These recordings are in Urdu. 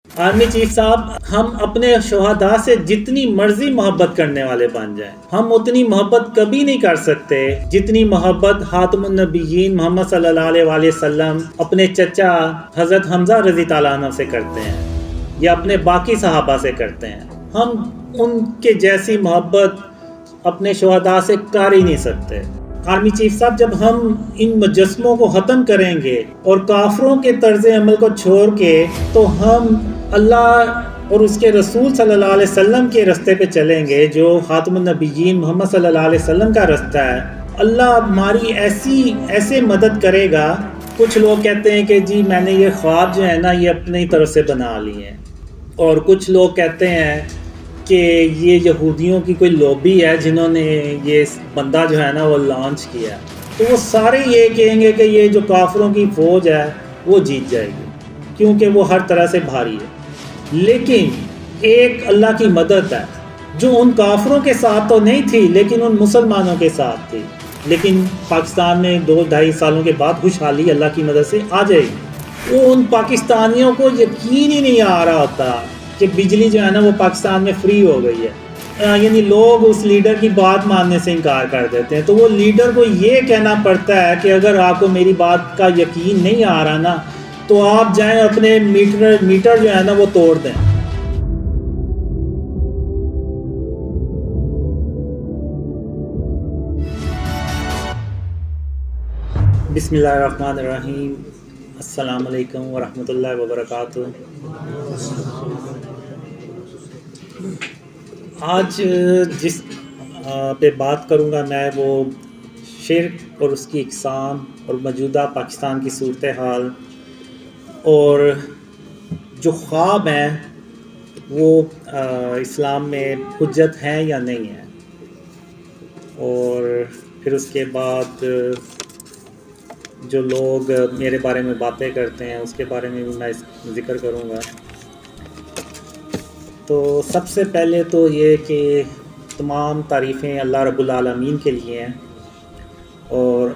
آرمی چیف صاحب، ہم اپنے شہداء سے جتنی مرضی محبت کرنے والے بن جائیں، ہم اتنی محبت کبھی نہیں کر سکتے جتنی محبت خاتم النبیین محمد صلی اللہ علیہ وآلہ وسلم اپنے چچا حضرت حمزہ رضی تعالیٰ عنہ سے کرتے ہیں یا اپنے باقی صحابہ سے کرتے ہیں۔ ہم ان کے جیسی محبت اپنے شہداء سے کر ہی نہیں سکتے۔ آرمی چیف صاحب، جب ہم ان مجسموں کو ختم کریں گے اور کافروں کے طرز عمل کو چھوڑ کے، تو ہم اللہ اور اس کے رسول صلی اللہ علیہ وسلم کے راستے پہ چلیں گے، جو خاتم النبیین محمد صلی اللہ علیہ وسلم کا راستہ ہے۔ اللہ ہماری ایسے مدد کرے گا۔ کچھ لوگ کہتے ہیں کہ جی میں نے یہ خواب جو ہے نا یہ اپنی طرف سے بنا لیے ہیں، اور کچھ لوگ کہتے ہیں کہ یہ یہودیوں کی کوئی لوبی ہے جنہوں نے یہ بندہ جو ہے نا وہ لانچ کیا۔ تو وہ سارے یہ کہیں گے کہ یہ جو کافروں کی فوج ہے وہ جیت جائے گی، کیونکہ وہ ہر طرح سے بھاری ہے۔ لیکن ایک اللہ کی مدد ہے جو ان کافروں کے ساتھ تو نہیں تھی لیکن ان مسلمانوں کے ساتھ تھی۔ لیکن پاکستان میں 2-2.5 سالوں کے بعد خوشحالی اللہ کی مدد سے آ جائے گی۔ وہ ان پاکستانیوں کو یقین ہی نہیں آ رہا ہوتا کہ بجلی جو ہے نا وہ پاکستان میں فری ہو گئی ہے، یعنی لوگ اس لیڈر کی بات ماننے سے انکار کر دیتے ہیں۔ تو وہ لیڈر کو یہ کہنا پڑتا ہے کہ اگر آپ کو میری بات کا یقین نہیں آ رہا نا تو آپ جائیں اپنے میٹر جو ہے نا وہ توڑ دیں۔ بسم اللہ الرحمن الرحیم۔ السلام علیکم ورحمۃ اللہ وبرکاتہ۔ آج جس پہ بات کروں گا میں وہ شرک اور اس کی اقسام اور موجودہ پاکستان کی صورتحال اور جو خواب ہیں وہ اسلام میں حجت ہیں یا نہیں ہیں، اور پھر اس کے بعد جو لوگ میرے بارے میں باتیں کرتے ہیں اس کے بارے میں بھی میں ذکر کروں گا۔ تو سب سے پہلے تو یہ کہ تمام تعریفیں اللہ رب العالمین کے لیے ہیں، اور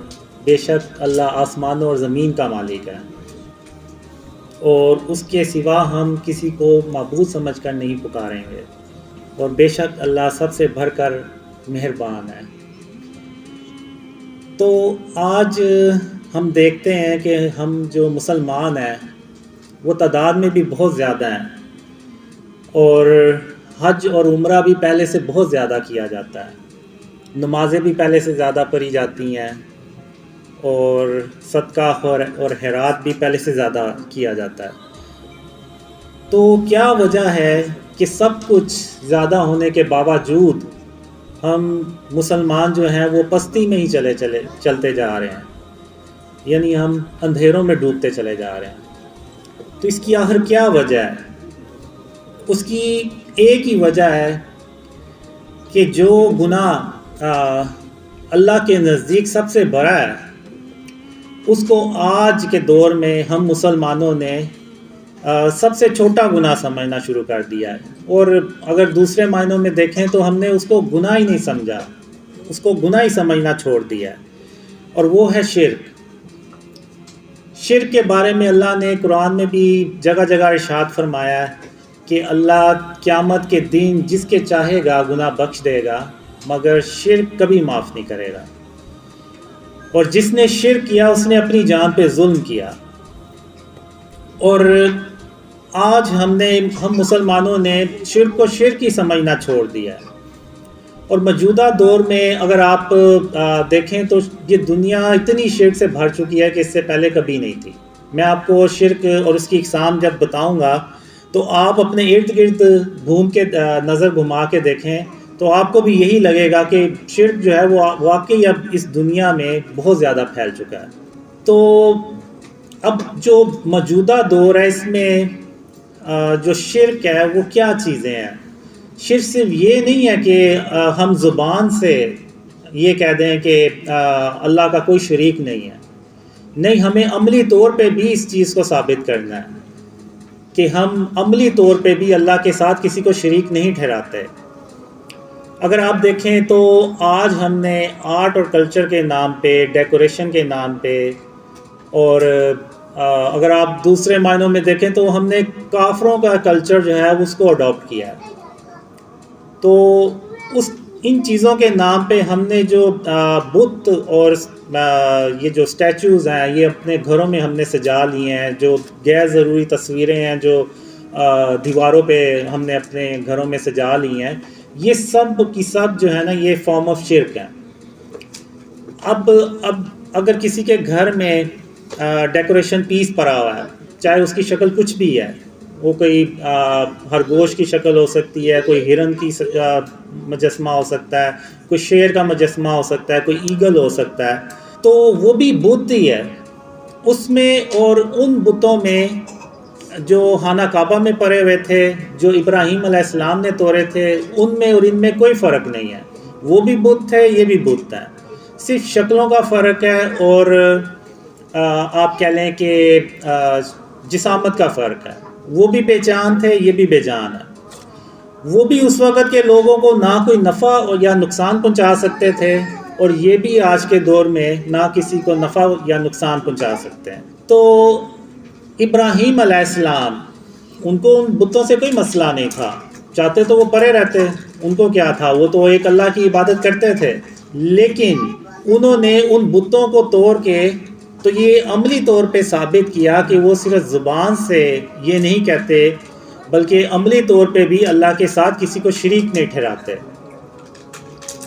بے شک اللہ آسمانوں اور زمین کا مالک ہے، اور اس کے سوا ہم کسی کو معبود سمجھ کر نہیں پکاریں گے، اور بے شک اللہ سب سے بڑھ کر مہربان ہے۔ تو آج ہم دیکھتے ہیں کہ ہم جو مسلمان ہیں وہ تعداد میں بھی بہت زیادہ ہیں، اور حج اور عمرہ بھی پہلے سے بہت زیادہ کیا جاتا ہے، نمازیں بھی پہلے سے زیادہ پڑھی جاتی ہیں، اور صدقہ اور خیرات بھی پہلے سے زیادہ کیا جاتا ہے۔ تو کیا وجہ ہے کہ سب کچھ زیادہ ہونے کے باوجود ہم مسلمان جو ہیں وہ پستی میں ہی چلتے جا رہے ہیں، یعنی ہم اندھیروں میں ڈوبتے چلے جا رہے ہیں؟ تو اس کی آخر کیا وجہ ہے؟ اس کی ایک ہی وجہ ہے کہ جو گناہ اللہ کے نزدیک سب سے بڑا ہے اس کو آج کے دور میں ہم مسلمانوں نے سب سے چھوٹا گناہ سمجھنا شروع کر دیا ہے، اور اگر دوسرے معنوں میں دیکھیں تو ہم نے اس کو گناہ ہی نہیں سمجھا، اس کو گناہ ہی سمجھنا چھوڑ دیا ہے، اور وہ ہے شرک۔ شرک کے بارے میں اللہ نے قرآن میں بھی جگہ جگہ ارشاد فرمایا ہے کہ اللہ قیامت کے دن جس کے چاہے گا گناہ بخش دے گا، مگر شرک کبھی معاف نہیں کرے گا، اور جس نے شرک کیا اس نے اپنی جان پہ ظلم کیا۔ اور آج ہم مسلمانوں نے شرک کو شرک ہی سمجھنا چھوڑ دیا ہے، اور موجودہ دور میں اگر آپ دیکھیں تو یہ دنیا اتنی شرک سے بھر چکی ہے کہ اس سے پہلے کبھی نہیں تھی۔ میں آپ کو شرک اور اس کی اقسام جب بتاؤں گا تو آپ اپنے ارد گرد گھوم کے نظر گھما کے دیکھیں تو آپ کو بھی یہی لگے گا کہ شرک جو ہے وہ واقعی اب اس دنیا میں بہت زیادہ پھیل چکا ہے۔ تو اب جو موجودہ دور ہے اس میں جو شرک ہے وہ کیا چیزیں ہیں؟ شرک صرف یہ نہیں ہے کہ ہم زبان سے یہ کہہ دیں کہ اللہ کا کوئی شریک نہیں ہے، نہیں، ہمیں عملی طور پہ بھی اس چیز کو ثابت کرنا ہے کہ ہم عملی طور پہ بھی اللہ کے ساتھ کسی کو شریک نہیں ٹھہراتے۔ اگر آپ دیکھیں تو آج ہم نے آرٹ اور کلچر کے نام پہ، ڈیکوریشن کے نام پہ اور اگر آپ دوسرے معنوں میں دیکھیں تو ہم نے کافروں کا کلچر جو ہے اس کو اڈاپٹ کیا ہے. تو ان چیزوں کے نام پہ ہم نے جو بت اور یہ جو اسٹیچوز ہیں یہ اپنے گھروں میں ہم نے سجا لیے ہیں. جو غیر ضروری تصویریں ہیں جو دیواروں پہ ہم نے اپنے گھروں میں سجا لی ہیں, یہ سب کی سب جو ہے نا یہ فارم آف شرک ہیں. اب اگر کسی کے گھر میں ڈیکوریشن پیس پڑا ہوا ہے, چاہے اس کی شکل کچھ بھی ہے, وہ کوئی خرگوش کی شکل ہو سکتی ہے, کوئی ہرن کی مجسمہ ہو سکتا ہے, کوئی شیر کا مجسمہ ہو سکتا ہے, کوئی ایگل ہو سکتا ہے, تو وہ بھی بت ہی ہے اس میں. اور ان بتوں میں جو خانہ کعبہ میں پڑے ہوئے تھے, جو ابراہیم علیہ السلام نے توڑے تھے, ان میں اور ان میں کوئی فرق نہیں ہے. وہ بھی بت ہے, یہ بھی بت ہے, صرف شکلوں کا فرق ہے اور آپ کہہ لیں کہ جسامت کا فرق ہے. وہ بھی بے جان تھے, یہ بھی بے جان ہے. وہ بھی اس وقت کے لوگوں کو نہ کوئی نفع یا نقصان پہنچا سکتے تھے, اور یہ بھی آج کے دور میں نہ کسی کو نفع یا نقصان پہنچا سکتے ہیں. تو ابراہیم علیہ السلام, ان کو ان بتوں سے کوئی مسئلہ نہیں تھا, چاہتے تو وہ پڑے رہتے, ان کو کیا تھا, وہ تو ایک اللہ کی عبادت کرتے تھے. لیکن انہوں نے ان بتوں کو توڑ کے تو یہ عملی طور پہ ثابت کیا کہ وہ صرف زبان سے یہ نہیں کہتے, بلکہ عملی طور پہ بھی اللہ کے ساتھ کسی کو شریک نہیں ٹھہراتے.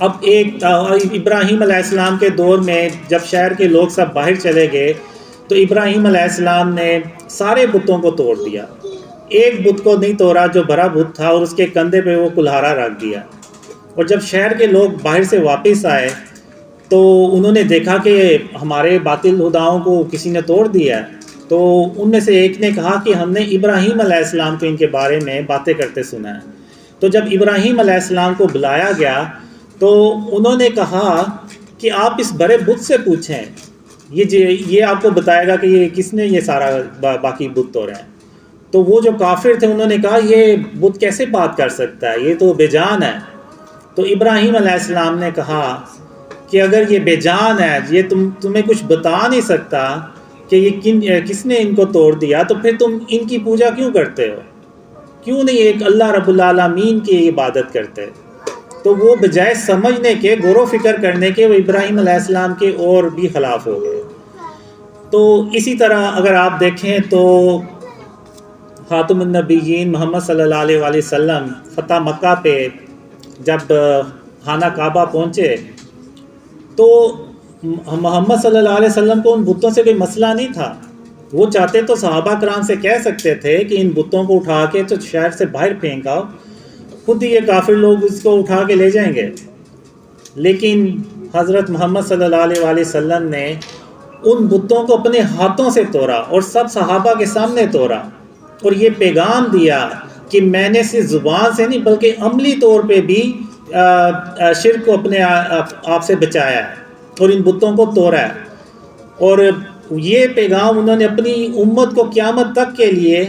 اب ایک ابراہیم علیہ السلام کے دور میں جب شہر کے لوگ سب باہر چلے گئے تو ابراہیم علیہ السلام نے سارے بتوں کو توڑ دیا. ایک بت کو نہیں توڑا جو بڑا بت تھا, اور اس کے کندھے پہ وہ کلہارا رکھ دیا. اور جب شہر کے لوگ باہر سے واپس آئے تو انہوں نے دیکھا کہ ہمارے باطل خداؤں کو کسی نے توڑ دیا ہے. تو ان میں سے ایک نے کہا کہ ہم نے ابراہیم علیہ السلام کو ان کے بارے میں باتیں کرتے سنا ہے. تو جب ابراہیم علیہ السلام کو بلایا گیا تو انہوں نے کہا کہ آپ اس بڑے بت سے پوچھیں, یہ آپ کو بتائے گا کہ یہ کس نے یہ سارا باقی بت توڑے ہیں. تو وہ جو کافر تھے انہوں نے کہا یہ بت کیسے بات کر سکتا ہے, یہ تو بے جان ہے. تو ابراہیم علیہ السلام نے کہا کہ اگر یہ بے جان ہے, یہ تمہیں کچھ بتا نہیں سکتا کہ یہ کس نے ان کو توڑ دیا, تو پھر تم ان کی پوجا کیوں کرتے ہو, کیوں نہیں ایک اللہ رب العالمین کی عبادت کرتے. تو وہ بجائے سمجھنے کے, غور و فکر کرنے کے, وہ ابراہیم علیہ السلام کے اور بھی خلاف ہو گئے. تو اسی طرح اگر آپ دیکھیں تو خاتم النبیین محمد صلی اللہ علیہ وآلہ وسلم فتح مکہ پہ جب خانہ کعبہ پہنچے تو محمد صلی اللہ علیہ وسلم کو ان بتوں سے کوئی مسئلہ نہیں تھا. وہ چاہتے تو صحابہ کرام سے کہہ سکتے تھے کہ ان بتوں کو اٹھا کے تو شہر سے باہر پھینک آؤ, خود ہی یہ کافر لوگ اس کو اٹھا کے لے جائیں گے. لیکن حضرت محمد صلی اللہ علیہ وآلہ وسلم نے ان بتوں کو اپنے ہاتھوں سے توڑا اور سب صحابہ کے سامنے توڑا, اور یہ پیغام دیا کہ میں نے صرف زبان سے نہیں بلکہ عملی طور پہ بھی شرک کو اپنے آپ سے بچایا ہے اور ان بتوں کو توڑا ہے. اور یہ پیغام انہوں نے اپنی امت کو قیامت تک کے لیے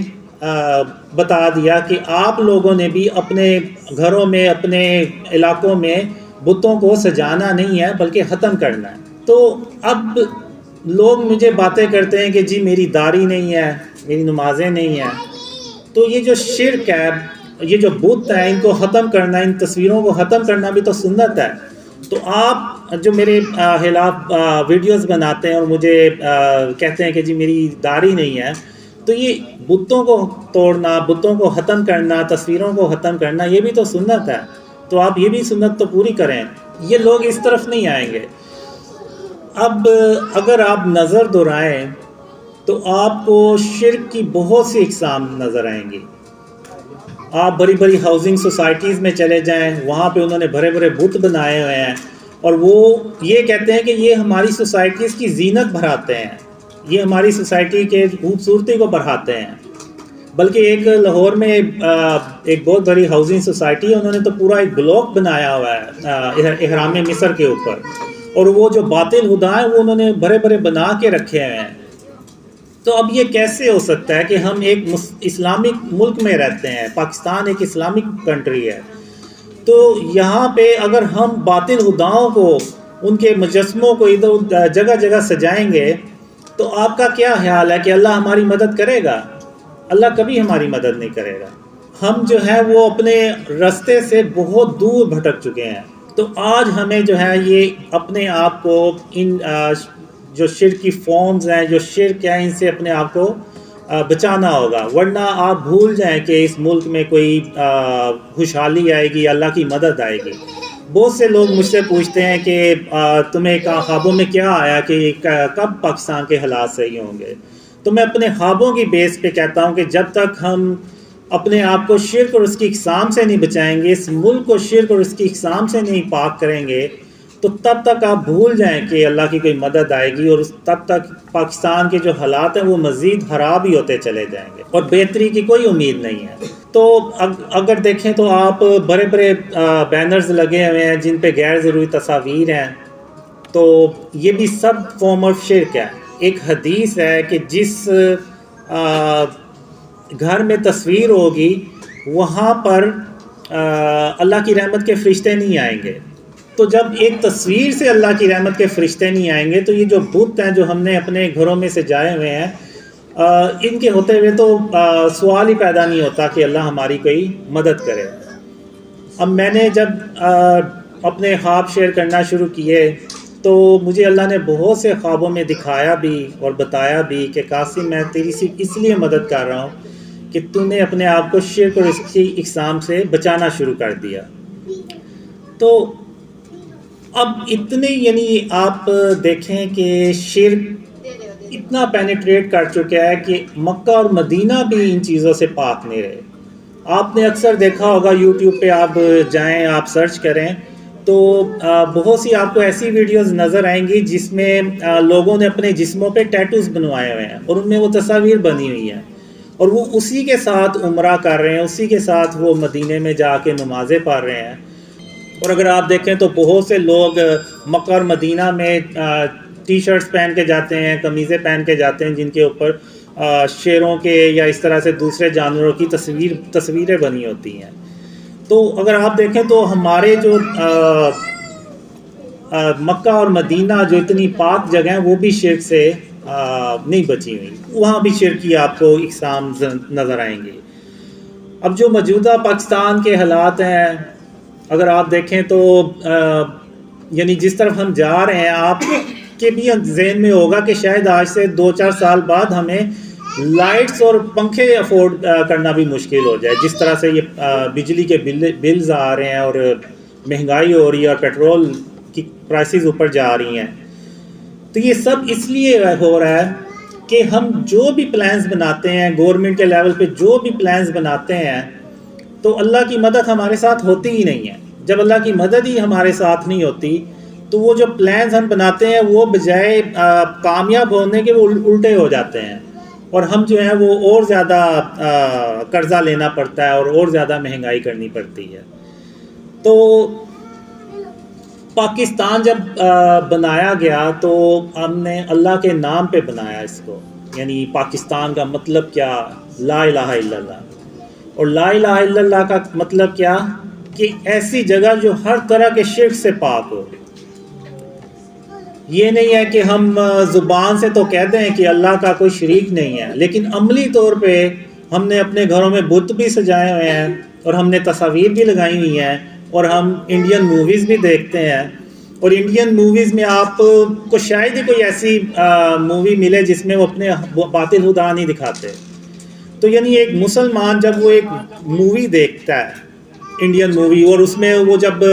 بتا دیا کہ آپ لوگوں نے بھی اپنے گھروں میں, اپنے علاقوں میں بتوں کو سجانا نہیں ہے بلکہ ختم کرنا ہے. تو اب لوگ مجھے باتیں کرتے ہیں کہ جی میری داڑھی نہیں ہے, میری نمازیں نہیں ہیں. تو یہ جو شرک ہے, یہ جو بت ہیں, ان کو ختم کرنا, ان تصویروں کو ختم کرنا بھی تو سنت ہے. تو آپ جو میرے خلاف ویڈیوز بناتے ہیں اور مجھے کہتے ہیں کہ جی میری داڑھی نہیں ہے, تو یہ بتوں کو توڑنا, بتوں کو ختم کرنا, تصویروں کو ختم کرنا, یہ بھی تو سنت ہے. تو آپ یہ بھی سنت تو پوری کریں. یہ لوگ اس طرف نہیں آئیں گے. اب اگر آپ نظر دہرائیں تو آپ کو شرک کی بہت سی اقسام نظر آئیں گی. آپ بڑی بڑی ہاؤسنگ سوسائٹیز میں چلے جائیں, وہاں پہ انہوں نے بڑے بڑے بت بنائے ہوئے ہیں, اور وہ یہ کہتے ہیں کہ یہ ہماری سوسائٹیز کی زینت بڑھاتے ہیں, یہ ہماری سوسائٹی کے خوبصورتی کو بڑھاتے ہیں. بلکہ ایک لاہور میں ایک بہت بڑی ہاؤسنگ سوسائٹی ہے, انہوں نے تو پورا ایک بلاک بنایا ہوا ہے احرام مصر کے اوپر, اور وہ جو باطل خدا ہیں وہ انہوں نے بڑے بڑے بنا کے رکھے ہوئے ہیں. تو اب یہ کیسے ہو سکتا ہے کہ ہم ایک اسلامک ملک میں رہتے ہیں, پاکستان ایک اسلامک کنٹری ہے, تو یہاں پہ اگر ہم باطل خداؤں کو, ان کے مجسموں کو ادھر جگہ جگہ سجائیں گے, تو آپ کا کیا خیال ہے کہ اللہ ہماری مدد کرے گا؟ اللہ کبھی ہماری مدد نہیں کرے گا. ہم جو ہے وہ اپنے راستے سے بہت دور بھٹک چکے ہیں. تو آج ہمیں جو ہے یہ اپنے آپ کو ان جو شرک کی فارمز ہیں، جو شرک ہیں، ان سے اپنے آپ کو بچانا ہوگا، ورنہ آپ بھول جائیں کہ اس ملک میں کوئی خوشحالی آئے گی، اللہ کی مدد آئے گی. بہت سے لوگ مجھ سے پوچھتے ہیں کہ تمہیں خوابوں میں کیا آیا کہ کب پاکستان کے حالات صحیح ہوں گے؟ تو میں اپنے خوابوں کی بیس پہ کہتا ہوں کہ جب تک ہم اپنے آپ کو شرک اور اس کی اقسام سے نہیں بچائیں گے، اس ملک کو شرک اور اس کی اقسام سے نہیں پاک کریں گے، تو تب تک آپ بھول جائیں کہ اللہ کی کوئی مدد آئے گی، اور تب تک پاکستان کے جو حالات ہیں وہ مزید خراب ہی ہوتے چلے جائیں گے اور بہتری کی کوئی امید نہیں ہے. تو اگر دیکھیں تو آپ بڑے بڑے بینرز لگے ہوئے ہیں جن پہ غیر ضروری تصاویر ہیں، تو یہ بھی سب فارم آف شرک ہے. ایک حدیث ہے کہ جس گھر میں تصویر ہوگی وہاں پر اللہ کی رحمت کے فرشتے نہیں آئیں گے. تو جب ایک تصویر سے اللہ کی رحمت کے فرشتے نہیں آئیں گے، تو یہ جو بت ہیں جو ہم نے اپنے گھروں میں سے جائے ہوئے ہیں، ان کے ہوتے ہوئے تو سوال ہی پیدا نہیں ہوتا کہ اللہ ہماری کوئی مدد کرے. اب میں نے جب اپنے خواب شیئر کرنا شروع کیے تو مجھے اللہ نے بہت سے خوابوں میں دکھایا بھی اور بتایا بھی کہ قاسم میں تیری صرف اس لیے مدد کر رہا ہوں کہ تو نے اپنے آپ کو شرک اور اس کی اقسام سے بچانا شروع کر دیا. تو اب اتنے یعنی آپ دیکھیں کہ شرک اتنا پینیٹریٹ کر چکا ہے کہ مکہ اور مدینہ بھی ان چیزوں سے پاک نہیں رہے. آپ نے اکثر دیکھا ہوگا یوٹیوب پہ آپ جائیں، آپ سرچ کریں تو بہت سی آپ کو ایسی ویڈیوز نظر آئیں گی جس میں لوگوں نے اپنے جسموں پہ ٹیٹوز بنوائے ہوئے ہیں اور ان میں وہ تصاویر بنی ہوئی ہیں، اور وہ اسی کے ساتھ عمرہ کر رہے ہیں، اسی کے ساتھ وہ مدینے میں جا کے نمازیں پڑھ رہے ہیں. اور اگر آپ دیکھیں تو بہت سے لوگ مکہ اور مدینہ میں ٹی شرٹس پہن کے جاتے ہیں، قمیضیں پہن کے جاتے ہیں جن کے اوپر شیروں کے یا اس طرح سے دوسرے جانوروں کی تصویریں بنی ہوتی ہیں. تو اگر آپ دیکھیں تو ہمارے جو مکہ اور مدینہ جو اتنی پاک جگہ ہیں وہ بھی شرک سے نہیں بچی ہوئی، وہاں بھی شرک کی آپ کو اقسام نظر آئیں گے. اب جو موجودہ پاکستان کے حالات ہیں اگر آپ دیکھیں تو یعنی جس طرف ہم جا رہے ہیں، آپ کے بھی ذہن میں ہوگا کہ شاید آج سے 2-4 سال بعد ہمیں لائٹس اور پنکھے افورڈ کرنا بھی مشکل ہو جائے. جس طرح سے یہ بجلی کے بلز آ رہے ہیں اور مہنگائی ہو رہی ہے اور پیٹرول کی پرائسز اوپر جا رہی ہیں، تو یہ سب اس لیے ہو رہا ہے کہ ہم جو بھی پلانز بناتے ہیں گورنمنٹ کے لیول پہ، جو بھی پلانز بناتے ہیں، تو اللہ کی مدد ہمارے ساتھ ہوتی ہی نہیں ہے. جب اللہ کی مدد ہی ہمارے ساتھ نہیں ہوتی تو وہ جو پلانز ہم بناتے ہیں وہ بجائے کامیاب ہونے کے وہ الٹے ہو جاتے ہیں، اور ہم جو ہے وہ اور زیادہ قرضہ لینا پڑتا ہے اور زیادہ مہنگائی کرنی پڑتی ہے. تو پاکستان جب بنایا گیا تو ہم نے اللہ کے نام پہ بنایا اس کو، یعنی پاکستان کا مطلب کیا؟ لا الہ الا اللہ. اور لا الہ الا اللہ کا مطلب کیا؟ کہ ایسی جگہ جو ہر طرح کے شرک سے پاک ہو. یہ نہیں ہے کہ ہم زبان سے تو کہتے ہیں کہ اللہ کا کوئی شریک نہیں ہے، لیکن عملی طور پہ ہم نے اپنے گھروں میں بت بھی سجائے ہوئے ہیں اور ہم نے تصاویر بھی لگائی ہوئی ہیں، اور ہم انڈین موویز بھی دیکھتے ہیں. اور انڈین موویز میں آپ کو شاید ہی کوئی ایسی مووی ملے جس میں وہ اپنے باطل خدا نہیں دکھاتے. تو یعنی ایک مسلمان جب وہ ایک مووی دیکھتا ہے انڈین مووی، اور اس میں وہ جب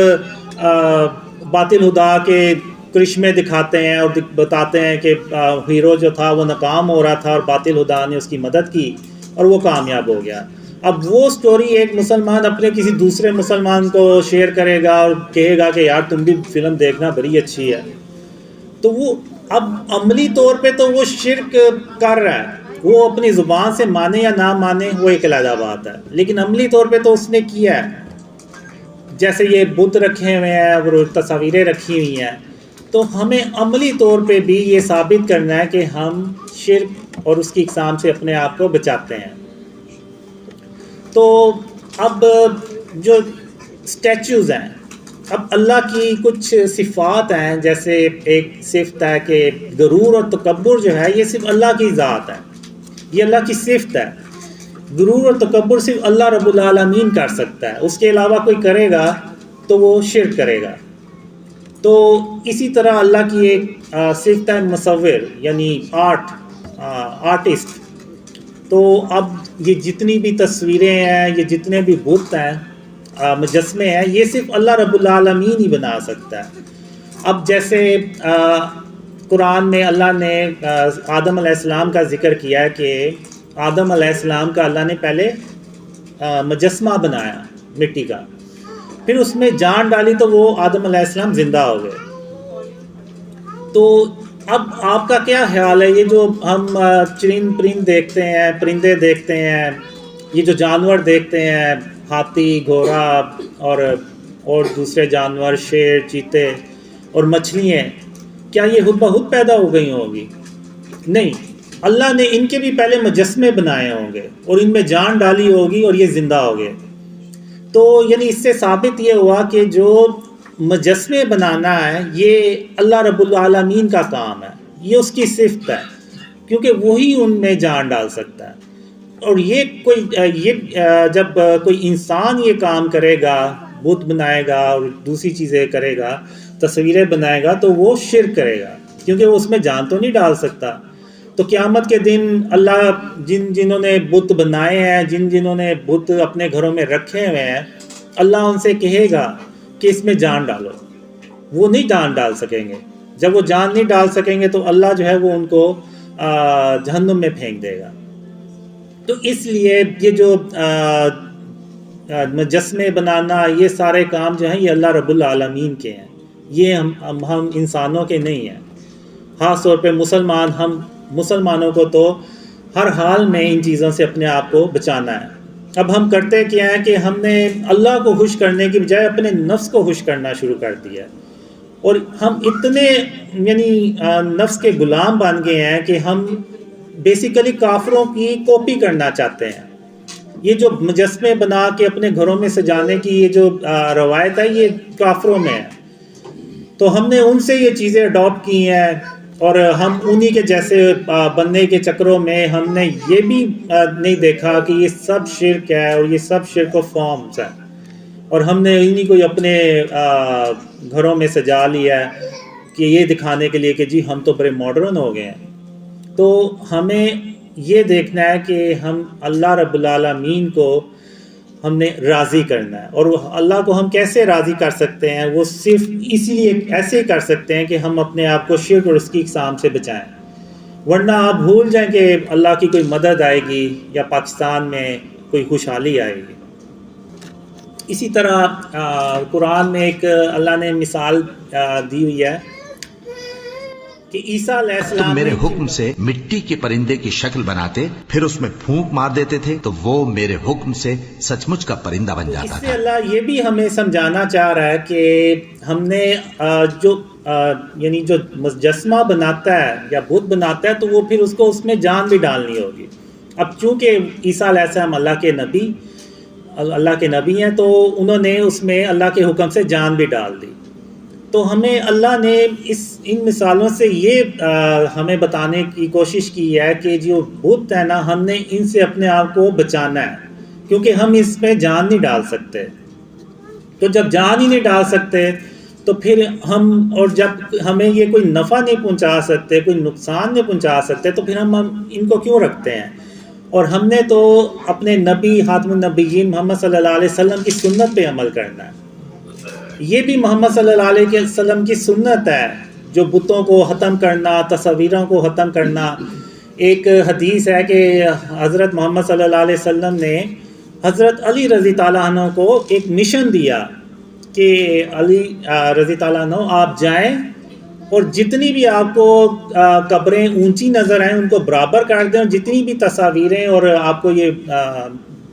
باطل خدا کے کرشمے دکھاتے ہیں اور بتاتے ہیں کہ ہیرو جو تھا وہ ناکام ہو رہا تھا اور باطل خدا نے اس کی مدد کی اور وہ کامیاب ہو گیا. اب وہ سٹوری ایک مسلمان اپنے کسی دوسرے مسلمان کو شیئر کرے گا اور کہے گا کہ یار تم بھی فلم دیکھنا، بڑی اچھی ہے. تو وہ اب عملی طور پہ تو وہ شرک کر رہا ہے، وہ اپنی زبان سے مانے یا نہ مانے وہ ایک علیحدہ بات ہے، لیکن عملی طور پہ تو اس نے کیا ہے. جیسے یہ بت رکھے ہوئے ہیں اور تصاویریں رکھی ہوئی ہیں، تو ہمیں عملی طور پہ بھی یہ ثابت کرنا ہے کہ ہم شرک اور اس کی اقسام سے اپنے آپ کو بچاتے ہیں. تو اب جو اسٹیچوز ہیں، اب اللہ کی کچھ صفات ہیں، جیسے ایک صفت ہے کہ غرور اور تکبر جو ہے یہ صرف اللہ کی ذات ہے، یہ اللہ کی صفت ہے۔ غرور اور تکبر صرف اللہ رب العالمین کر سکتا ہے، اس کے علاوہ کوئی کرے گا تو وہ شرک کرے گا۔ تو اسی طرح اللہ کی ایک صفت ہے مصور، یعنی آرٹسٹ۔ تو اب یہ جتنی بھی تصویریں ہیں، یہ جتنے بھی بت ہیں، مجسمے ہیں، یہ صرف اللہ رب العالمین ہی بنا سکتا ہے۔ اب جیسے قرآن میں اللہ نے آدم علیہ السلام کا ذکر کیا ہے کہ آدم علیہ السلام کا اللہ نے پہلے مجسمہ بنایا مٹی کا، پھر اس میں جان ڈالی تو وہ آدم علیہ السلام زندہ ہو گئے۔ تو اب آپ کا کیا خیال ہے، یہ جو ہم چرند دیکھتے ہیں، پرندے دیکھتے ہیں، یہ جو جانور دیکھتے ہیں، ہاتھی، گھوڑا اور دوسرے جانور، شیر، چیتے اور مچھلیاں، کیا یہ خود بخود پیدا ہو گئی ہوں گی؟ نہیں، اللہ نے ان کے بھی پہلے مجسمے بنائے ہوں گے اور ان میں جان ڈالی ہوگی اور یہ زندہ ہو گئے۔ تو یعنی اس سے ثابت یہ ہوا کہ جو مجسمے بنانا ہے یہ اللہ رب العالمین کا کام ہے، یہ اس کی صفت ہے، کیونکہ وہی ان میں جان ڈال سکتا ہے۔ اور جب کوئی انسان یہ کام کرے گا، بت بنائے گا اور دوسری چیزیں کرے گا، تصویریں بنائے گا، تو وہ شرک کرے گا، کیونکہ وہ اس میں جان تو نہیں ڈال سکتا۔ تو قیامت کے دن اللہ جنہوں نے بت بنائے ہیں، جنہوں نے بت اپنے گھروں میں رکھے ہوئے ہیں، اللہ ان سے کہے گا کہ اس میں جان ڈالو، وہ نہیں جان ڈال سکیں گے۔ جب وہ جان نہیں ڈال سکیں گے تو اللہ جو ہے وہ ان کو جہنم میں پھینک دے گا۔ تو اس لیے یہ جو مجسمے بنانا، یہ سارے کام جو ہیں یہ اللہ رب العالمین کے ہیں، یہ ہم انسانوں کے نہیں ہیں۔ خاص طور پہ ہم مسلمانوں کو تو ہر حال میں ان چیزوں سے اپنے آپ کو بچانا ہے۔ اب ہم کرتے کیا ہے کہ ہم نے اللہ کو خوش کرنے کی بجائے اپنے نفس کو خوش کرنا شروع کر دیا ہے، اور ہم اتنے یعنی نفس کے غلام بن گئے ہیں کہ ہم بیسیکلی کافروں کی کاپی کرنا چاہتے ہیں۔ یہ جو مجسمے بنا کے اپنے گھروں میں سجانے کی یہ جو روایت ہے، یہ کافروں میں ہے۔ تو ہم نے ان سے یہ چیزیں اڈاپٹ کی ہیں، اور ہم انہی کے جیسے بننے کے چکروں میں ہم نے یہ بھی نہیں دیکھا کہ یہ سب شرک ہے اور یہ سب شرک و فارمز ہے، اور ہم نے انہی کو اپنے گھروں میں سجا لیا ہے کہ یہ دکھانے کے لیے کہ جی ہم تو بڑے ماڈرن ہو گئے ہیں۔ تو ہمیں یہ دیکھنا ہے کہ ہم اللہ رب العالمین کو ہم نے راضی کرنا ہے، اور اللہ کو ہم کیسے راضی کر سکتے ہیں؟ وہ صرف اسی لیے ایسے ہی کر سکتے ہیں کہ ہم اپنے آپ کو شرک اور اس کی اقسام سے بچائیں، ورنہ آپ بھول جائیں کہ اللہ کی کوئی مدد آئے گی یا پاکستان میں کوئی خوشحالی آئے گی۔ اسی طرح قرآن میں ایک اللہ نے مثال دی ہوئی ہے کہ عیسیٰ علیہ السلام تم میرے حکم سے مٹی کے پرندے کی شکل بناتے، پھر اس میں پھونک مار دیتے تھے تو وہ میرے حکم سے سچ مچ کا پرندہ بن جاتا اس سے تھا۔ اللہ یہ بھی ہمیں سمجھانا چاہ رہا ہے کہ ہم نے یعنی جو مجسمہ بناتا ہے یا بت بناتا ہے تو وہ پھر اس کو اس میں جان بھی ڈالنی ہوگی۔ اب چونکہ عیسیٰ علیہ السلام اللہ کے نبی ہیں، تو انہوں نے اس میں اللہ کے حکم سے جان بھی ڈال دی۔ تو ہمیں اللہ نے ان مثالوں سے یہ ہمیں بتانے کی کوشش کی ہے کہ جو بت ہے نا، ہم نے ان سے اپنے آپ کو بچانا ہے، کیونکہ ہم اس میں جان نہیں ڈال سکتے۔ تو جب جان ہی نہیں ڈال سکتے تو پھر اور جب ہمیں یہ کوئی نفع نہیں پہنچا سکتے، کوئی نقصان نہیں پہنچا سکتے، تو پھر ہم ان کو کیوں رکھتے ہیں؟ اور ہم نے تو اپنے نبی خاتم النبیین محمد صلی اللہ علیہ وسلم کی سنت پہ عمل کرنا ہے۔ یہ بھی محمد صلی اللہ علیہ وسلم کی سنت ہے، جو بتوں کو ختم کرنا، تصویروں کو ختم کرنا۔ ایک حدیث ہے کہ حضرت محمد صلی اللہ علیہ وسلم نے حضرت علی رضی تعالیٰ عنہ کو ایک مشن دیا کہ علی رضی تعالیٰ عنہ آپ جائیں اور جتنی بھی آپ کو قبریں اونچی نظر آئیں ان کو برابر کر دیں، اور جتنی بھی تصاویریں اور آپ کو یہ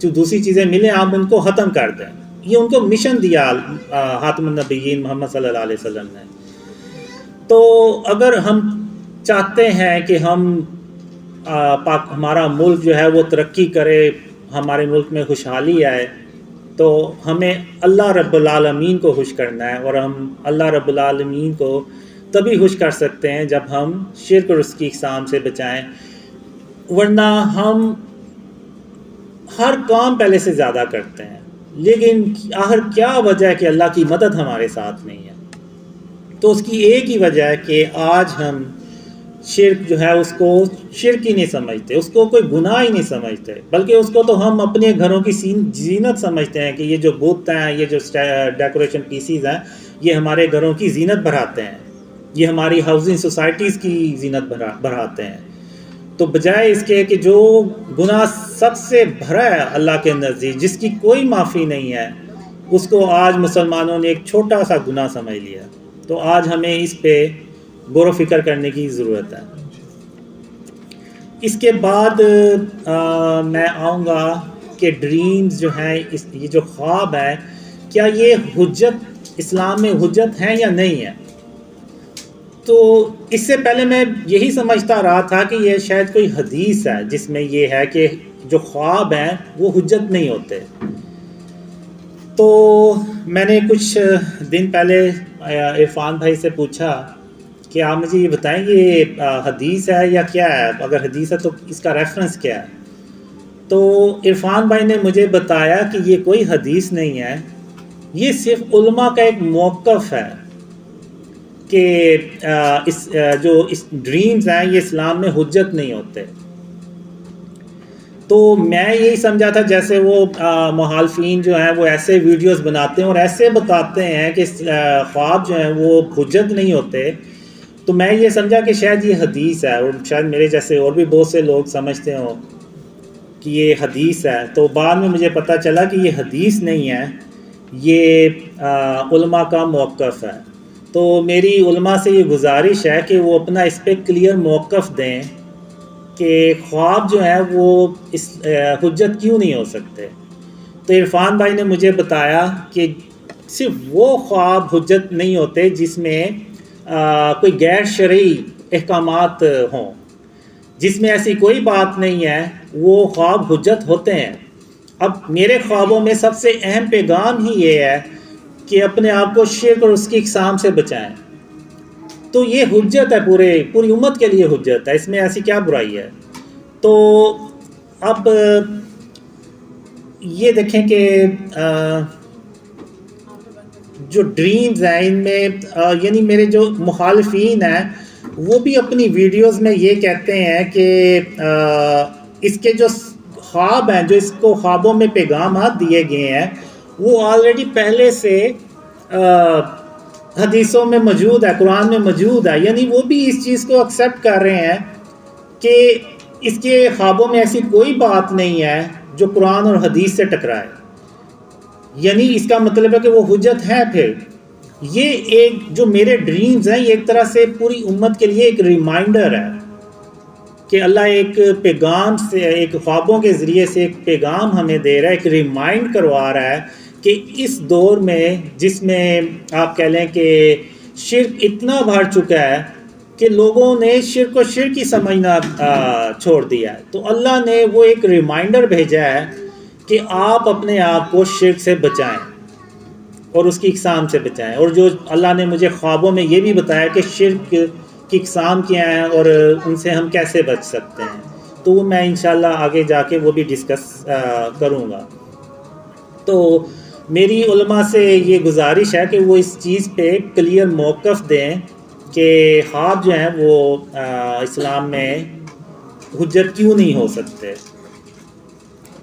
جو دوسری چیزیں ملیں آپ ان کو ختم کر دیں۔ یہ ان کو مشن دیا خاتم النبیین محمد صلی اللہ علیہ وسلم نے۔ تو اگر ہم چاہتے ہیں کہ ہمارا ملک جو ہے وہ ترقی کرے، ہمارے ملک میں خوشحالی آئے، تو ہمیں اللہ رب العالمین کو خوش کرنا ہے، اور ہم اللہ رب العالمین کو تبھی خوش کر سکتے ہیں جب ہم شرک اور اس کی اقسام سے بچائیں، ورنہ ہم ہر کام پہلے سے زیادہ کرتے ہیں، لیکن آخر کیا وجہ ہے کہ اللہ کی مدد ہمارے ساتھ نہیں ہے؟ تو اس کی ایک ہی وجہ ہے کہ آج ہم شرک جو ہے اس کو شرک ہی نہیں سمجھتے، اس کو کوئی گناہ ہی نہیں سمجھتے، بلکہ اس کو تو ہم اپنے گھروں کی زینت سمجھتے ہیں کہ یہ جو بت ہیں، یہ جو ڈیکوریشن پیسیز ہیں، یہ ہمارے گھروں کی زینت بڑھاتے ہیں، یہ ہماری ہاؤسنگ سوسائٹیز کی زینت بڑھاتے ہیں۔ تو بجائے اس کے کہ جو گناہ سب سے بھرا ہے اللہ کے نزدیک، جس کی کوئی معافی نہیں ہے، اس کو آج مسلمانوں نے ایک چھوٹا سا گناہ سمجھ لیا۔ تو آج ہمیں اس پہ غور و فکر کرنے کی ضرورت ہے۔ اس کے بعد میں آؤں گا کہ ڈریمز جو ہیں، یہ جو خواب ہے، کیا یہ حجت اسلام میں حجت ہیں یا نہیں ہے؟ تو اس سے پہلے میں یہی سمجھتا رہا تھا کہ یہ شاید کوئی حدیث ہے جس میں یہ ہے کہ جو خواب ہیں وہ حجت نہیں ہوتے۔ تو میں نے کچھ دن پہلے عرفان بھائی سے پوچھا کہ آپ مجھے یہ بتائیں یہ حدیث ہے یا کیا ہے؟ اگر حدیث ہے تو اس کا ریفرنس کیا ہے؟ تو عرفان بھائی نے مجھے بتایا کہ یہ کوئی حدیث نہیں ہے، یہ صرف علماء کا ایک موقف ہے کہ جو ڈریمز ہیں یہ اسلام میں حجت نہیں ہوتے۔ تو میں یہی سمجھا تھا جیسے وہ مخالفین جو ہیں وہ ایسے ویڈیوز بناتے ہیں اور ایسے بتاتے ہیں کہ خواب جو ہیں وہ حجت نہیں ہوتے، تو میں یہ سمجھا کہ شاید یہ حدیث ہے، اور شاید میرے جیسے اور بھی بہت سے لوگ سمجھتے ہوں کہ یہ حدیث ہے۔ تو بعد میں مجھے پتہ چلا کہ یہ حدیث نہیں ہے، یہ علماء کا موقف ہے۔ تو میری علماء سے یہ گزارش ہے کہ وہ اپنا اس پہ کلیئر موقف دیں کہ خواب جو ہیں وہ حجت کیوں نہیں ہو سکتے۔ تو عرفان بھائی نے مجھے بتایا کہ صرف وہ خواب حجت نہیں ہوتے جس میں کوئی غیر شرعی احکامات ہوں، جس میں ایسی کوئی بات نہیں ہے، وہ خواب حجت ہوتے ہیں۔ اب میرے خوابوں میں سب سے اہم پیغام ہی یہ ہے کہ اپنے آپ کو شرک اور اس کی اقسام سے بچائیں، تو یہ حجت ہے، پوری امت کے لیے حجت ہے، اس میں ایسی کیا برائی ہے؟ تو اب یہ دیکھیں کہ جو ڈریمز ہیں ان میں یعنی میرے جو مخالفین ہیں وہ بھی اپنی ویڈیوز میں یہ کہتے ہیں کہ اس کے جو خواب ہیں، جو اس کو خوابوں میں پیغامات دیے گئے ہیں، وہ آلریڈی پہلے سے حدیثوں میں موجود ہے، قرآن میں موجود ہے، یعنی وہ بھی اس چیز کو ایکسیپٹ کر رہے ہیں کہ اس کے خوابوں میں ایسی کوئی بات نہیں ہے جو قرآن اور حدیث سے ٹکرائے، یعنی اس کا مطلب ہے کہ وہ حجت ہے۔ پھر یہ ایک جو میرے ڈریمز ہیں یہ ایک طرح سے پوری امت کے لیے ایک ریمائنڈر ہے کہ اللہ ایک پیغام سے، ایک خوابوں کے ذریعے سے ایک پیغام ہمیں دے رہا ہے، ایک ریمائنڈ کروا رہا ہے کہ اس دور میں جس میں آپ کہہ لیں کہ شرک اتنا بڑھ چکا ہے کہ لوگوں نے شرک کو شرک ہی سمجھنا چھوڑ دیا ہے، تو اللہ نے وہ ایک ریمائنڈر بھیجا ہے کہ آپ اپنے آپ کو شرک سے بچائیں اور اس کی اقسام سے بچائیں۔ اور جو اللہ نے مجھے خوابوں میں یہ بھی بتایا کہ شرک کی اقسام کیا ہیں اور ان سے ہم کیسے بچ سکتے ہیں، تو وہ میں انشاءاللہ آگے جا کے وہ بھی ڈسکس کروں گا۔ تو میری علماء سے یہ گزارش ہے کہ وہ اس چیز پہ کلیئر موقف دیں کہ خواب جو ہیں وہ اسلام میں حجت کیوں نہیں ہو سکتے۔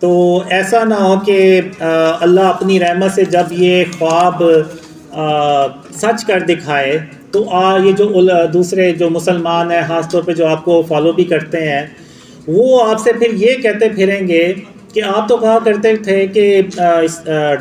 تو ایسا نہ ہو کہ اللہ اپنی رحمت سے جب یہ خواب سچ کر دکھائے تو یہ جو دوسرے جو مسلمان ہیں، خاص طور پہ جو آپ کو فالو بھی کرتے ہیں، وہ آپ سے پھر یہ کہتے پھریں گے کہ آپ تو کہا کرتے تھے کہ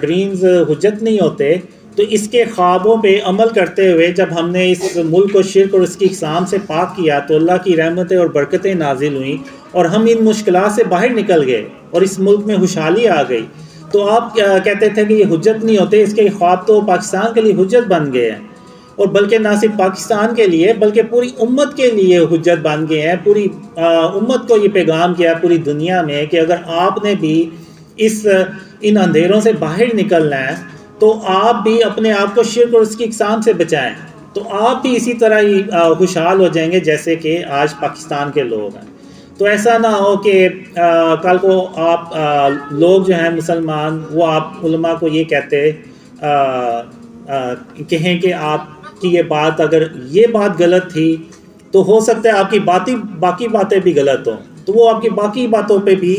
ڈریمز حجت نہیں ہوتے، تو اس کے خوابوں پہ عمل کرتے ہوئے جب ہم نے اس ملک کو شرک اور اس کی اقسام سے پاک کیا تو اللہ کی رحمتیں اور برکتیں نازل ہوئیں اور ہم ان مشکلات سے باہر نکل گئے اور اس ملک میں خوشحالی آ گئی۔ تو آپ کہتے تھے کہ یہ حجت نہیں ہوتے، اس کے خواب تو پاکستان کے لیے حجت بن گئے ہیں، اور بلکہ نہ صرف پاکستان کے لیے بلکہ پوری امت کے لیے حجت بن گئے ہیں۔ پوری امت کو یہ پیغام کیا پوری دنیا میں کہ اگر آپ نے بھی اس ان اندھیروں سے باہر نکلنا ہے تو آپ بھی اپنے آپ کو شرک اور اس کی اقسام سے بچائیں، تو آپ بھی اسی طرح ہی خوشحال ہو جائیں گے جیسے کہ آج پاکستان کے لوگ ہیں۔ تو ایسا نہ ہو کہ کل کو آپ لوگ جو ہیں مسلمان وہ آپ علماء کو یہ کہتے کہیں کہ آپ کی یہ بات اگر یہ بات غلط تھی تو ہو سکتا ہے آپ کی باقی باتیں بھی غلط ہوں، تو وہ آپ کی باقی باتوں پہ بھی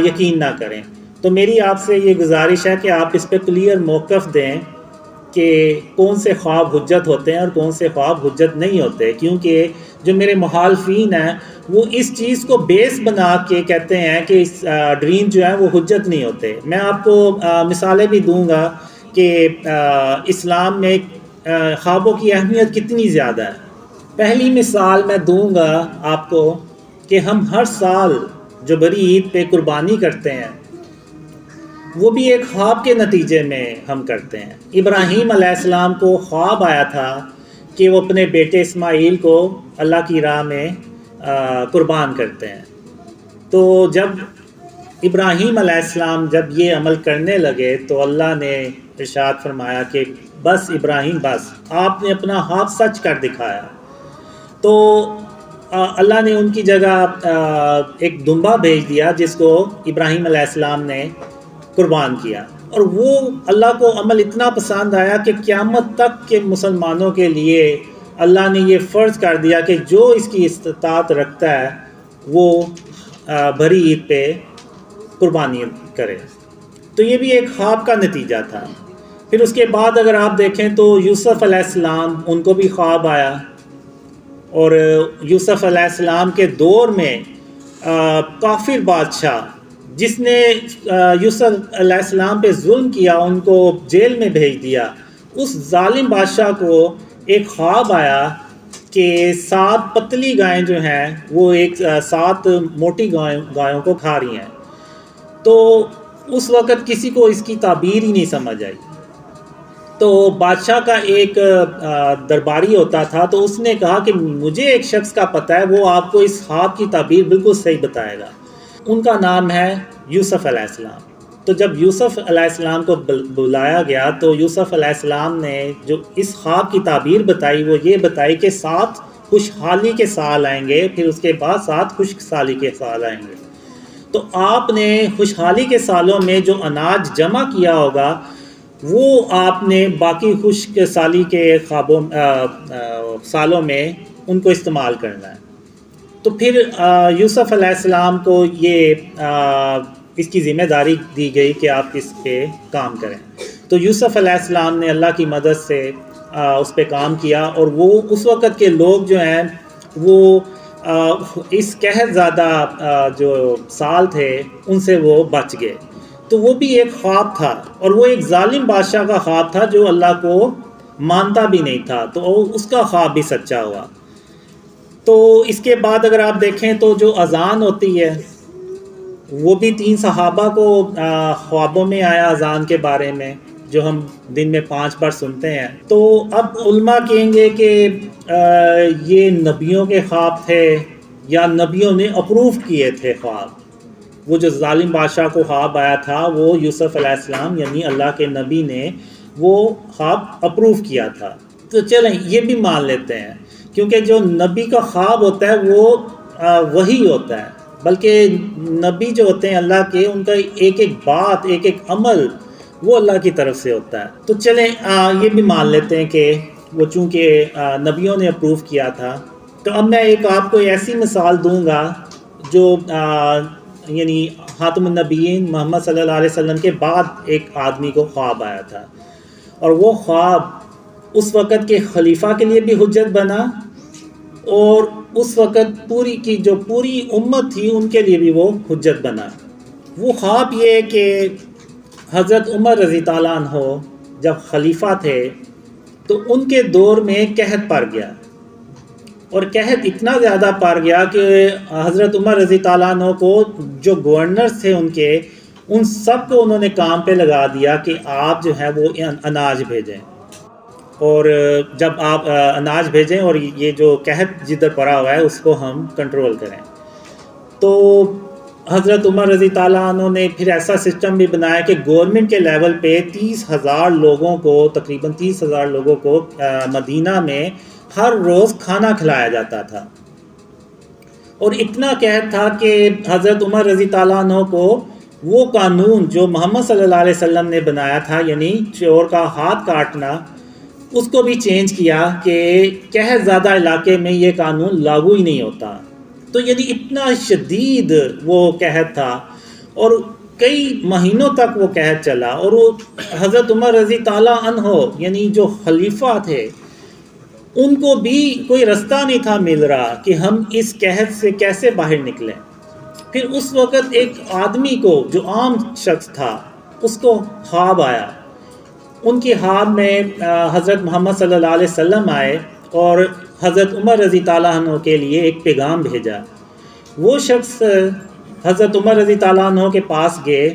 یقین نہ کریں۔ تو میری آپ سے یہ گزارش ہے کہ آپ اس پہ کلیئر موقف دیں کہ کون سے خواب حجت ہوتے ہیں اور کون سے خواب حجت نہیں ہوتے، کیونکہ جو میرے مخالفین ہیں وہ اس چیز کو بیس بنا کے کہتے ہیں کہ اس ڈریم جو ہیں وہ حجت نہیں ہوتے۔ میں آپ کو مثالیں بھی دوں گا کہ اسلام میں خوابوں کی اہمیت کتنی زیادہ ہے۔ پہلی مثال میں دوں گا آپ کو کہ ہم ہر سال جو بڑی عید پہ قربانی کرتے ہیں وہ بھی ایک خواب کے نتیجے میں ہم کرتے ہیں۔ ابراہیم علیہ السلام کو خواب آیا تھا کہ وہ اپنے بیٹے اسماعیل کو اللہ کی راہ میں قربان کرتے ہیں۔ تو جب ابراہیم علیہ السلام جب یہ عمل کرنے لگے تو اللہ نے ارشاد فرمایا کہ بس ابراہیم بس، آپ نے اپنا خواب سچ کر دکھایا۔ تو اللہ نے ان کی جگہ ایک دمبا بھیج دیا جس کو ابراہیم علیہ السلام نے قربان کیا، اور وہ اللہ کو عمل اتنا پسند آیا کہ قیامت تک کے مسلمانوں کے لیے اللہ نے یہ فرض کر دیا کہ جو اس کی استطاعت رکھتا ہے وہ بھری عید پہ قربانی کرے۔ تو یہ بھی ایک خواب کا نتیجہ تھا۔ پھر اس کے بعد اگر آپ دیکھیں تو یوسف علیہ السلام، ان کو بھی خواب آیا، اور یوسف علیہ السلام کے دور میں کافر بادشاہ جس نے یوسف علیہ السلام پہ ظلم کیا، ان کو جیل میں بھیج دیا، اس ظالم بادشاہ کو ایک خواب آیا کہ 7 پتلی گائیں جو ہیں وہ 7 موٹی گایوں کو کھا رہی ہیں۔ تو اس وقت کسی کو اس کی تعبیر ہی نہیں سمجھ آئی۔ تو بادشاہ کا ایک درباری ہوتا تھا، تو اس نے کہا کہ مجھے ایک شخص کا پتہ ہے، وہ آپ کو اس خواب کی تعبیر بالکل صحیح بتائے گا۔ ان کا نام ہے یوسف علیہ السلام۔ تو جب یوسف علیہ السلام کو بلایا گیا تو یوسف علیہ السلام نے جو اس خواب کی تعبیر بتائی وہ یہ بتائی کہ 7 خوشحالی کے سال آئیں گے، پھر اس کے بعد 7 خشک سالی کے سال آئیں گے۔ تو آپ نے خوشحالی کے سالوں میں جو اناج جمع کیا ہوگا وہ آپ نے باقی خشک سالی کے سالوں میں ان کو استعمال کرنا ہے۔ تو پھر یوسف علیہ السلام کو یہ اس کی ذمہ داری دی گئی کہ آپ اس پہ کام کریں۔ تو یوسف علیہ السلام نے اللہ کی مدد سے اس پہ کام کیا، اور وہ اس وقت کے لوگ جو ہیں وہ اس قحط زدہ جو سال تھے ان سے وہ بچ گئے۔ تو وہ بھی ایک خواب تھا، اور وہ ایک ظالم بادشاہ کا خواب تھا جو اللہ کو مانتا بھی نہیں تھا، تو اس کا خواب بھی سچا ہوا۔ تو اس کے بعد اگر آپ دیکھیں تو جو اذان ہوتی ہے وہ بھی 3 صحابہ کو خوابوں میں آیا اذان کے بارے میں، جو ہم دن میں 5 بار سنتے ہیں۔ تو اب علماء کہیں گے کہ یہ نبیوں کے خواب تھے یا نبیوں نے اپروو کیے تھے خواب۔ وہ جو ظالم بادشاہ کو خواب آیا تھا وہ یوسف علیہ السلام یعنی اللہ کے نبی نے وہ خواب اپروو کیا تھا۔ تو چلیں یہ بھی مان لیتے ہیں، کیونکہ جو نبی کا خواب ہوتا ہے وہ وحی ہوتا ہے، بلکہ نبی جو ہوتے ہیں اللہ کے، ان کا ایک ایک بات ایک ایک عمل وہ اللہ کی طرف سے ہوتا ہے۔ تو چلیں یہ بھی مان لیتے ہیں کہ وہ چونکہ نبیوں نے اپروو کیا تھا۔ تو اب میں ایک آپ کو ایسی مثال دوں گا جو یعنی خاتم النبیین محمد صلی اللہ علیہ وسلم کے بعد ایک آدمی کو خواب آیا تھا، اور وہ خواب اس وقت کے خلیفہ کے لیے بھی حجت بنا، اور اس وقت جو پوری امت تھی ان کے لیے بھی وہ حجت بنا۔ وہ خواب یہ کہ حضرت عمر رضی اللہ عنہ جب خلیفہ تھے تو ان کے دور میں قحط پڑ گیا، اور قحط اتنا زیادہ پڑ گیا کہ حضرت عمر رضی اللہ عنہ کو جو گورنرز تھے ان سب کو انہوں نے کام پہ لگا دیا کہ آپ جو ہے وہ اناج بھیجیں، اور جب آپ اناج بھیجیں اور یہ جو قحط جدھر پڑا ہوا ہے اس کو ہم کنٹرول کریں۔ تو حضرت عمر رضی تعالیٰ عنہ نے پھر ایسا سسٹم بھی بنایا کہ گورنمنٹ کے لیول پہ 30,000 لوگوں کو، تقریباً 30,000 لوگوں کو مدینہ میں ہر روز کھانا کھلایا جاتا تھا، اور اتنا قحط تھا کہ حضرت عمر رضی تعالیٰ عنہ کو وہ قانون جو محمد صلی اللہ علیہ وسلم نے بنایا تھا، یعنی چور کا ہاتھ کاٹنا، اس کو بھی چینج کیا کہ قحط زیادہ علاقے میں یہ قانون لاگو ہی نہیں ہوتا۔ تو یعنی اتنا شدید وہ قحط تھا، اور کئی مہینوں تک وہ قحط چلا، اور وہ حضرت عمر رضی تعالیٰ عنہ یعنی جو خلیفہ تھے، ان کو بھی کوئی رستہ نہیں تھا مل رہا کہ ہم اس قحط سے کیسے باہر نکلیں۔ پھر اس وقت ایک آدمی کو، جو عام شخص تھا، اس کو خواب آیا۔ ان کی خواب میں حضرت محمد صلی اللہ علیہ وسلم آئے اور حضرت عمر رضی تعالیٰ عنہ کے لیے ایک پیغام بھیجا۔ وہ شخص حضرت عمر رضی تعالیٰ عنہ کے پاس گئے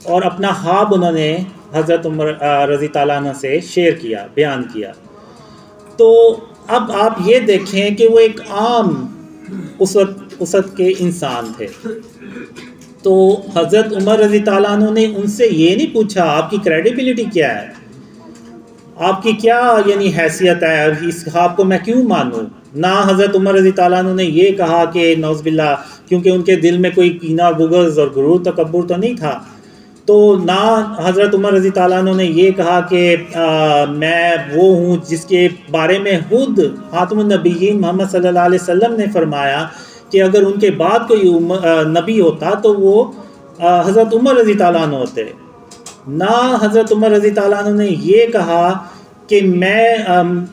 اور اپنا خواب انہوں نے حضرت عمر رضی تعالیٰ عنہ سے شیئر کیا، بیان کیا۔ تو اب آپ یہ دیکھیں کہ وہ ایک عام اس وقت کے انسان تھے۔ تو حضرت عمر رضی تعالیٰ عنہ نے ان سے یہ نہیں پوچھا آپ کی کریڈیبلٹی کیا ہے، آپ کی کیا یعنی حیثیت ہے، اس خواب کو میں کیوں مانوں۔ نہ حضرت عمر رضی تعالیٰ عنہ نے یہ کہا کہ نعوذ باللہ، کیونکہ ان کے دل میں کوئی کینہ اور بغض اور غرور تکبر تو نہیں تھا، تو نہ حضرت عمر رضی تعالیٰ عنہ نے یہ کہا کہ میں وہ ہوں جس کے بارے میں خود خاتم النبیین محمد صلی اللہ علیہ وسلم نے فرمایا کہ اگر ان کے بعد کوئی نبی ہوتا تو وہ حضرت عمر رضی تعالیٰ عنہ ہوتے۔ نہ حضرت عمر رضی تعالیٰ عنہ نے یہ کہا کہ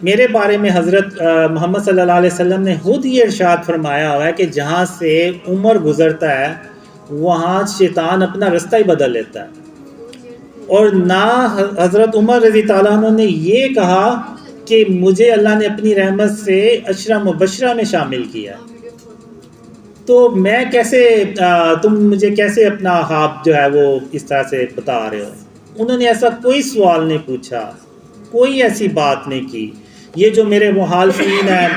میرے بارے میں حضرت محمد صلی اللہ علیہ وسلم نے خود یہ ارشاد فرمایا ہوا ہے کہ جہاں سے عمر گزرتا ہے وہاں شیطان اپنا رستہ ہی بدل لیتا ہے۔ اور نہ حضرت عمر رضی تعالیٰ عنہ نے یہ کہا کہ مجھے اللہ نے اپنی رحمت سے عشرہ مبشرہ میں شامل کیا۔ تو میں کیسے، تم مجھے کیسے اپنا خواب جو ہے وہ اس طرح سے بتا رہے ہو؟ انہوں نے ایسا کوئی سوال نہیں پوچھا، کوئی ایسی بات نہیں کی۔ یہ جو میرے مخالفین ہیں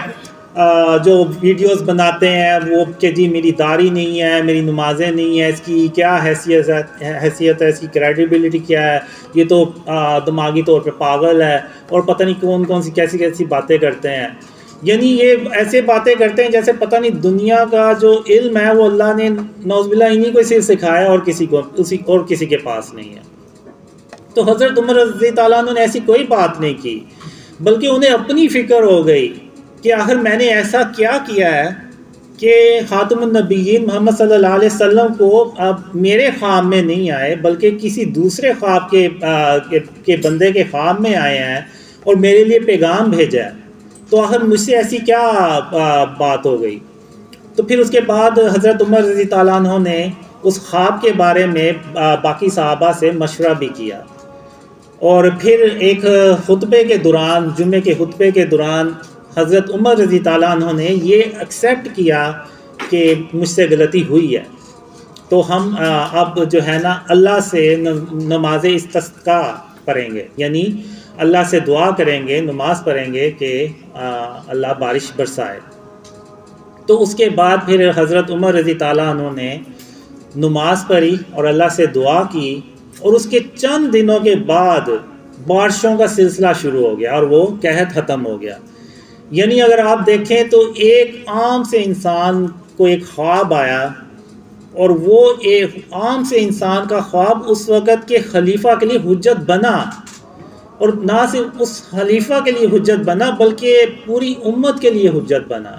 جو ویڈیوز بناتے ہیں وہ کہ جی میری داڑھی نہیں ہے، میری نمازیں نہیں ہیں، اس کی کیا حیثیت ہے، اس کی کریڈیبلٹی کیا ہے، یہ تو دماغی طور پہ پاگل ہے، اور پتہ نہیں کون سی کیسی باتیں کرتے ہیں۔ یعنی یہ ایسے باتیں کرتے ہیں جیسے پتہ نہیں دنیا کا جو علم ہے وہ اللہ نے نعوذ باللہ انہی کو صرف سکھایا اور کسی کے پاس نہیں ہے۔ تو حضرت عمر رضی تعالیٰ عنہ نے ایسی کوئی بات نہیں کی، بلکہ انہیں اپنی فکر ہو گئی کہ آخر میں نے ایسا کیا کیا ہے کہ خاتم النبیین محمد صلی اللہ علیہ وسلم کو اب میرے خواب میں نہیں آئے بلکہ کسی دوسرے خواب کے بندے کے خواب میں آئے ہیں اور میرے لیے پیغام بھیجا ہے، تو آخر مجھ سے ایسی کیا بات ہو گئی۔ تو پھر اس کے بعد حضرت عمر رضی تعالیٰ عنہ نے اس خواب کے بارے میں باقی صحابہ سے مشورہ بھی کیا، اور پھر ایک خطبے کے دوران، جمعے کے خطبے کے دوران حضرت عمر رضی تعالیٰ عنہ نے یہ ایکسیپٹ کیا کہ مجھ سے غلطی ہوئی ہے، تو ہم اب جو ہے نا اللہ سے نماز استسقاء پڑھیں گے، یعنی اللہ سے دعا کریں گے، نماز پڑھیں گے کہ اللہ بارش برسائے۔ تو اس کے بعد پھر حضرت عمر رضی تعالیٰ عنہ نے نماز پڑھی اور اللہ سے دعا کی، اور اس کے چند دنوں کے بعد بارشوں کا سلسلہ شروع ہو گیا اور وہ قحط ختم ہو گیا۔ یعنی اگر آپ دیکھیں تو ایک عام سے انسان کو ایک خواب آیا، اور وہ ایک عام سے انسان کا خواب اس وقت کے خلیفہ کے لیے حجت بنا، اور نہ صرف اس خلیفہ کے لیے حجت بنا بلکہ پوری امت کے لیے حجت بنا،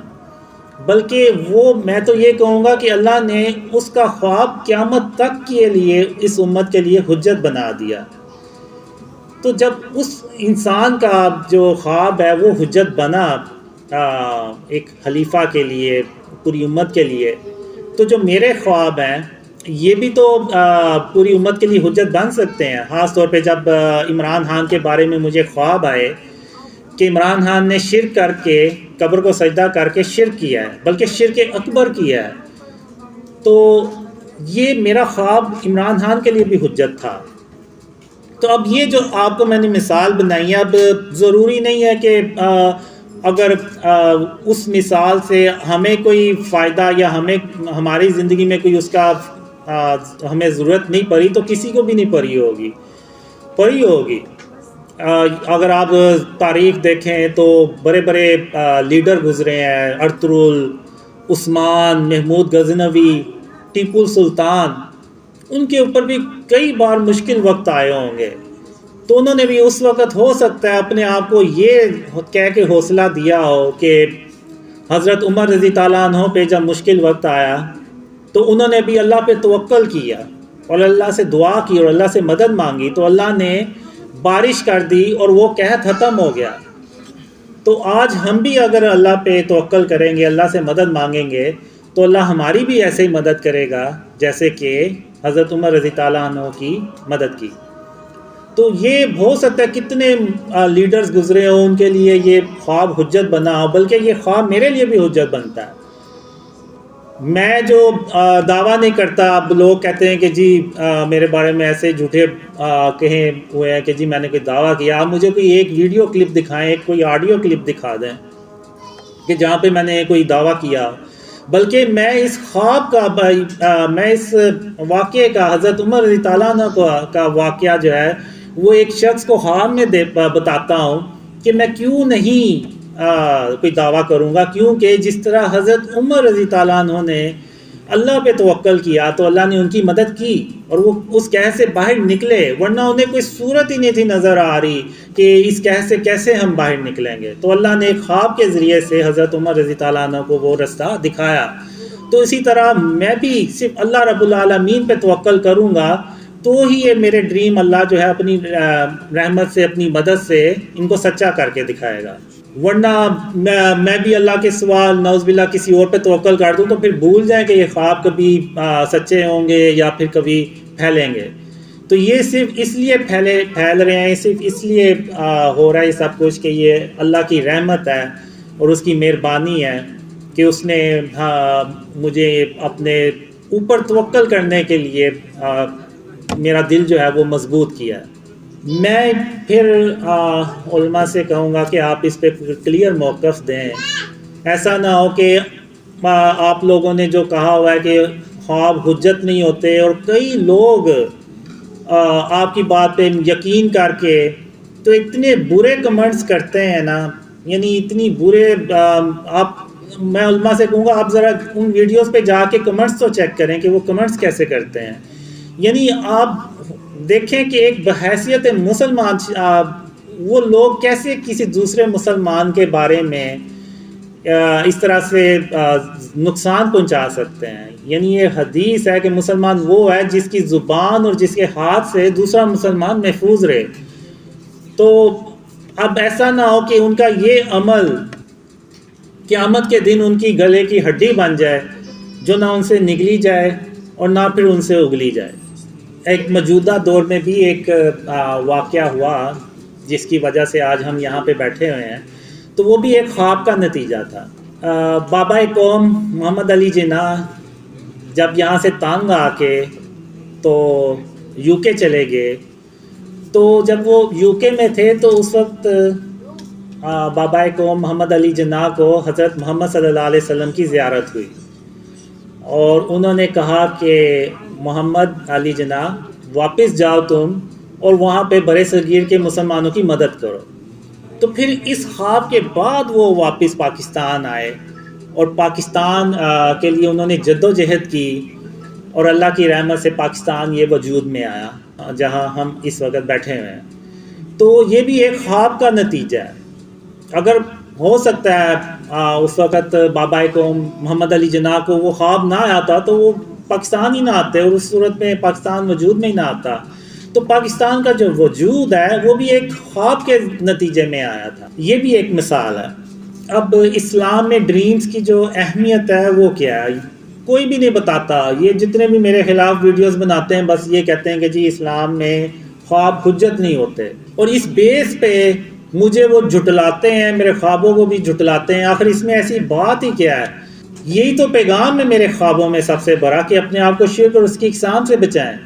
بلکہ وہ میں تو یہ کہوں گا کہ اللہ نے اس کا خواب قیامت تک کے لیے اس امت کے لیے حجت بنا دیا۔ تو جب اس انسان کا جو خواب ہے وہ حجت بنا ایک خلیفہ کے لیے، پوری امت کے لیے، تو جو میرے خواب ہیں یہ بھی تو پوری امت کے لیے حجت بن سکتے ہیں۔ خاص طور پہ جب عمران خان کے بارے میں مجھے خواب آئے کہ عمران خان نے شرک کر کے، قبر کو سجدہ کر کے شرک کیا ہے، بلکہ شرک اکبر کیا ہے، تو یہ میرا خواب عمران خان کے لیے بھی حجت تھا۔ تو اب یہ جو آپ کو میں نے مثال بنائی ہے، اب ضروری نہیں ہے کہ اگر اس مثال سے ہمیں کوئی فائدہ یا ہماری زندگی میں کوئی اس کا ہمیں ضرورت نہیں پڑی تو کسی کو بھی نہیں پڑی ہوگی. اگر آپ تاریخ دیکھیں تو بڑے بڑے لیڈر گزرے ہیں، ارطغرل، عثمان، محمود غزنوی، ٹیپو سلطان، ان کے اوپر بھی کئی بار مشکل وقت آئے ہوں گے. تو انہوں نے بھی اس وقت ہو سکتا ہے اپنے آپ کو یہ کہہ کے حوصلہ دیا ہو کہ حضرت عمر رضی تعالیٰ عنہ پہ جب مشکل وقت آیا تو انہوں نے بھی اللہ پہ توکل کیا اور اللہ سے دعا کی اور اللہ سے مدد مانگی، تو اللہ نے بارش کر دی اور وہ قحط ختم ہو گیا. تو آج ہم بھی اگر اللہ پہ توکل کریں گے، اللہ سے مدد مانگیں گے، تو اللہ ہماری بھی ایسے ہی مدد کرے گا جیسے کہ حضرت عمر رضی تعالیٰ عنہ کی مدد کی. تو یہ ہو سکتا ہے کتنے لیڈرز گزرے ہوں، ان کے لیے یہ خواب حجت بنا ہو، بلکہ یہ خواب میرے لیے بھی حجت بنتا ہے. میں جو دعویٰ نہیں کرتا، اب لوگ کہتے ہیں کہ جی میرے بارے میں ایسے جھوٹے کہیں ہوئے ہیں کہ جی میں نے کوئی دعویٰ کیا. آپ مجھے کوئی ایک ویڈیو کلپ دکھائیں، کوئی آڈیو کلپ دکھا دیں کہ جہاں پہ میں نے کوئی دعویٰ کیا. بلکہ میں اس خواب کا میں اس واقعے کا، حضرت عمر رضی تعالیٰ عنہ کا واقعہ جو ہے وہ ایک شخص کو خواب میں بتاتا ہوں کہ میں کیوں نہیں کوئی دعویٰ کروں گا، کیونکہ جس طرح حضرت عمر رضی تعالیٰ عنہ نے اللہ پہ توکل کیا تو اللہ نے ان کی مدد کی اور وہ اس قحط سے باہر نکلے، ورنہ انہیں کوئی صورت ہی نہیں تھی نظر آ رہی کہ اس قحط سے کیسے ہم باہر نکلیں گے. تو اللہ نے ایک خواب کے ذریعے سے حضرت عمر رضی تعالیٰ عنہ کو وہ رستہ دکھایا. تو اسی طرح میں بھی صرف اللہ رب العالمین پہ توکل کروں گا تو ہی یہ میرے ڈریم اللہ جو ہے اپنی رحمت سے، اپنی مدد سے ان کو سچا کر کے دکھائے گا. ورنہ میں بھی اللہ کے سوا نعوذ باللہ کسی اور پہ توکل کر دوں تو پھر بھول جائیں کہ یہ خواب کبھی سچے ہوں گے یا پھر کبھی پھیلیں گے. تو یہ صرف اس لیے پھیل رہے ہیں، صرف اس لیے ہو رہا ہے سب کچھ کہ یہ اللہ کی رحمت ہے اور اس کی مہربانی ہے کہ اس نے مجھے اپنے اوپر توکل کرنے کے لیے میرا دل جو ہے وہ مضبوط کیا ہے. میں پھر علماء سے کہوں گا کہ آپ اس پہ کلیئر موقف دیں. ایسا نہ ہو کہ آپ لوگوں نے جو کہا ہوا ہے کہ خواب حجت نہیں ہوتے، اور کئی لوگ آپ کی بات پہ یقین کر کے تو اتنے برے کمنٹس کرتے ہیں نا، یعنی اتنی برے میں علماء سے کہوں گا آپ ذرا ان ویڈیوز پہ جا کے کمنٹس تو چیک کریں کہ وہ کمنٹس کیسے کرتے ہیں. یعنی آپ دیکھیں کہ ایک بحیثیت مسلمان وہ لوگ کیسے کسی دوسرے مسلمان کے بارے میں اس طرح سے نقصان پہنچا سکتے ہیں. یعنی یہ حدیث ہے کہ مسلمان وہ ہے جس کی زبان اور جس کے ہاتھ سے دوسرا مسلمان محفوظ رہے. تو اب ایسا نہ ہو کہ ان کا یہ عمل قیامت کے دن ان کی گلے کی ہڈی بن جائے جو نہ ان سے نگلی جائے اور نہ پھر ان سے اگلی جائے. ایک موجودہ دور میں بھی ایک واقعہ ہوا جس کی وجہ سے آج ہم یہاں پہ بیٹھے ہوئے ہیں. تو وہ بھی ایک خواب کا نتیجہ تھا. بابا قوم محمد علی جناح جب یہاں سے تنگ آ کے تو یو کے چلے گئے. تو جب وہ یو کے میں تھے تو اس وقت بابا قوم محمد علی جناح کو حضرت محمد صلی اللہ علیہ وسلم کی زیارت ہوئی اور انہوں نے کہا کہ محمد علی جناح واپس جاؤ تم اور وہاں پہ برے صغیر کے مسلمانوں کی مدد کرو. تو پھر اس خواب کے بعد وہ واپس پاکستان آئے اور پاکستان کے لیے انہوں نے جد و جہد کی اور اللہ کی رحمت سے پاکستان یہ وجود میں آیا جہاں ہم اس وقت بیٹھے ہوئے ہیں. تو یہ بھی ایک خواب کا نتیجہ ہے. اگر ہو سکتا ہے اس وقت بابا قوم محمد علی جناح کو وہ خواب نہ آتا تو وہ پاکستان ہی نہ آتے اور اس صورت میں پاکستان وجود میں ہی نہ آتا. تو پاکستان کا جو وجود ہے وہ بھی ایک خواب کے نتیجے میں آیا تھا. یہ بھی ایک مثال ہے. اب اسلام میں ڈریمز کی جو اہمیت ہے وہ کیا ہے کوئی بھی نہیں بتاتا. یہ جتنے بھی میرے خلاف ویڈیوز بناتے ہیں بس یہ کہتے ہیں کہ جی اسلام میں خواب حجت نہیں ہوتے اور اس بیس پہ مجھے وہ جھٹلاتے ہیں، میرے خوابوں کو بھی جھٹلاتے ہیں. آخر اس میں ایسی بات ہی کیا ہے؟ یہی تو پیغام ہے میرے خوابوں میں سب سے بڑا کہ اپنے آپ کو شرک اور اس کی اقسام سے بچائیں.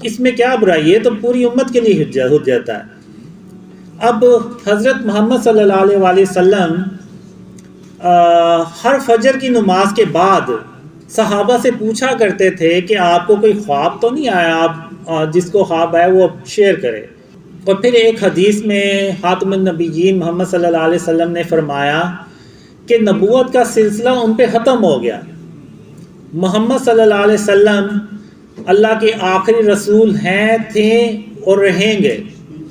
اس میں کیا برائی ہے؟ تو پوری امت کے لیے حجت ہے. اب حضرت محمد صلی اللہ علیہ وسلم ہر فجر کی نماز کے بعد صحابہ سے پوچھا کرتے تھے کہ آپ کو کوئی خواب تو نہیں آیا، آپ جس کو خواب آئے وہ شیئر کرے۔ اور پھر ایک حدیث میں خاتم النبیین محمد صلی اللہ علیہ وسلم نے فرمایا کہ نبوت کا سلسلہ ان پہ ختم ہو گیا، محمد صلی اللہ علیہ وسلم اللہ کے آخری رسول ہیں، تھے اور رہیں گے،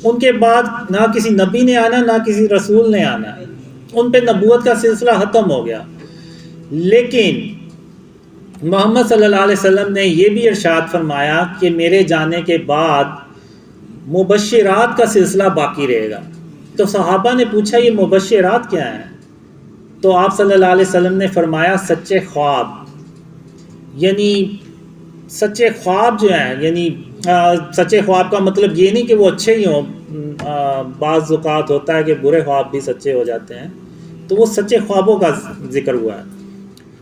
ان کے بعد نہ کسی نبی نے آنا نہ کسی رسول نے آنا، ان پہ نبوت کا سلسلہ ختم ہو گیا۔ لیکن محمد صلی اللہ علیہ وسلم نے یہ بھی ارشاد فرمایا کہ میرے جانے کے بعد مبشرات کا سلسلہ باقی رہے گا۔ تو صحابہ نے پوچھا یہ مبشرات کیا ہیں؟ تو آپ صلی اللہ علیہ وسلم نے فرمایا سچے خواب، یعنی سچے خواب جو ہیں، یعنی سچے خواب کا مطلب یہ نہیں کہ وہ اچھے ہی ہوں، بعض اوقات ہوتا ہے کہ برے خواب بھی سچے ہو جاتے ہیں، تو وہ سچے خوابوں کا ذکر ہوا ہے۔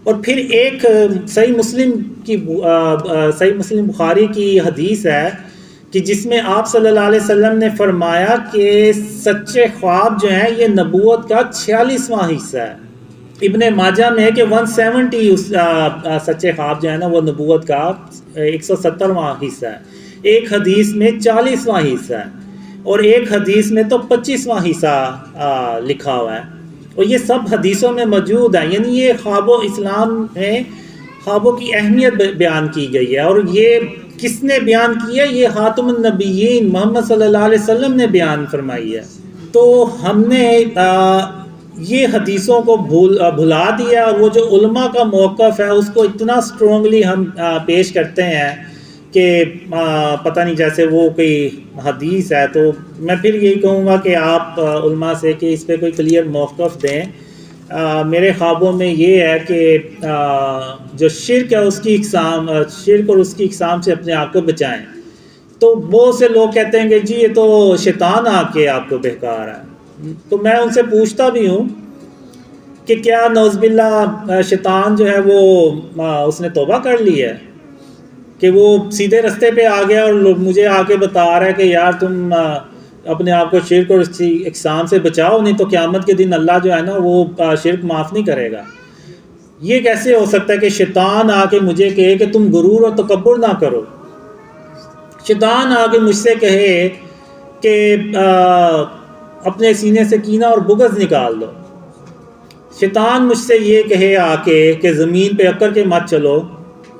اور پھر ایک صحیح مسلم بخاری کی حدیث ہے کہ جس میں آپ صلی اللہ علیہ وسلم نے فرمایا کہ سچے خواب جو ہیں یہ نبوت کا 46واں حصہ ہے۔ ابن ماجہ میں ہے کہ 170 سچے خواب جو ہے نا وہ نبوت کا 170واں حصہ ہے، ایک حدیث میں 40واں حصہ ہے، اور ایک حدیث میں تو 25واں حصہ لکھا ہوا ہے، اور یہ سب حدیثوں میں موجود ہے۔ یعنی یہ خواب و اسلام میں خوابوں کی اہمیت بیان کی گئی ہے، اور یہ کس نے بیان کی ہے؟ یہ خاتم النبیین محمد صلی اللہ علیہ وسلم نے بیان فرمائی ہے۔ تو ہم نے یہ حدیثوں کو بھلا دیا، اور وہ جو علماء کا موقف ہے اس کو اتنا سٹرونگلی ہم پیش کرتے ہیں کہ پتہ نہیں جیسے وہ کوئی حدیث ہے۔ تو میں پھر یہی کہوں گا کہ آپ علماء سے کہ اس پہ کوئی کلیئر موقف دیں۔ میرے خوابوں میں یہ ہے کہ جو شرک ہے اس کی اقسام، شرک اور اس کی اقسام سے اپنے آپ کو بچائیں۔ تو بہت سے لوگ کہتے ہیں کہ جی یہ تو شیطان آ کے آپ کو بہکا رہا ہے، تو میں ان سے پوچھتا بھی ہوں کہ کیا نعوذ باللہ شیطان جو ہے وہ اس نے توبہ کر لی ہے کہ وہ سیدھے رستے پہ آ گیا اور مجھے آ کے بتا رہا ہے کہ یار تم اپنے آپ کو شرک اور اس کی اقسام سے بچاؤ، نہیں تو قیامت کے دن اللہ جو ہے نا وہ شرک معاف نہیں کرے گا۔ یہ کیسے ہو سکتا ہے کہ شیطان آ کے مجھے کہے کہ تم غرور اور تکبر نہ کرو، شیطان آ کے مجھ سے کہے کہ اپنے سینے سے کینہ اور بغض نکال دو، شیطان مجھ سے یہ کہے آ کے کہ زمین پہ اکڑ کے مت چلو،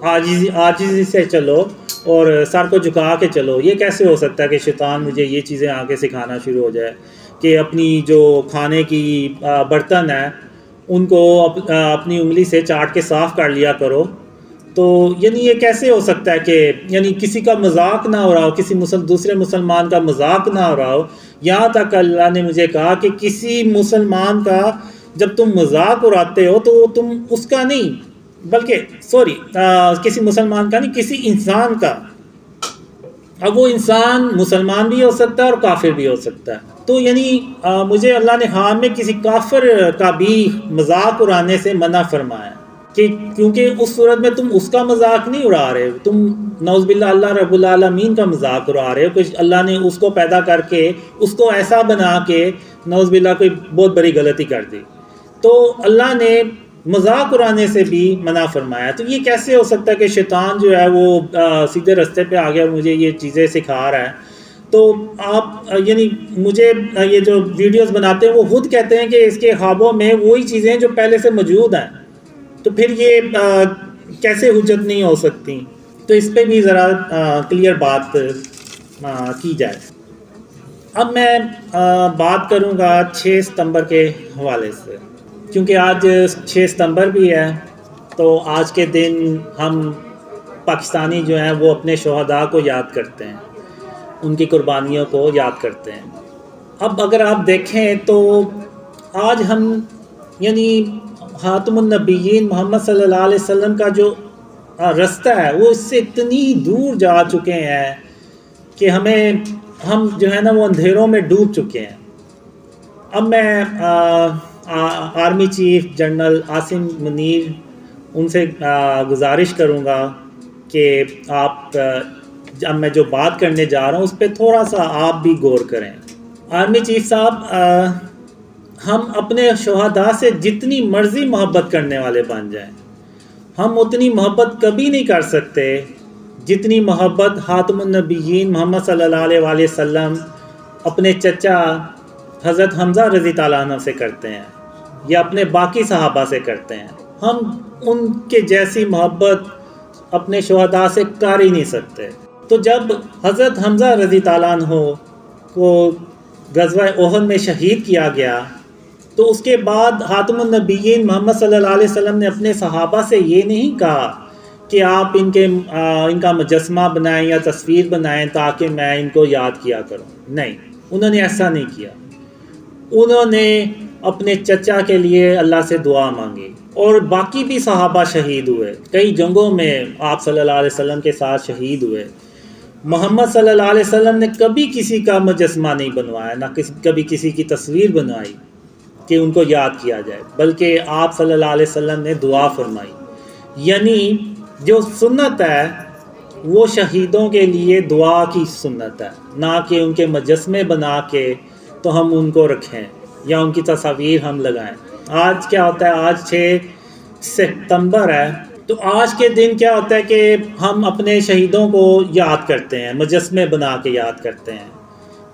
عاجزی سے چلو اور سر کو جھکا کے چلو۔ یہ کیسے ہو سکتا ہے کہ شیطان مجھے یہ چیزیں آ کے سکھانا شروع ہو جائے کہ اپنی جو کھانے کی برتن ہیں ان کو اپنی انگلی سے چاٹ کے صاف کر لیا کرو۔ تو یعنی یہ کیسے ہو سکتا ہے کہ یعنی کسی کا مذاق نہ ہو رہا ہو، کسی دوسرے مسلمان کا مذاق نہ ہو رہا ہو، یہاں تک اللہ نے مجھے کہا کہ کسی مسلمان کا جب تم مذاق اڑاتے ہو تو تم اس کا نہیں بلکہ کسی مسلمان کا نہیں، کسی انسان کا، اب وہ انسان مسلمان بھی ہو سکتا ہے اور کافر بھی ہو سکتا ہے۔ تو یعنی مجھے اللہ نے حرام میں کسی کافر کا بھی مذاق اڑانے سے منع فرمایا کہ کیونکہ اس صورت میں تم اس کا مذاق نہیں اڑا رہے ہو، تم نعوذ باللہ اللہ رب العالمین کا مذاق اڑا رہے ہو کہ اللہ نے اس کو پیدا کر کے اس کو ایسا بنا کے نعوذ باللہ کوئی بہت بڑی غلطی کر دی۔ تو اللہ نے مذاق اڑانے سے بھی منع فرمایا۔ تو یہ کیسے ہو سکتا ہے کہ شیطان جو ہے وہ سیدھے رستے پہ آ گیا اور مجھے یہ چیزیں سکھا رہا ہے؟ تو آپ یعنی مجھے یہ جو ویڈیوز بناتے ہیں وہ خود کہتے ہیں کہ اس کے خوابوں میں وہی چیزیں جو پہلے سے موجود ہیں، تو پھر یہ کیسے حجت نہیں ہو سکتی؟ تو اس پہ بھی ذرا کلیئر بات کی جائے۔ اب میں بات کروں گا 6 ستمبر کے حوالے سے، کیونکہ آج 6 ستمبر بھی ہے، تو آج کے دن ہم پاکستانی جو ہیں وہ اپنے شہداء کو یاد کرتے ہیں، ان کی قربانیوں کو یاد کرتے ہیں۔ اب اگر آپ دیکھیں تو آج ہم یعنی خاتم النبیین محمد صلی اللہ علیہ وسلم کا جو رستہ ہے وہ اس سے اتنی دور جا چکے ہیں کہ ہم جو ہے نا وہ اندھیروں میں ڈوب چکے ہیں۔ اب میں army chief general Asim Munir ان سے گزارش کروں گا کہ آپ اب میں جو بات کرنے جا رہا ہوں اس پہ تھوڑا سا آپ بھی غور کریں۔ آرمی چیف صاحب، ہم اپنے شہداء سے جتنی مرضی محبت کرنے والے بن جائیں، ہم اتنی محبت کبھی نہیں کر سکتے جتنی محبت خاتم النبیین محمد صلی اللہ علیہ وآلہ وسلم اپنے چچا حضرت حمزہ رضی تعالیٰ عنہ سے کرتے ہیں یا اپنے باقی صحابہ سے کرتے ہیں۔ ہم ان کے جیسی محبت اپنے شہداء سے کر ہی نہیں سکتے۔ تو جب حضرت حمزہ رضی تعالیٰ عنہ کو غزوہ احد میں شہید کیا گیا تو اس کے بعد خاتم النبیین محمد صلی اللہ علیہ وسلم نے اپنے صحابہ سے یہ نہیں کہا کہ آپ ان کا مجسمہ بنائیں یا تصویر بنائیں تاکہ میں ان کو یاد کیا کروں، نہیں، انہوں نے ایسا نہیں کیا۔ انہوں نے اپنے چچا کے لیے اللہ سے دعا مانگی، اور باقی بھی صحابہ شہید ہوئے، کئی جنگوں میں آپ صلی اللہ علیہ وسلم کے ساتھ شہید ہوئے۔ محمد صلی اللہ علیہ وسلم نے کبھی کسی کا مجسمہ نہیں بنوایا، نہ کبھی کسی کی تصویر بنوائی کہ ان کو یاد کیا جائے، بلکہ آپ صلی اللہ علیہ وسلم نے دعا فرمائی۔ یعنی جو سنت ہے وہ شہیدوں کے لیے دعا کی سنت ہے، نہ کہ ان کے مجسمے بنا کے تو ہم ان کو رکھیں یا ان کی تصاویر ہم لگائیں۔ آج کیا ہوتا ہے، آج 6 ستمبر ہے، تو آج کے دن کیا ہوتا ہے کہ ہم اپنے شہیدوں کو یاد کرتے ہیں، مجسمے بنا کے یاد کرتے ہیں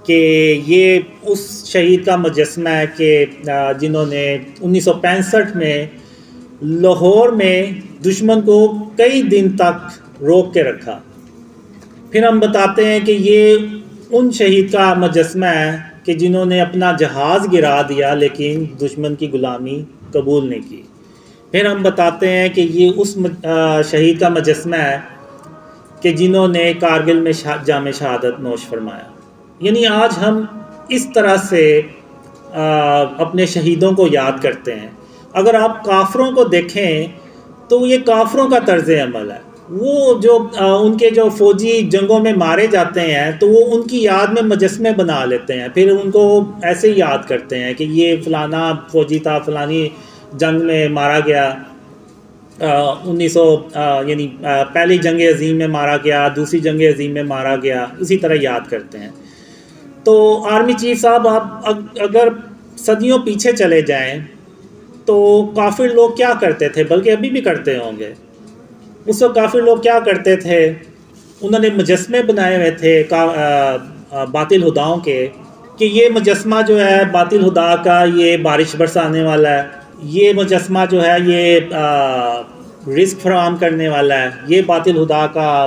کہ یہ اس شہید کا مجسمہ ہے کہ جنہوں نے 1965 میں لاہور میں دشمن کو کئی دن تک روک کے رکھا۔ پھر ہم بتاتے ہیں کہ یہ ان شہید کا مجسمہ ہے کہ جنہوں نے اپنا جہاز گرا دیا لیکن دشمن کی غلامی قبول نہیں کی۔ پھر ہم بتاتے ہیں کہ یہ اس شہید کا مجسمہ ہے کہ جنہوں نے کارگل میں جام شہادت نوش فرمایا۔ یعنی آج ہم اس طرح سے اپنے شہیدوں کو یاد کرتے ہیں۔ اگر آپ کافروں کو دیکھیں تو یہ کافروں کا طرز عمل ہے، وہ جو ان کے جو فوجی جنگوں میں مارے جاتے ہیں تو وہ ان کی یاد میں مجسمے بنا لیتے ہیں، پھر ان کو ایسے ہی یاد کرتے ہیں کہ یہ فلانا فوجی تھا، فلانی جنگ میں مارا گیا، 1900 یعنی پہلی جنگ عظیم میں مارا گیا، دوسری جنگ عظیم میں مارا گیا، اسی طرح یاد کرتے ہیں۔ تو آرمی چیف صاحب، آپ اگر صدیوں پیچھے چلے جائیں تو کافر لوگ کیا کرتے تھے، بلکہ ابھی بھی کرتے ہوں گے۔ اس وقت کافر لوگ کیا کرتے تھے، انہوں نے مجسمے بنائے ہوئے تھے باطل خداؤں کے کہ یہ مجسمہ جو ہے باطل خدا کا یہ بارش برسانے والا ہے، یہ مجسمہ جو ہے یہ رزق فراہم کرنے والا ہے، یہ باطل خدا کا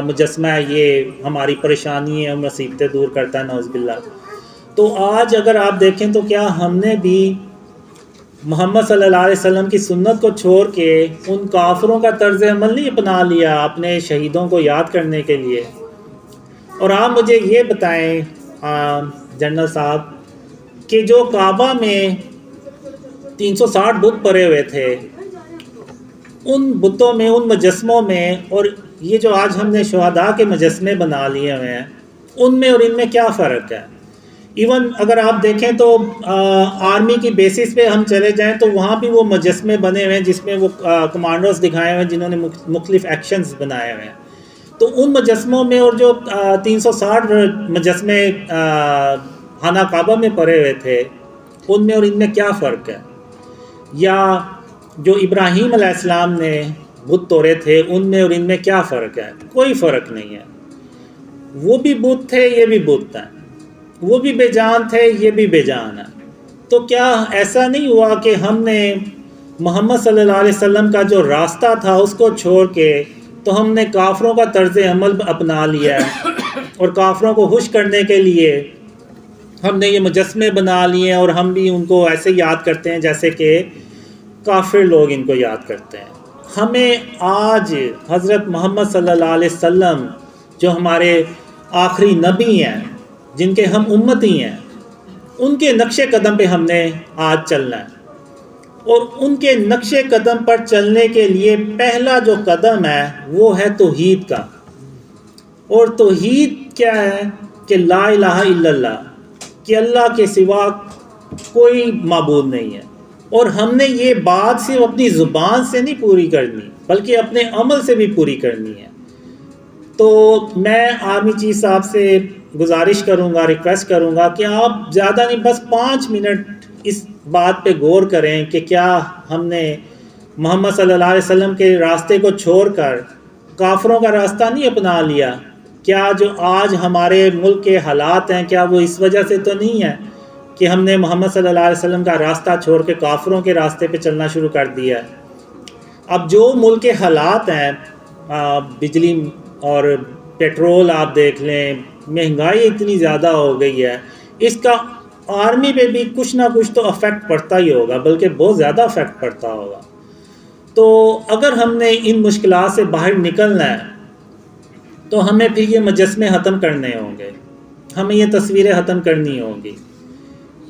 مجسمہ ہے، یہ ہماری پریشانی ہے، مصیبتیں دور کرتا ہے، نعوذ باللہ۔ تو آج اگر آپ دیکھیں تو کیا ہم نے بھی محمد صلی اللہ علیہ وسلم کی سنت کو چھوڑ کے ان کافروں کا طرز عمل نہیں اپنا لیا اپنے شہیدوں کو یاد کرنے کے لیے؟ اور آپ مجھے یہ بتائیں جنرل صاحب کہ جو کعبہ میں 360 بت پڑے ہوئے تھے، ان بتوں میں، ان مجسموں میں، اور یہ جو آج ہم نے شہداء کے مجسمے بنا لیے ہوئے ہیں، ان میں اور ان میں کیا فرق ہے؟ ایون اگر آپ دیکھیں تو آرمی کی بیسس پہ ہم چلے جائیں تو وہاں بھی وہ مجسمے بنے ہوئے ہیں جس میں وہ کمانڈرز دکھائے ہوئے ہیں جنہوں نے مختلف ایکشنز بنائے ہوئے ہیں۔ تو ان مجسموں میں اور جو 360 مجسمے خانہ کعبہ میں پڑے ہوئے تھے، ان میں اور ان میں کیا فرق ہے؟ یا جو ابراہیم علیہ السلام نے بت توڑے تھے، ان میں اور ان میں کیا فرق ہے؟ کوئی فرق نہیں ہے۔ وہ بھی بت تھے، یہ بھی بت ہیں، وہ بھی بے جان تھے، یہ بھی بے جان ہیں۔ تو کیا ایسا نہیں ہوا کہ ہم نے محمد صلی اللہ علیہ وسلم کا جو راستہ تھا اس کو چھوڑ کے تو ہم نے کافروں کا طرز عمل اپنا لیا ہے، اور کافروں کو خوش کرنے کے لیے ہم نے یہ مجسمے بنا لیے اور ہم بھی ان کو ایسے یاد کرتے ہیں جیسے کہ کافر لوگ ان کو یاد کرتے ہیں۔ ہمیں آج حضرت محمد صلی اللہ علیہ وسلم جو ہمارے آخری نبی ہیں، جن کے ہم امتی ہیں، ان کے نقش قدم پہ ہم نے آج چلنا ہے، اور ان کے نقش قدم پر چلنے کے لیے پہلا جو قدم ہے وہ ہے توحید کا۔ اور توحید کیا ہے؟ کہ لا الہ الا اللہ، کہ اللہ کے سوا کوئی معبود نہیں ہے۔ اور ہم نے یہ بات صرف اپنی زبان سے نہیں پوری کرنی بلکہ اپنے عمل سے بھی پوری کرنی ہے۔ تو میں آرمی چیف صاحب سے گزارش کروں گا، ریکویسٹ کروں گا کہ آپ زیادہ نہیں، بس 5 منٹ اس بات پہ غور کریں کہ کیا ہم نے محمد صلی اللہ علیہ وسلم کے راستے کو چھوڑ کر کافروں کا راستہ نہیں اپنا لیا؟ کیا جو آج ہمارے ملک کے حالات ہیں کیا وہ اس وجہ سے تو نہیں ہے کہ ہم نے محمد صلی اللہ علیہ وسلم کا راستہ چھوڑ کے کافروں کے راستے پہ چلنا شروع کر دیا ہے؟ اب جو ملک کے حالات ہیں، بجلی اور پیٹرول آپ دیکھ لیں، مہنگائی اتنی زیادہ ہو گئی ہے، اس کا آرمی پہ بھی کچھ نہ کچھ تو افیکٹ پڑتا ہی ہوگا، بلکہ بہت زیادہ افیکٹ پڑتا ہوگا۔ تو اگر ہم نے ان مشکلات سے باہر نکلنا ہے تو ہمیں پھر یہ مجسمے ختم کرنے ہوں گے، ہمیں یہ تصویریں ختم کرنی ہوں گی،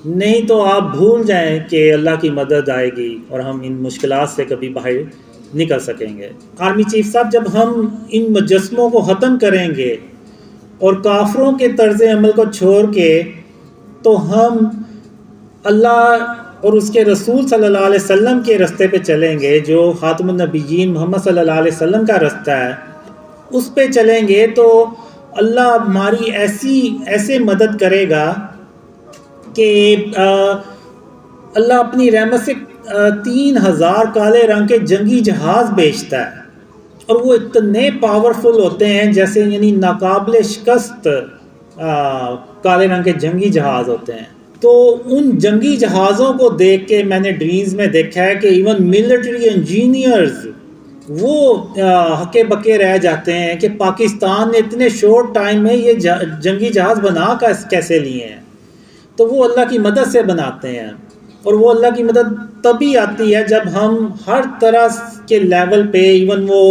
نہیں تو آپ بھول جائیں کہ اللہ کی مدد آئے گی اور ہم ان مشکلات سے کبھی باہر نکل سکیں گے۔ آرمی چیف صاحب، جب ہم ان مجسموں کو ختم کریں گے اور کافروں کے طرز عمل کو چھوڑ کے تو ہم اللہ اور اس کے رسول صلی اللہ علیہ وسلم کے راستے پہ چلیں گے، جو خاتم النبیین محمد صلی اللہ علیہ وسلم کا راستہ ہے، اس پہ چلیں گے تو اللہ ہماری ایسے مدد کرے گا کہ اللہ اپنی رحمت سے 3000 کالے رنگ کے جنگی جہاز بھیجتا ہے، اور وہ اتنے پاورفل ہوتے ہیں جیسے یعنی ناقابل شکست کالے رنگ کے جنگی جہاز ہوتے ہیں۔ تو ان جنگی جہازوں کو دیکھ کے میں نے ڈریمز میں دیکھا ہے کہ ایون ملٹری انجینئرز وہ ہکے بکے رہ جاتے ہیں کہ پاکستان نے اتنے شورٹ ٹائم میں یہ جنگی جہاز بنا کیسے لیے ہیں۔ تو وہ اللہ کی مدد سے بناتے ہیں، اور وہ اللہ کی مدد تبھی آتی ہے جب ہم ہر طرح کے لیول پہ، ایون وہ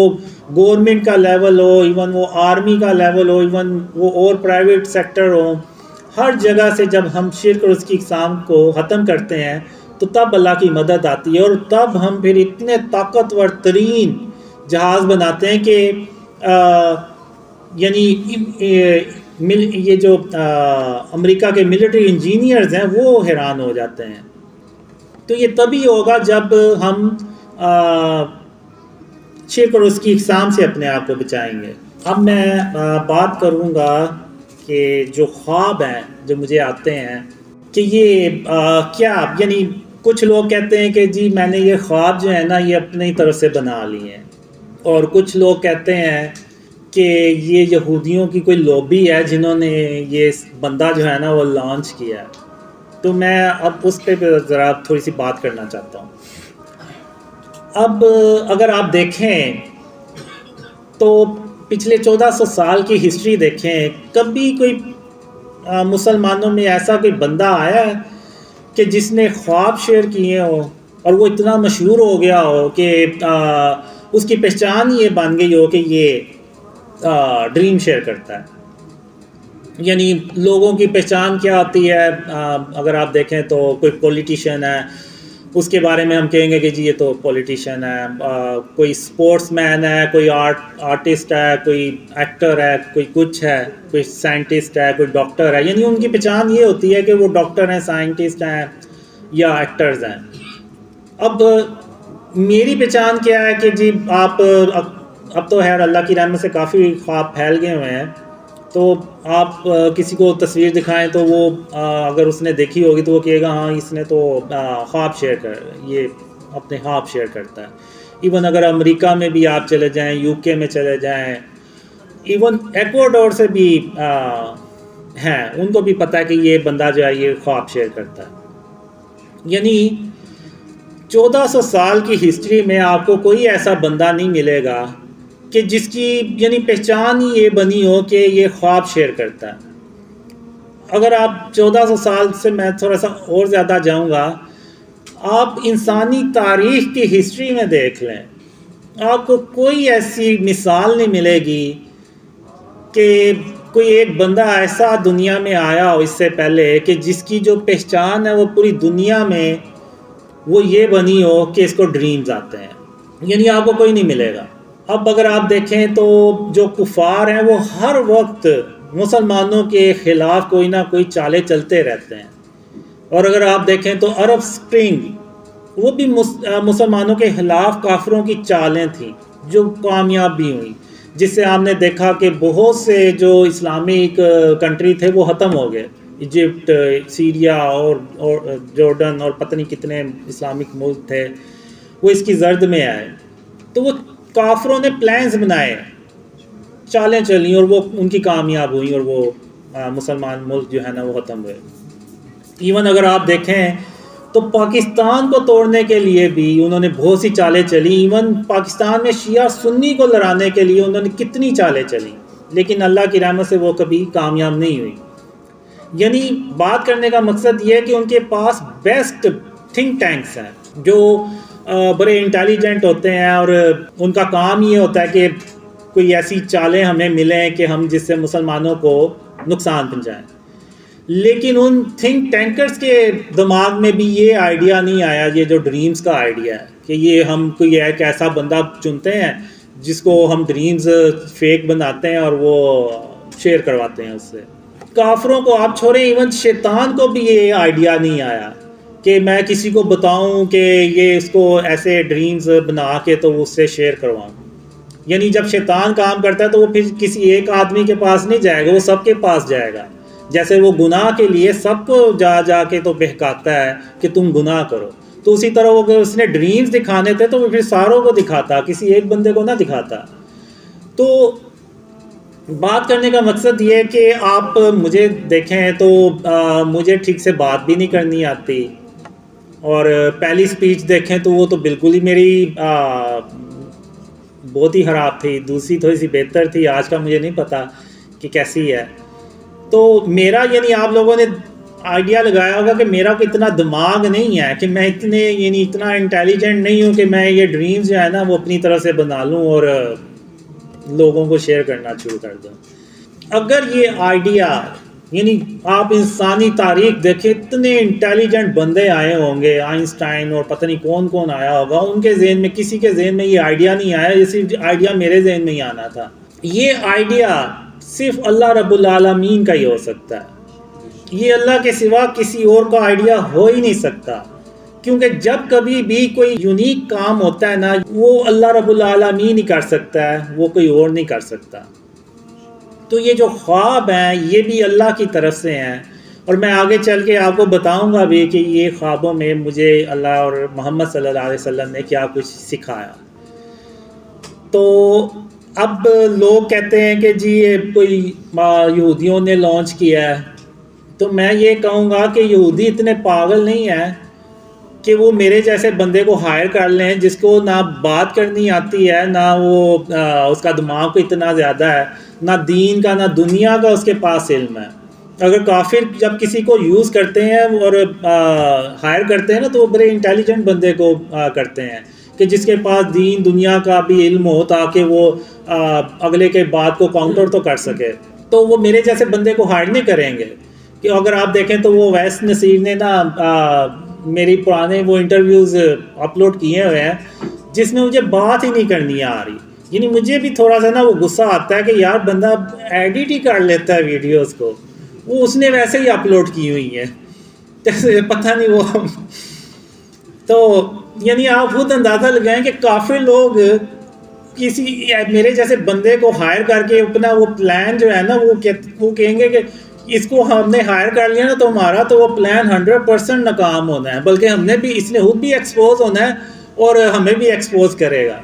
گورنمنٹ کا لیول ہو، ایون وہ آرمی کا لیول ہو، ایون وہ اور پرائیویٹ سیکٹر ہو، ہر جگہ سے جب ہم شرک اور اس کی اقسام کو ختم کرتے ہیں تو تب اللہ کی مدد آتی ہے، اور تب ہم پھر اتنے طاقتور ترین جہاز بناتے ہیں کہ یعنی یہ جو امریکہ کے ملٹری انجینئرز ہیں وہ حیران ہو جاتے ہیں۔ تو یہ تبھی ہوگا جب ہم شرک اور اس کی اقسام سے اپنے آپ کو بچائیں گے۔ اب میں بات کروں گا کہ جو خواب ہیں جو مجھے آتے ہیں کہ یہ کیا، یعنی کچھ لوگ کہتے ہیں کہ جی میں نے یہ خواب جو ہے نا یہ اپنی طرف سے بنا لیے ہیں، اور کچھ لوگ کہتے ہیں کہ یہ یہودیوں کی کوئی لوبی ہے جنہوں نے یہ بندہ جو ہے نا وہ لانچ کیا ہے۔ تو میں اب اس پہ ذرا تھوڑی سی بات کرنا چاہتا ہوں۔ اب اگر آپ دیکھیں تو پچھلے 1400 سال کی ہسٹری دیکھیں، کبھی کوئی مسلمانوں میں ایسا کوئی بندہ آیا ہے کہ جس نے خواب شیئر کیے ہو اور وہ اتنا مشہور ہو گیا ہو کہ اس کی پہچان یہ بن گئی ہو کہ یہ ڈریم شیئر کرتا ہے؟ یعنی لوگوں کی پہچان کیا ہوتی ہے؟ اگر آپ دیکھیں تو کوئی پولیٹیشین ہے، اس کے بارے میں ہم کہیں گے کہ جی یہ تو پولیٹیشین ہے، کوئی سپورٹس مین ہے، کوئی آرٹسٹ ہے، کوئی ایکٹر ہے، کوئی کچھ ہے، کوئی سائنٹسٹ ہے، کوئی ڈاکٹر ہے، یعنی ان کی پہچان یہ ہوتی ہے کہ وہ ڈاکٹر ہیں، سائنٹسٹ ہیں یا ایکٹرز ہیں۔ اب میری پہچان کیا ہے کہ جی آپ اب تو خیر اللہ کی رحمت سے کافی خواب پھیل گئے ہوئے ہیں، تو آپ کسی کو تصویر دکھائیں تو وہ اگر اس نے دیکھی ہوگی تو وہ کہے گا ہاں اس نے تو خواب شیئر یہ اپنے خواب شیئر کرتا ہے۔ ایون اگر امریکہ میں بھی آپ چلے جائیں، یو کے میں چلے جائیں، ایون ایکواڈور سے بھی ہیں، ان کو بھی پتہ ہے کہ یہ بندہ جو ہے یہ خواب شیئر کرتا ہے۔ یعنی 1400 سال کی ہسٹری میں آپ کو کوئی ایسا بندہ نہیں ملے گا کہ جس کی یعنی پہچان ہی یہ بنی ہو کہ یہ خواب شیئر کرتا ہے۔ اگر آپ 1400 سال سے میں تھوڑا سا اور زیادہ جاؤں گا، آپ انسانی تاریخ کی ہسٹری میں دیکھ لیں، آپ کو کوئی ایسی مثال نہیں ملے گی کہ کوئی ایک بندہ ایسا دنیا میں آیا ہو اس سے پہلے کہ جس کی جو پہچان ہے وہ پوری دنیا میں وہ یہ بنی ہو کہ اس کو ڈریمز آتے ہیں، یعنی آپ کو کوئی نہیں ملے گا۔ اب اگر آپ دیکھیں تو جو کفار ہیں وہ ہر وقت مسلمانوں کے خلاف کوئی نہ کوئی چالیں چلتے رہتے ہیں، اور اگر آپ دیکھیں تو عرب سپرنگ وہ بھی مسلمانوں کے خلاف کافروں کی چالیں تھیں جو کامیاب بھی ہوئیں، جس سے آپ نے دیکھا کہ بہت سے جو اسلامک کنٹری تھے وہ ختم ہو گئے، ایجپٹ، سیریا اور جارڈن اور پتہ نہیں کتنے اسلامک ملک تھے، وہ اس کی زرد میں آئے. تو وہ کافروں نے پلانز بنائے، چالیں چلیں، اور وہ ان کی کامیاب ہوئیں، اور وہ مسلمان ملک جو ہے نا وہ ختم ہوئے. ایون اگر آپ دیکھیں تو پاکستان کو توڑنے کے لیے بھی انہوں نے بہت سی چالیں چلی. ایون پاکستان میں شیعہ سنی کو لڑانے کے لیے انہوں نے کتنی چالیں چلی، لیکن اللہ کی رحمت سے وہ کبھی کامیاب نہیں ہوئی. یعنی بات کرنے کا مقصد یہ ہے کہ ان کے پاس بیسٹ تھنک ٹینکس ہیں جو بڑے انٹیلیجنٹ ہوتے ہیں، اور ان کا کام یہ ہوتا ہے کہ کوئی ایسی چالیں ہمیں ملیں کہ ہم جس سے مسلمانوں کو نقصان پہنچائیں. لیکن ان تھنک ٹینکرز کے دماغ میں بھی یہ آئیڈیا نہیں آیا، یہ جو ڈریمز کا آئیڈیا ہے کہ یہ ہم کوئی ایک ایسا بندہ چنتے ہیں جس کو ہم ڈریمز فیک بناتے ہیں اور وہ شیئر کرواتے ہیں اس سے. کافروں کو آپ چھوڑیں، ایون شیطان کو بھی یہ آئیڈیا نہیں آیا کہ میں کسی کو بتاؤں کہ یہ اس کو ایسے ڈریمز بنا کے تو اس سے شیئر کرواؤں. یعنی جب شیطان کام کرتا ہے تو وہ پھر کسی ایک آدمی کے پاس نہیں جائے گا، وہ سب کے پاس جائے گا. جیسے وہ گناہ کے لیے سب کو جا کے تو بہکاتا ہے کہ تم گناہ کرو، تو اسی طرح وہ اگر اس نے ڈریمز دکھانے تھے تو وہ پھر ساروں کو دکھاتا، کسی ایک بندے کو نہ دکھاتا. تو بات کرنے کا مقصد یہ ہے کہ آپ مجھے دیکھیں تو مجھے ٹھیک سے بات بھی نہیں کرنی آتی، اور پہلی سپیچ دیکھیں تو وہ تو بالکل ہی میری بہت ہی خراب تھی. دوسری تھوڑی سی بہتر تھی، آج کا مجھے نہیں پتا کہ کیسی ہے. تو میرا یعنی آپ لوگوں نے آئیڈیا لگایا ہوگا کہ میرا کوئی اتنا دماغ نہیں ہے کہ میں اتنا انٹیلیجنٹ نہیں ہوں کہ میں یہ ڈریمز جو ہے نا وہ اپنی طرح سے بنا لوں اور لوگوں کو شیئر کرنا شروع کر دوں. اگر یہ آئیڈیا یعنی آپ انسانی تاریخ دیکھیں، اتنے انٹیلیجنٹ بندے آئے ہوں گے، آئنسٹائن اور پتہ نہیں کون کون آیا ہوگا، ان کے ذہن میں کسی کے ذہن میں یہ آئیڈیا نہیں آیا، یہ صرف آئیڈیا میرے ذہن میں ہی آنا تھا. یہ آئیڈیا صرف اللہ رب العالمین کا ہی ہو سکتا ہے، یہ اللہ کے سوا کسی اور کا آئیڈیا ہو ہی نہیں سکتا. کیونکہ جب کبھی بھی کوئی یونیک کام ہوتا ہے نا، وہ اللہ رب العالمین ہی کر سکتا ہے، وہ کوئی اور نہیں کر سکتا. تو یہ جو خواب ہیں یہ بھی اللہ کی طرف سے ہیں، اور میں آگے چل کے آپ کو بتاؤں گا بھی کہ یہ خوابوں میں مجھے اللہ اور محمد صلی اللہ علیہ وسلم نے کیا کچھ سکھایا. تو اب لوگ کہتے ہیں کہ جی یہ کوئی یہودیوں نے لانچ کیا ہے، تو میں یہ کہوں گا کہ یہودی اتنے پاگل نہیں ہیں کہ وہ میرے جیسے بندے کو ہائر کر لیں جس کو نہ بات کرنی آتی ہے، نہ وہ اس کا دماغ کو اتنا زیادہ ہے، نہ دین کا نہ دنیا کا اس کے پاس علم ہے. اگر کافر جب کسی کو یوز کرتے ہیں اور ہائر کرتے ہیں نا، تو وہ بڑے انٹیلیجنٹ بندے کو کرتے ہیں کہ جس کے پاس دین دنیا کا بھی علم ہو تاکہ وہ اگلے کے بات کو کاؤنٹر تو کر سکے. تو وہ میرے جیسے بندے کو ہائر نہیں کریں گے. کہ اگر آپ دیکھیں تو وہ ویس نصیر نے نا میری پرانے وہ انٹرویوز اپلوڈ کیے ہوئے ہیں جس میں مجھے بات ہی نہیں کرنی آ رہی. یعنی مجھے بھی تھوڑا سا نا وہ غصہ آتا ہے کہ یار بندہ ایڈٹ ہی کر لیتا ہے ویڈیوز کو، وہ اس نے ویسے ہی اپلوڈ کی ہوئی ہیں، جیسے پتہ نہیں وہ. تو یعنی آپ خود اندازہ لگائیں کہ کافی لوگ کسی میرے جیسے بندے کو ہائر کر کے اپنا وہ پلان جو ہے نا وہ کہیں گے کہ اس کو ہم نے ہائر کر لیا نا تو ہمارا تو وہ پلان 100% ناکام ہونا ہے، بلکہ ہم نے بھی اس نے خود بھی ایکسپوز ہونا ہے اور ہمیں بھی ایکسپوز کرے گا.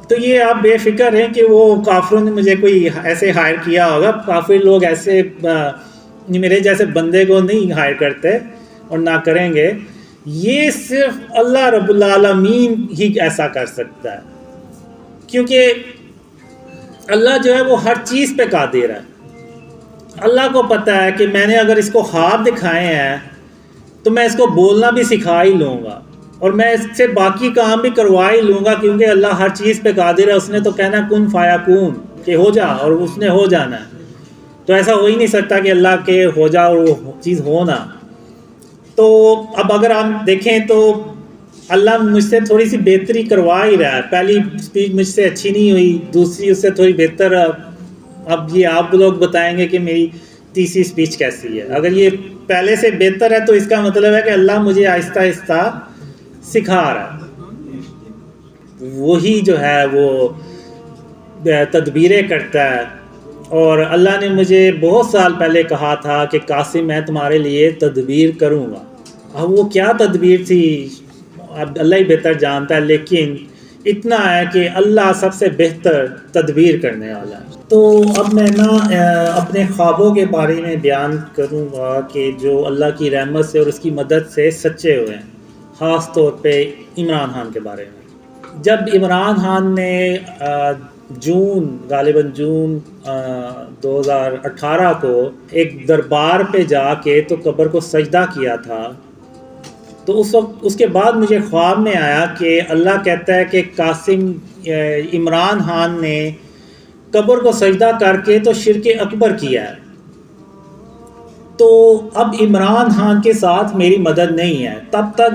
تو یہ آپ بے فکر ہیں کہ وہ کافروں نے مجھے کوئی ایسے ہائر کیا ہوگا. کافی لوگ ایسے میرے جیسے بندے کو نہیں ہائر کرتے اور نہ کریں گے. یہ صرف اللہ رب العالمین ہی ایسا کر سکتا ہے، کیونکہ اللہ جو ہے وہ ہر چیز پہ قادر ہے. اللہ کو پتہ ہے کہ میں نے اگر اس کو خواب دکھائے ہیں تو میں اس کو بولنا بھی سکھا ہی لوں گا اور میں اس سے باقی کام بھی کروا ہی لوں گا، کیونکہ اللہ ہر چیز پہ قادر ہے. اس نے تو کہنا کن فیکون کہ ہو جا، اور اس نے ہو جانا ہے. تو ایسا ہو ہی نہیں سکتا کہ اللہ کے ہو جا اور وہ چیز ہو نہ. تو اب اگر آپ دیکھیں تو اللہ مجھ سے تھوڑی سی بہتری کروا ہی رہا ہے. پہلی سپیچ مجھ سے اچھی نہیں ہوئی، دوسری اس سے تھوڑی بہتر. اب یہ آپ لوگ بتائیں گے کہ میری تیسری سپیچ کیسی ہے. اگر یہ پہلے سے بہتر ہے تو اس کا مطلب ہے کہ اللہ مجھے آہستہ آہستہ سکھا رہا ہے. وہی جو ہے وہ تدبیریں کرتا ہے اور اللہ نے مجھے بہت سال پہلے کہا تھا کہ قاسم میں تمہارے لیے تدبیر کروں گا. اب وہ کیا تدبیر تھی اب اللہ ہی بہتر جانتا ہے، لیکن اتنا ہے کہ اللہ سب سے بہتر تدبیر کرنے والا ہے. تو اب میں اپنے خوابوں کے بارے میں بیان کروں گا کہ جو اللہ کی رحمت سے اور اس کی مدد سے سچے ہوئے ہیں، خاص طور پہ عمران خان کے بارے میں. جب عمران خان نے غالباً جون 2018 کو ایک دربار پہ جا کے تو قبر کو سجدہ کیا تھا، تو اس کے بعد مجھے خواب میں آیا کہ اللہ کہتا ہے کہ قاسم عمران خان نے قبر کو سجدہ کر کے تو شرک اکبر کیا ہے، تو اب عمران خان کے ساتھ میری مدد نہیں ہے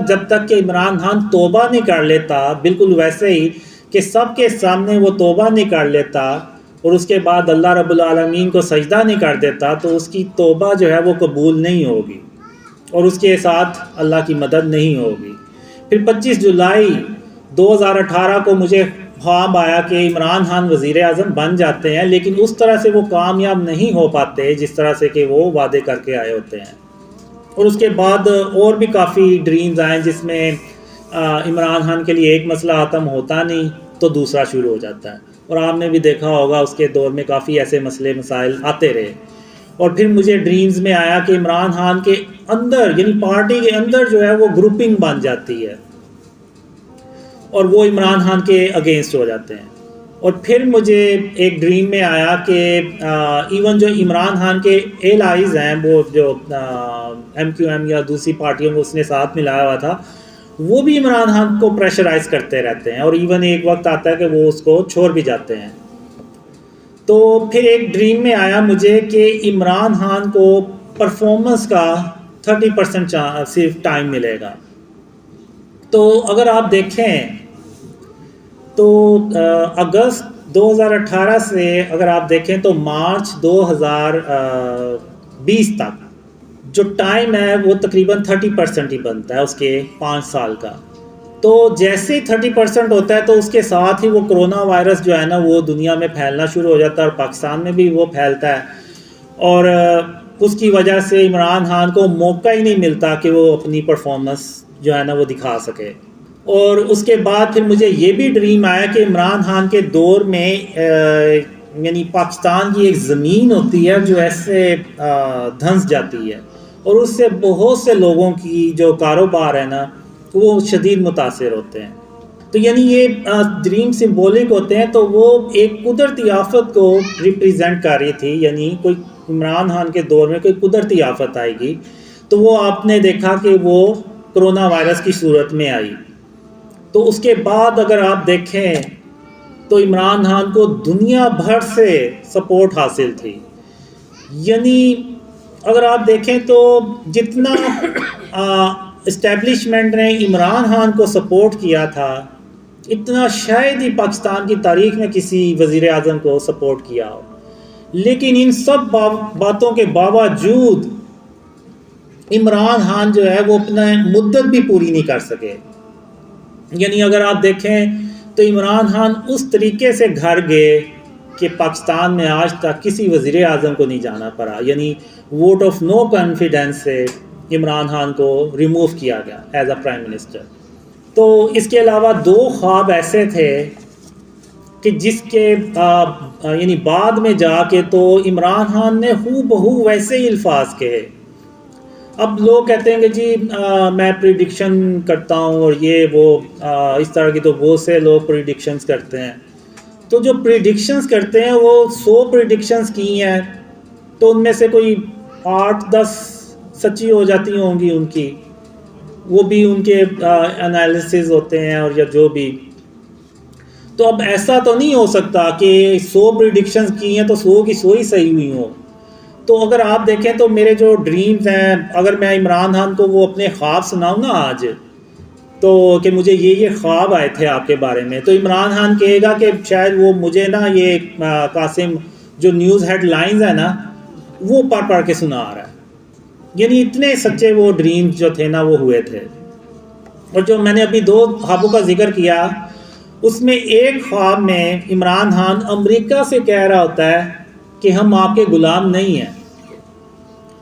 جب تک کہ عمران خان توبہ نہیں کر لیتا، بالکل ویسے ہی کہ سب کے سامنے وہ توبہ نہیں کر لیتا اور اس کے بعد اللہ رب العالمین کو سجدہ نہیں کر دیتا، تو اس کی توبہ جو ہے وہ قبول نہیں ہوگی اور اس کے ساتھ اللہ کی مدد نہیں ہوگی. پھر 25 جولائی 2018 کو مجھے خواب آیا کہ عمران خان وزیر اعظم بن جاتے ہیں، لیکن اس طرح سے وہ کامیاب نہیں ہو پاتے جس طرح سے کہ وہ وعدے کر کے آئے ہوتے ہیں. اور اس کے بعد اور بھی کافی ڈریمز آئیں جس میں عمران خان کے لیے ایک مسئلہ ختم ہوتا نہیں تو دوسرا شروع ہو جاتا ہے، اور آپ نے بھی دیکھا ہوگا اس کے دور میں کافی ایسے مسائل آتے رہے. اور پھر مجھے ڈریمز میں آیا کہ عمران خان کے اندر یعنی پارٹی کے اندر جو ہے وہ گروپنگ بن جاتی ہے اور وہ عمران خان کے اگینسٹ ہو جاتے ہیں. اور پھر مجھے ایک ڈریم میں آیا کہ ایون جو عمران خان کے ایلائز ہیں، وہ جو MQM یا دوسری پارٹیوں کو اس نے ساتھ ملایا ہوا تھا، وہ بھی عمران خان کو پریشرائز کرتے رہتے ہیں، اور ایون ایک وقت آتا ہے کہ وہ اس کو چھوڑ بھی جاتے ہیں. تو پھر ایک ڈریم میں آیا مجھے کہ عمران خان کو پرفارمنس کا 30% صرف ٹائم ملے گا. تو اگر آپ دیکھیں تو اگست 2018 سے اگر آپ دیکھیں تو مارچ 2020 تک جو ٹائم ہے وہ تقریباً 30% ہی بنتا ہے اس کے 5 سال کا. تو جیسے ہی 30% ہوتا ہے تو اس کے ساتھ ہی وہ کرونا وائرس جو ہے نا وہ دنیا میں پھیلنا شروع ہو جاتا ہے، اور پاکستان میں بھی وہ پھیلتا ہے، اور اس کی وجہ سے عمران خان کو موقع ہی نہیں ملتا کہ وہ اپنی پرفارمنس جو ہے نا وہ دکھا سکے. اور اس کے بعد پھر مجھے یہ بھی ڈریم آیا کہ عمران خان کے دور میں یعنی پاکستان کی ایک زمین ہوتی ہے جو ایسے دھنس جاتی ہے، اور اس سے بہت سے لوگوں کی جو کاروبار ہے نا وہ شدید متاثر ہوتے ہیں. تو یعنی یہ ڈریم سمبولک ہوتے ہیں، تو وہ ایک قدرتی آفت کو ریپریزنٹ کر رہی تھی، یعنی کوئی عمران خان کے دور میں کوئی قدرتی آفت آئے گی، تو وہ آپ نے دیکھا کہ وہ کرونا وائرس کی صورت میں آئی. تو اس کے بعد اگر آپ دیکھیں تو عمران خان کو دنیا بھر سے سپورٹ حاصل تھی. یعنی اگر آپ دیکھیں تو جتنا اسٹیبلشمنٹ نے عمران خان کو سپورٹ کیا تھا اتنا شاید ہی پاکستان کی تاریخ میں کسی وزیر اعظم کو سپورٹ کیا ہو. لیکن ان سب باتوں کے باوجود عمران خان جو ہے وہ اپنا مدت بھی پوری نہیں کر سکے. یعنی اگر آپ دیکھیں تو عمران خان اس طریقے سے گھر گئے کہ پاکستان میں آج تک کسی وزیر اعظم کو نہیں جانا پڑا، یعنی ووٹ آف نو کانفیڈنس سے عمران خان کو ریموو کیا گیا ایز اے پرائم منسٹر. تو اس کے علاوہ 2 خواب ایسے تھے کہ جس کے یعنی بعد میں جا کے تو عمران خان نے ہو بہو ویسے ہی الفاظ کہے. اب لوگ کہتے ہیں کہ جی میں پریڈکشن کرتا ہوں اور یہ وہ اس طرح کی، تو بہت سے لوگ پریڈکشنز کرتے ہیں. تو جو پریڈکشنز کرتے ہیں وہ 100 پریڈکشنز کی ہیں تو ان میں سے کوئی 8-10 سچی ہو جاتی ہوں گی ان کی، وہ بھی ان کے انالیسز ہوتے ہیں اور یا جو بھی. تو اب ایسا تو نہیں ہو سکتا کہ 100 پریڈکشنز کی ہیں تو 100 کی 100 ہی صحیح ہوئی ہوں. تو اگر آپ دیکھیں تو میرے جو ڈریمز ہیں، اگر میں عمران خان کو وہ اپنے خواب سناؤں نا آج، تو کہ مجھے یہ خواب آئے تھے آپ کے بارے میں، تو عمران خان کہے گا کہ شاید وہ مجھے نا یہ قاسم جو نیوز ہیڈ لائنز ہیں نا وہ پڑھ کے سنا رہا ہے. یعنی اتنے سچے وہ ڈریمز جو تھے نا وہ ہوئے تھے. اور جو میں نے ابھی 2 خوابوں کا ذکر کیا، اس میں ایک خواب میں عمران خان امریکہ سے کہہ رہا ہوتا ہے کہ ہم آپ کے غلام نہیں ہیں.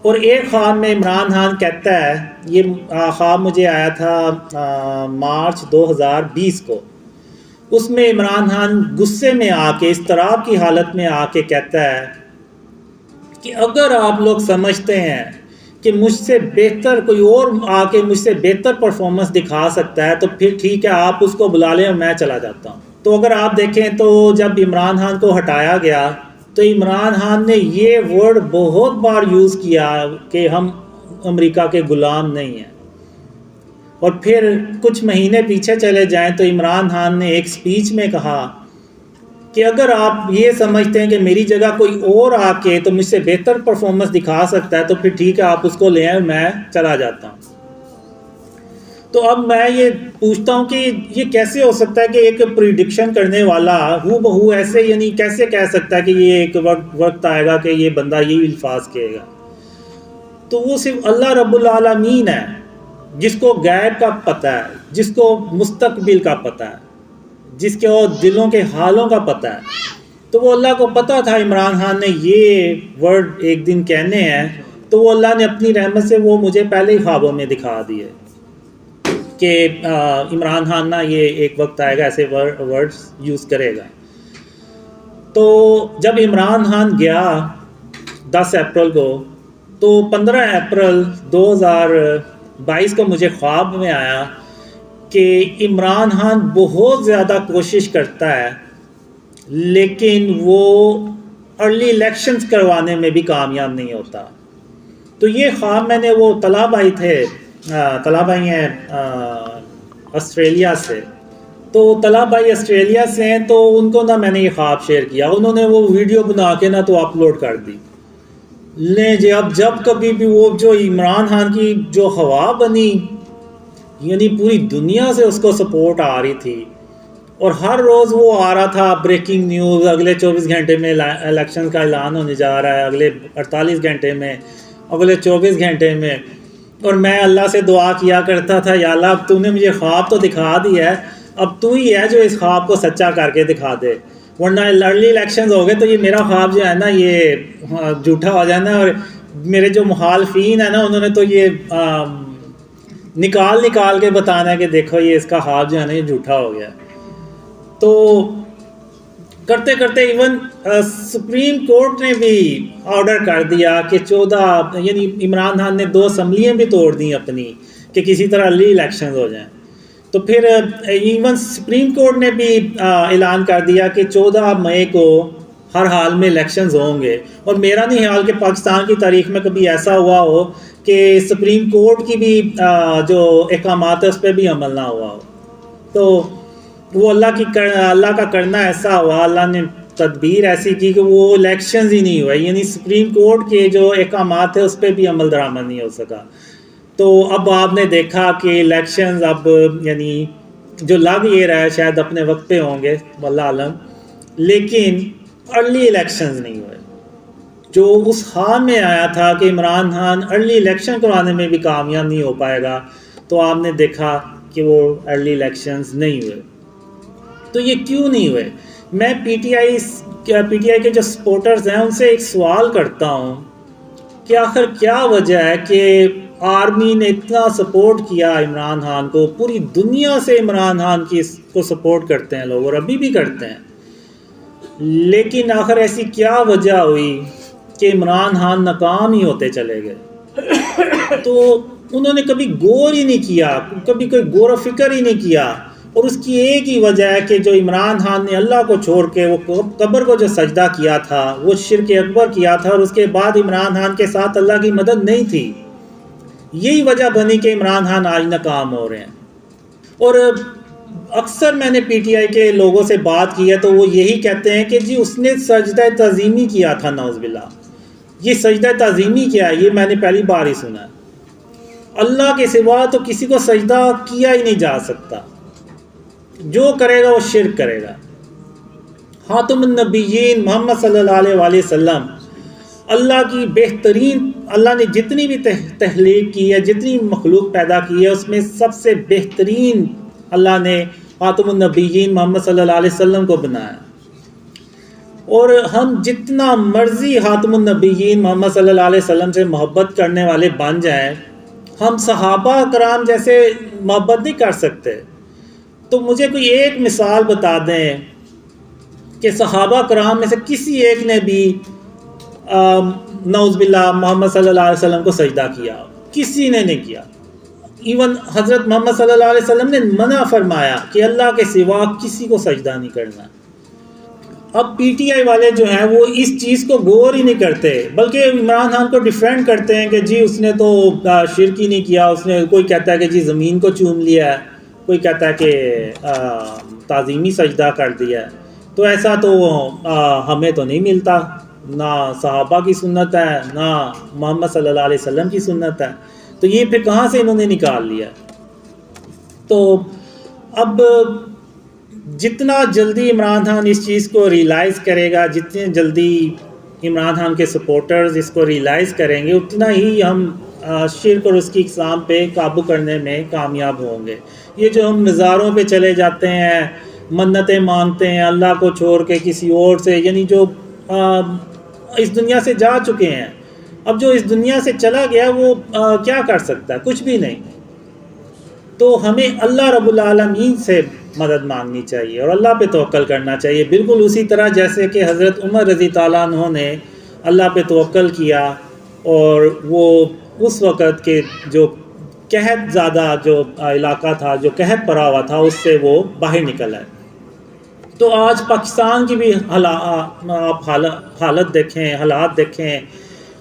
اور ایک خواب میں عمران خان کہتا ہے، یہ خواب مجھے آیا تھا مارچ 2020 کو، اس میں عمران خان غصے میں آ کے، اضطراب کی حالت میں آ کے کہتا ہے کہ اگر آپ لوگ سمجھتے ہیں کہ مجھ سے بہتر کوئی اور آ کے مجھ سے بہتر پرفارمنس دکھا سکتا ہے تو پھر ٹھیک ہے، آپ اس کو بلا لیں اور میں چلا جاتا ہوں. تو اگر آپ دیکھیں تو جب عمران خان کو ہٹایا گیا تو عمران خان نے یہ ورڈ بہت بار یوز کیا کہ ہم امریکہ کے غلام نہیں ہیں. اور پھر کچھ مہینے پیچھے چلے جائیں تو عمران خان نے ایک سپیچ میں کہا کہ اگر آپ یہ سمجھتے ہیں کہ میری جگہ کوئی اور آ کے تو مجھ سے بہتر پرفارمنس دکھا سکتا ہے تو پھر ٹھیک ہے، آپ اس کو لے آئیں، میں چلا جاتا ہوں. تو اب میں یہ پوچھتا ہوں کہ یہ کیسے ہو سکتا ہے کہ ایک پریڈکشن کرنے والا ہو بہو ایسے، یعنی کیسے کہہ سکتا ہے کہ یہ ایک وقت آئے گا کہ یہ بندہ یہی الفاظ کہے گا. تو وہ صرف اللہ رب العالمین ہے جس کو غیب کا پتہ ہے، جس کو مستقبل کا پتہ ہے، جس کے اور دلوں کے حالوں کا پتہ ہے. تو وہ اللہ کو پتہ تھا عمران خان نے یہ ورڈ ایک دن کہنے ہیں، تو وہ اللہ نے اپنی رحمت سے وہ مجھے پہلے ہی خوابوں میں دکھا دیے کہ عمران خان نا یہ ایک وقت آئے گا ایسے ورڈز یوز کرے گا. تو جب عمران خان گیا 10 اپریل کو، تو 15 اپریل 2022 کو مجھے خواب میں آیا کہ عمران خان بہت زیادہ کوشش کرتا ہے لیکن وہ ارلی الیکشنز کروانے میں بھی کامیاب نہیں ہوتا. تو یہ خواب میں نے، وہ طلحہ بھائی تھے، طلحہ بھائی ہیں آسٹریلیا سے، تو طلحہ بھائی آسٹریلیا سے ہیں، تو ان کو نا میں نے یہ خواب شیئر کیا، انہوں نے وہ ویڈیو بنا کے نا تو اپلوڈ کر دی. لیں جی، اب جب کبھی بھی وہ جو عمران خان کی جو ہوا بنی، یعنی پوری دنیا سے اس کو سپورٹ آ رہی تھی، اور ہر روز وہ آ رہا تھا بریکنگ نیوز، اگلے 24 گھنٹے میں الیکشن کا اعلان ہونے جا رہا ہے، اگلے 48 گھنٹے میں، اگلے 24 گھنٹے میں. اور میں اللہ سے دعا کیا کرتا تھا، یا اللہ اب تو نے مجھے خواب تو دکھا دیا ہے، اب تو ہی ہے جو اس خواب کو سچا کر کے دکھا دے، ورنہ ارلی الیکشنز ہو گئے تو یہ میرا خواب جو ہے نا یہ جھوٹا ہو جانا. اور میرے جو مخالفین ہیں نا، انہوں نے تو یہ نکال کے بتانا ہے کہ دیکھو یہ اس کا خواب جو ہے نا یہ جھوٹا ہو گیا. تو کرتے کرتے ایون سپریم کورٹ نے بھی آرڈر کر دیا کہ 14، یعنی عمران خان نے 2 اسمبلیاں بھی توڑ دیں اپنی کہ کسی طرح ارلی الیکشنز ہو جائیں. تو پھر ایون سپریم کورٹ نے بھی اعلان کر دیا کہ 14 مئی کو ہر حال میں الیکشنز ہوں گے. اور میرا نہیں خیال کہ پاکستان کی تاریخ میں کبھی ایسا ہوا ہو کہ سپریم کورٹ کی بھی جو احکامات ہے اس پہ بھی عمل نہ ہوا ہو. تو وہ اللہ کا کرنا ایسا ہوا، اللہ نے تدبیر ایسی کی کہ وہ الیکشنز ہی نہیں ہوئے، یعنی سپریم کورٹ کے جو احکامات ہیں اس پہ بھی عمل درآمد نہیں ہو سکا. تو اب آپ نے دیکھا کہ الیکشنز اب یعنی جو لگ یہ رہا ہے شاید اپنے وقت پہ ہوں گے واللہ عالم، لیکن ارلی الیکشنز نہیں ہوئے. جو اس خواب میں آیا تھا کہ عمران خان ارلی الیکشن کرانے میں بھی کامیاب نہیں ہو پائے گا، تو آپ نے دیکھا کہ وہ ارلی الیکشنز نہیں ہوئے. تو یہ کیوں نہیں ہوئے؟ میں پی ٹی آئی کے جو سپورٹرز ہیں ان سے ایک سوال کرتا ہوں کہ آخر کیا وجہ ہے کہ آرمی نے اتنا سپورٹ کیا عمران خان کو، پوری دنیا سے عمران خان کو سپورٹ کرتے ہیں لوگ اور ابھی بھی کرتے ہیں، لیکن آخر ایسی کیا وجہ ہوئی کہ عمران خان ناکام ہی ہوتے چلے گئے؟ تو انہوں نے کبھی غور ہی نہیں کیا، کبھی کوئی غور و فکر ہی نہیں کیا. اور اس کی ایک ہی وجہ ہے کہ جو عمران خان نے اللہ کو چھوڑ کے وہ قبر کو جو سجدہ کیا تھا، وہ شرک اکبر کیا تھا، اور اس کے بعد عمران خان کے ساتھ اللہ کی مدد نہیں تھی. یہی وجہ بنی کہ عمران خان آج ناکام ہو رہے ہیں. اور اکثر میں نے پی ٹی آئی کے لوگوں سے بات کی ہے تو وہ یہی کہتے ہیں کہ جی اس نے سجدہ تعظیمی کیا تھا، نعوذ باللہ. یہ سجدہ تعظیمی کیا ہے؟ یہ میں نے پہلی بار ہی سنا ہے. اللہ کے سوا تو کسی کو سجدہ کیا ہی نہیں جا سکتا، جو کرے گا وہ شرک کرے گا. خاتم النبیین محمد صلی اللہ علیہ وآلہ وسلم اللہ کی بہترین، اللہ نے جتنی بھی تخلیق کی ہے، جتنی مخلوق پیدا کی ہے، اس میں سب سے بہترین اللہ نے خاتم النبیین محمد صلی اللہ علیہ وسلم کو بنایا. اور ہم جتنا مرضی خاتم النبیین محمد صلی اللہ علیہ وسلم سے محبت کرنے والے بن جائیں، ہم صحابہ کرام جیسے محبت نہیں کر سکتے۔ تو مجھے کوئی ایک مثال بتا دیں کہ صحابہ کرام میں سے کسی ایک نے بھی نعوذ باللہ محمد صلی اللہ علیہ وسلم کو سجدہ کیا، کسی نے نہیں کیا۔ ایون حضرت محمد صلی اللہ علیہ وسلم نے منع فرمایا کہ اللہ کے سوا کسی کو سجدہ نہیں کرنا۔ اب پی ٹی آئی والے جو ہیں وہ اس چیز کو غور ہی نہیں کرتے، بلکہ عمران خان کو ڈیفینڈ کرتے ہیں کہ جی اس نے تو شرک ہی نہیں کیا، اس نے، کوئی کہتا ہے کہ جی زمین کو چوم لیا ہے، کوئی کہتا ہے کہ تعظیمی سجدہ کر دیا ہے۔ تو ایسا تو ہمیں تو نہیں ملتا، نہ صحابہ کی سنت ہے نہ محمد صلی اللہ علیہ وسلم کی سنت ہے، تو یہ پھر کہاں سے انہوں نے نکال لیا؟ تو اب جتنا جلدی عمران خان اس چیز کو ریئلائز کرے گا، جتنے جلدی عمران خان کے سپورٹرز اس کو ریئلائز کریں گے، اتنا ہی ہم شرک اور اس کی اقسام پہ قابو کرنے میں کامیاب ہوں گے۔ یہ جو ہم مزاروں پہ چلے جاتے ہیں، منتیں مانگتے ہیں اللہ کو چھوڑ کے کسی اور سے، یعنی جو اس دنیا سے جا چکے ہیں، اب جو اس دنیا سے چلا گیا وہ کیا کر سکتا ہے؟ کچھ بھی نہیں۔ تو ہمیں اللہ رب العالمین سے مدد مانگنی چاہیے اور اللہ پہ توکل کرنا چاہیے، بالکل اسی طرح جیسے کہ حضرت عمر رضی تعالیٰ عنہ نے اللہ پہ توکل کیا اور وہ اس وقت کے جو قحط زیادہ جو علاقہ تھا، جو قحط پڑا ہوا تھا، اس سے وہ باہر نکل آئے۔ تو آج پاکستان کی بھی آپ حالت دیکھیں، حالات دیکھیں،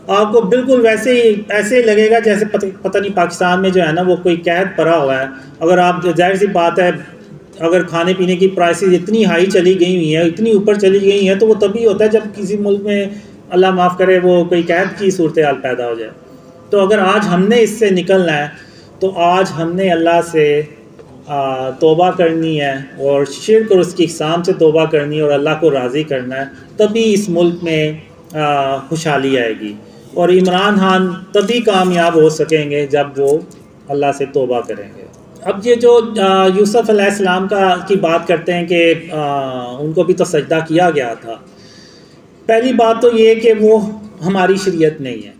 آپ کو بالکل ویسے ہی ایسے لگے گا جیسے پتہ نہیں پاکستان میں جو ہے نا وہ کوئی قحط پڑا ہوا ہے۔ اگر آپ، ظاہر سی بات ہے، اگر کھانے پینے کی پرائسز اتنی ہائی چلی گئی ہوئی ہیں، اتنی اوپر چلی گئی ہیں، تو وہ تبھی ہوتا ہے جب کسی ملک میں اللہ معاف کرے وہ کوئی قحط کی صورتحال پیدا ہو جائے۔ تو اگر آج ہم نے اس سے نکلنا ہے تو آج ہم نے اللہ سے توبہ کرنی ہے اور شرک اور اس کی اقسام سے توبہ کرنی ہے اور اللہ کو راضی کرنا ہے، تبھی اس ملک میں خوشحالی آئے گی اور عمران خان تبھی کامیاب ہو سکیں گے جب وہ اللہ سے توبہ کریں گے۔ اب یہ جو یوسف علیہ السلام کی بات کرتے ہیں کہ ان کو بھی تو سجدہ کیا گیا تھا، پہلی بات تو یہ کہ وہ ہماری شریعت نہیں ہے۔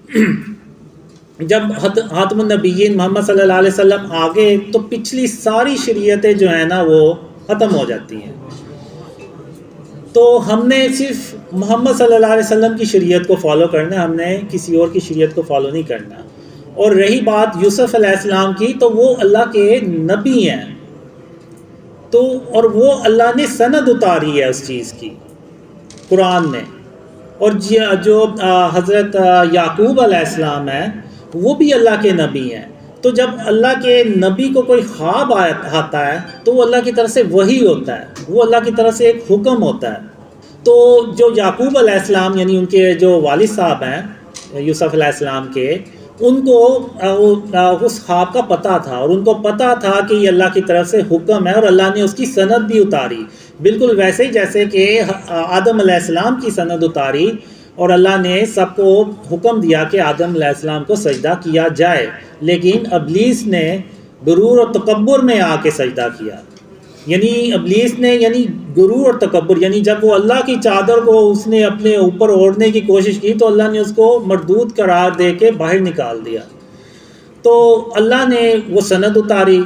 جب خاتم النبیین محمد صلی اللہ علیہ وسلم آگے تو پچھلی ساری شریعتیں جو ہیں نا وہ ختم ہو جاتی ہیں، تو ہم نے صرف محمد صلی اللہ علیہ وسلم کی شریعت کو فالو کرنا ہے، ہم نے کسی اور کی شریعت کو فالو نہیں کرنا۔ اور رہی بات یوسف علیہ السلام کی، تو وہ اللہ کے نبی ہیں، تو اور وہ اللہ نے سند اتاری ہے اس چیز کی قرآن میں۔ اور جو حضرت یعقوب علیہ السلام ہیں وہ بھی اللہ کے نبی ہیں، تو جب اللہ کے نبی کو کوئی خواب آتا ہے تو وہ اللہ کی طرف سے وحی ہوتا ہے، وہ اللہ کی طرف سے ایک حکم ہوتا ہے۔ تو جو یعقوب علیہ السلام یعنی ان کے جو والد صاحب ہیں یوسف علیہ السلام کے، ان کو اس خواب کا پتہ تھا اور ان کو پتہ تھا کہ یہ اللہ کی طرف سے حکم ہے اور اللہ نے اس کی سند بھی اتاری، بالکل ویسے ہی جیسے کہ آدم علیہ السلام کی سند اتاری اور اللہ نے سب کو حکم دیا کہ آدم علیہ السلام کو سجدہ کیا جائے، لیکن ابلیس نے غرور اور تکبر میں آ کے سجدہ کیا۔ یعنی ابلیس نے غرور اور تکبر، یعنی جب وہ اللہ کی چادر کو اس نے اپنے اوپر اوڑھنے کی کوشش کی تو اللہ نے اس کو مردود قرار دے کے باہر نکال دیا۔ تو اللہ نے وہ سند اتاری،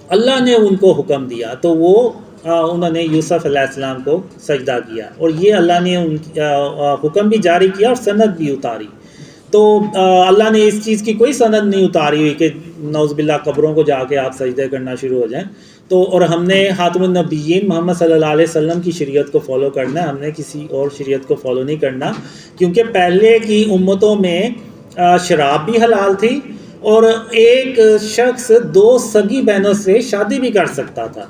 اللہ نے ان کو حکم دیا، تو وہ انہوں نے یوسف علیہ السلام کو سجدہ کیا اور یہ اللہ نے ان حکم بھی جاری کیا اور سند بھی اتاری۔ تو اللہ نے اس چیز کی کوئی سند نہیں اتاری ہوئی کہ نعوذ باللہ قبروں کو جا کے آپ سجدے کرنا شروع ہو جائیں۔ تو اور ہم نے خاتم النبیین محمد صلی اللہ علیہ وسلم کی شریعت کو فالو کرنا ہے، ہم نے کسی اور شریعت کو فالو نہیں کرنا، کیونکہ پہلے کی امتوں میں شراب بھی حلال تھی اور ایک شخص 2 سگی بہنوں سے شادی بھی کر سکتا تھا،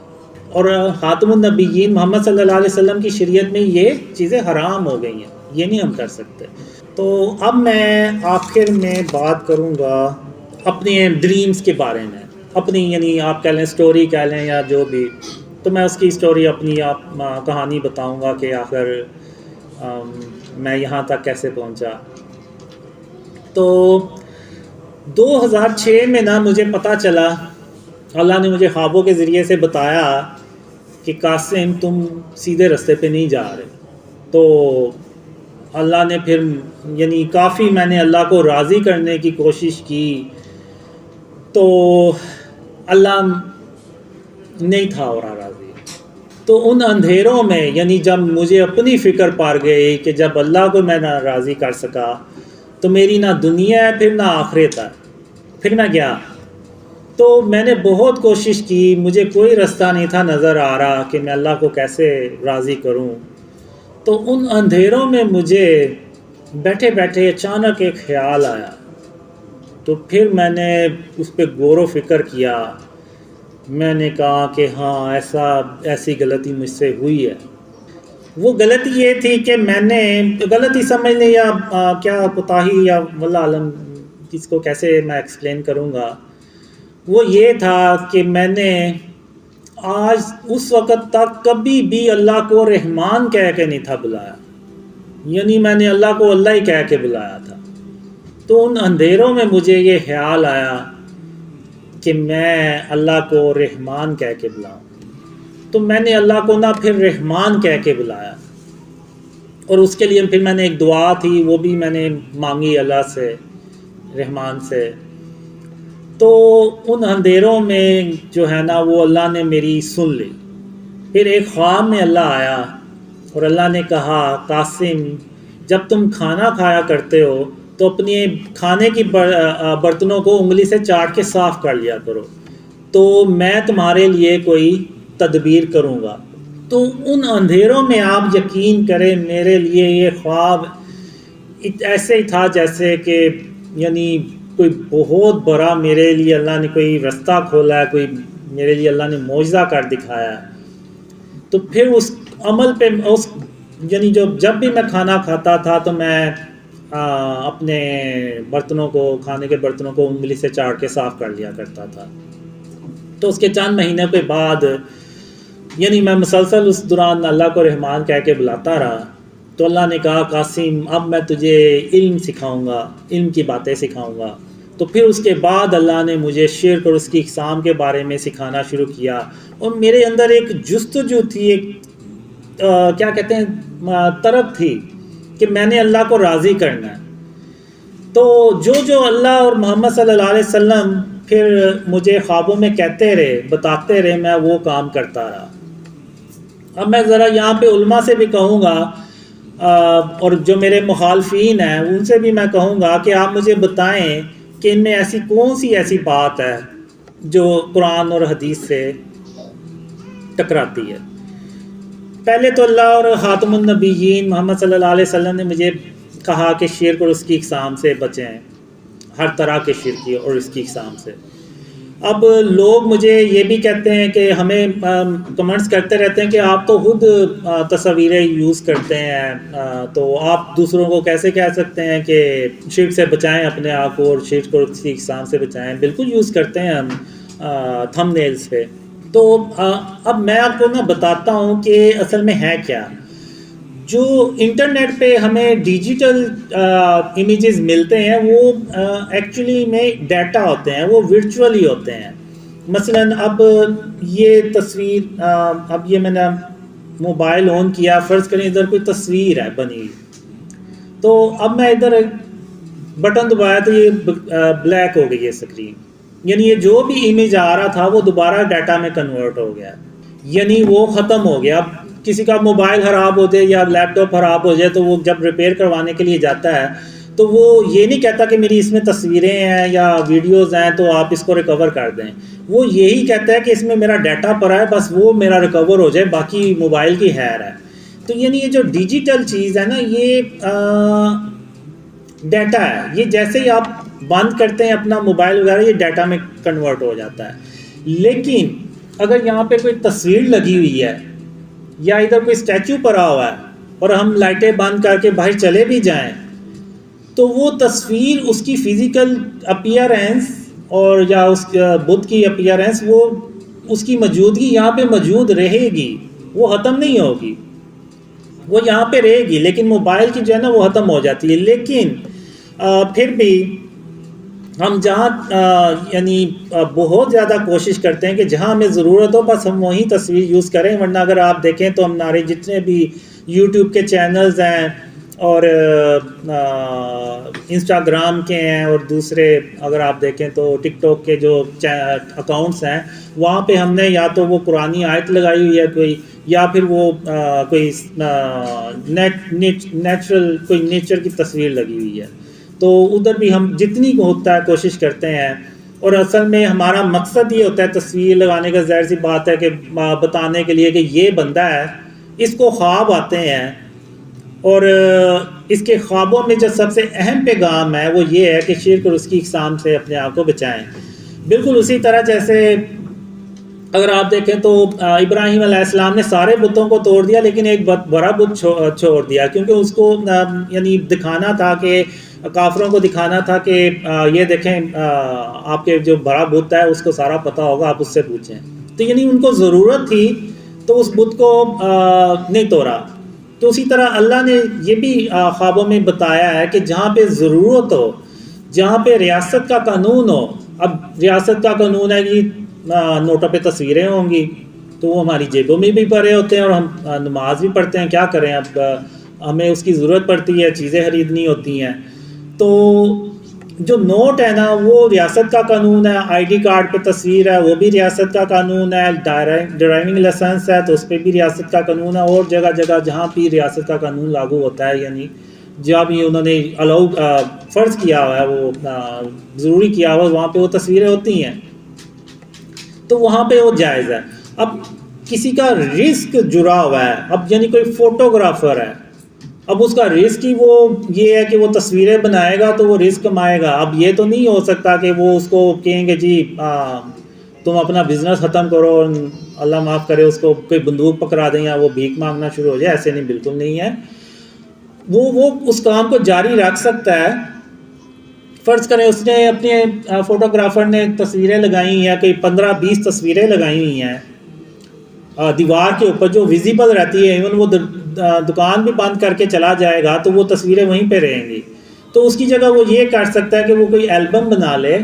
اور خاتم النبیین محمد صلی اللہ علیہ وسلم کی شریعت میں یہ چیزیں حرام ہو گئی ہیں، یہ نہیں ہم کر سکتے۔ تو اب میں آخر میں بات کروں گا اپنے ڈریمز کے بارے میں، اپنی یعنی آپ کہہ لیں سٹوری کہہ لیں یا جو بھی، تو میں اس کی سٹوری اپنی کہانی بتاؤں گا کہ آخر میں یہاں تک کیسے پہنچا۔ تو 2006 میں نا مجھے پتہ چلا، اللہ نے مجھے خوابوں کے ذریعے سے بتایا کہ قاسم تم سیدھے رستے پہ نہیں جا رہے، تو اللہ نے پھر یعنی کافی میں نے اللہ کو راضی کرنے کی کوشش کی، تو اللہ نہیں تھا اور راضی۔ تو ان اندھیروں میں یعنی جب مجھے اپنی فکر پڑ گئی کہ جب اللہ کو میں نہ راضی کر سکا تو میری نہ دنیا ہے پھر نہ آخرت ہے، پھر میں گیا۔ تو میں نے بہت کوشش کی، مجھے کوئی رستہ نہیں تھا نظر آ رہا کہ میں اللہ کو کیسے راضی کروں۔ تو ان اندھیروں میں مجھے بیٹھے بیٹھے اچانک ایک خیال آیا، تو پھر میں نے اس پہ غور و فکر کیا۔ میں نے کہا کہ ہاں ایسی غلطی مجھ سے ہوئی ہے۔ وہ غلطی یہ تھی کہ میں نے غلطی سمجھ لیں یا کیا کوتاہی یا واللہ عالم اس کو کیسے میں ایکسپلین کروں گا، وہ یہ تھا کہ میں نے آج اس وقت تک کبھی بھی اللہ کو رحمان کہہ کے نہیں تھا بلایا، یعنی میں نے اللہ کو اللہ ہی کہہ کے بلایا تھا۔ تو ان اندھیروں میں مجھے یہ خیال آیا کہ میں اللہ کو رحمان کہہ کے بلاؤں، تو میں نے اللہ کو نہ پھر رحمان کہہ کے بلایا، اور اس کے لیے پھر میں نے ایک دعا تھی وہ بھی میں نے مانگی اللہ سے، رحمان سے۔ تو ان اندھیروں میں جو ہے نا وہ اللہ نے میری سن لی۔ پھر ایک خواب میں اللہ آیا اور اللہ نے کہا قاسم جب تم کھانا کھایا کرتے ہو تو اپنے کھانے کی برتنوں کو انگلی سے چاٹ کے صاف کر لیا کرو، تو میں تمہارے لیے کوئی تدبیر کروں گا۔ تو ان اندھیروں میں آپ یقین کریں میرے لیے یہ خواب ایسے ہی تھا جیسے کہ یعنی کوئی بہت بڑا میرے لیے اللہ نے کوئی رستہ کھولا ہے، کوئی میرے لیے اللہ نے معجزہ کر دکھایا ہے۔ تو پھر اس عمل پہ یعنی جب بھی میں کھانا کھاتا تھا تو میں اپنے برتنوں کو، کھانے کے برتنوں کو انگلی سے چاٹ کے صاف کر لیا کرتا تھا۔ تو اس کے چند مہینے کے بعد یعنی میں مسلسل اس دوران اللہ کو رحمان کہہ کے بلاتا رہا، تو اللہ نے کہا قاسم اب میں تجھے علم سکھاؤں گا، علم کی باتیں سکھاؤں گا۔ تو پھر اس کے بعد اللہ نے مجھے شرک اور اس کی اقسام کے بارے میں سکھانا شروع کیا، اور میرے اندر ایک جستجو تھی، ایک کیا کہتے ہیں طرب تھی کہ میں نے اللہ کو راضی کرنا ہے۔ تو جو اللہ اور محمد صلی اللہ علیہ وسلم پھر مجھے خوابوں میں کہتے رہے، بتاتے رہے، میں وہ کام کرتا رہا۔ اب میں ذرا یہاں پہ علماء سے بھی کہوں گا اور جو میرے مخالفین ہیں ان سے بھی میں کہوں گا کہ آپ مجھے بتائیں کہ ان میں ایسی کون سی ایسی بات ہے جو قرآن اور حدیث سے ٹکراتی ہے۔ پہلے تو اللہ اور خاتم النبیین محمد صلی اللہ علیہ وسلم نے مجھے کہا کہ شرک اور اس کی اقسام سے بچیں، ہر طرح کے شرک اور اس کی اقسام سے۔ اب لوگ مجھے یہ بھی کہتے ہیں کہ ہمیں کمنٹس کرتے رہتے ہیں کہ آپ تو خود تصویریں یوز کرتے ہیں، تو آپ دوسروں کو کیسے کہہ سکتے ہیں کہ شرک سے بچائیں اپنے آپ کو اور شرک اور اس کی اقسام سے بچائیں۔ بالکل یوز کرتے ہیں ہم تھم نیلز پہ۔ تو اب میں آپ کو بتاتا ہوں کہ اصل میں ہے کیا۔ جو انٹرنیٹ پہ ہمیں ڈیجیٹل امیجز ملتے ہیں وہ ایکچولی میں ڈیٹا ہوتے ہیں، وہ ورچولی ہوتے ہیں۔ مثلا اب یہ تصویر، اب یہ میں نے موبائل آن کیا، فرض کریں ادھر کوئی تصویر ہے بنی ہوئی، تو اب میں ادھر بٹن دبایا تو یہ بلیک ہو گئی ہے اسکرین، یعنی یہ جو بھی امیج آ رہا تھا وہ دوبارہ ڈیٹا میں کنورٹ ہو گیا، یعنی وہ ختم ہو گیا۔ اب کسی کا موبائل خراب ہو جائے یا لیپ ٹاپ خراب ہو جائے تو وہ جب ریپیئر کروانے کے لیے جاتا ہے تو وہ یہ نہیں کہتا کہ میری اس میں تصویریں ہیں یا ویڈیوز ہیں تو آپ اس کو ریکور کر دیں، وہ یہی کہتا ہے کہ اس میں میرا ڈیٹا پڑا ہے، بس وہ میرا ریکور ہو جائے، باقی موبائل کی خیر ہے۔ تو یعنی یہ جو ڈیجیٹل چیز ہے نا، یہ ڈیٹا ہے، یہ جیسے ہی آپ بند کرتے ہیں اپنا موبائل وغیرہ یہ ڈیٹا میں کنورٹ ہو جاتا ہے۔ لیکن اگر یہاں پہ کوئی تصویر لگی ہوئی ہے یا ادھر کوئی اسٹیچو پڑا ہوا ہے اور ہم لائٹیں بند کر کے باہر چلے بھی جائیں تو وہ تصویر، اس کی فزیکل اپیئرنس اور یا اس بت کی اپیئرنس، وہ اس کی موجودگی یہاں پہ موجود رہے گی، وہ ختم نہیں ہوگی، وہ یہاں پہ رہے گی، لیکن موبائل کی جو ہے نا وہ ختم ہو جاتی ہے۔ لیکن پھر بھی ہم جہاں یعنی بہت زیادہ کوشش کرتے ہیں کہ جہاں ہمیں ضرورت ہو بس ہم وہیں تصویر یوز کریں، ورنہ اگر آپ دیکھیں تو ہمارے جتنے بھی یوٹیوب کے چینلز ہیں اور انسٹاگرام کے ہیں اور دوسرے اگر آپ دیکھیں تو ٹک ٹاک کے جو اکاؤنٹس ہیں وہاں پہ ہم نے یا تو وہ قرآنی آیت لگائی ہوئی ہے کوئی، یا پھر وہ کوئی نیچرل کوئی نیچر کی تصویر لگی ہوئی ہے، تو ادھر بھی ہم جتنی ہوتا ہے کوشش کرتے ہیں۔ اور اصل میں ہمارا مقصد یہ ہوتا ہے تصویر لگانے کا، ظاہر سی بات ہے کہ بتانے کے لیے کہ یہ بندہ ہے، اس کو خواب آتے ہیں، اور اس کے خوابوں میں جو سب سے اہم پیغام ہے وہ یہ ہے کہ شرک اور اس کی اقسام سے اپنے آپ کو بچائیں۔ بالکل اسی طرح جیسے اگر آپ دیکھیں تو ابراہیم علیہ السلام نے سارے بتوں کو توڑ دیا لیکن ایک بڑا بت چھوڑ دیا، کیونکہ اس کو یعنی دکھانا تھا کہ کافروں کو دکھانا تھا کہ یہ دیکھیں آپ کے جو بڑا بت ہے اس کو سارا پتہ ہوگا، آپ اس سے پوچھیں۔ تو یعنی ان کو ضرورت تھی تو اس بت کو نہیں توڑا۔ تو اسی طرح اللہ نے یہ بھی خوابوں میں بتایا ہے کہ جہاں پہ ضرورت ہو، جہاں پہ ریاست کا قانون ہو، اب ریاست کا قانون ہے کہ نوٹوں پہ تصویریں ہوں گی تو وہ ہماری جیبوں میں بھی پڑے ہوتے ہیں اور ہم نماز بھی پڑھتے ہیں، کیا کریں، اب ہمیں اس کی ضرورت پڑتی ہے، چیزیں خریدنی ہوتی ہیں۔ تو جو نوٹ ہے نا وہ ریاست کا قانون ہے، آئی ڈی کارڈ پہ تصویر ہے وہ بھی ریاست کا قانون ہے، ڈرائیونگ لائسنس ہے تو اس پہ بھی ریاست کا قانون ہے، اور جگہ جگہ جہاں بھی ریاست کا قانون لاگو ہوتا ہے، یعنی جہاں بھی انہوں نے فرض کیا ہوا ہے، وہ ضروری کیا ہوا ہے، وہاں پہ وہ تصویریں ہوتی ہیں، تو وہاں پہ وہ جائز ہے۔ اب کسی کا رزق جڑا ہوا ہے، اب یعنی کوئی فوٹوگرافر ہے، اب اس کا رزق ہی وہ یہ ہے کہ وہ تصویریں بنائے گا تو وہ رزق کمائے گا۔ اب یہ تو نہیں ہو سکتا کہ وہ اس کو کہیں گے جی تم اپنا بزنس ختم کرو، اللہ معاف کرے اس کو کوئی بندوق پکڑا دیں یا وہ بھیک مانگنا شروع ہو جائے، ایسے نہیں، بالکل نہیں ہے۔ وہ اس کام کو جاری رکھ سکتا ہے۔ فرض کریں اس نے اپنے فوٹوگرافر نے تصویریں لگائی ہیں، کوئی 15-20 تصویریں لگائی ہوئی ہیں دیوار کے اوپر جو ویزیبل رہتی ہے، ایون وہ دکان بھی بند کر کے چلا جائے گا تو وہ تصویریں وہیں پہ رہیں گی، تو اس کی جگہ وہ یہ کر سکتا ہے کہ وہ کوئی البم بنا لے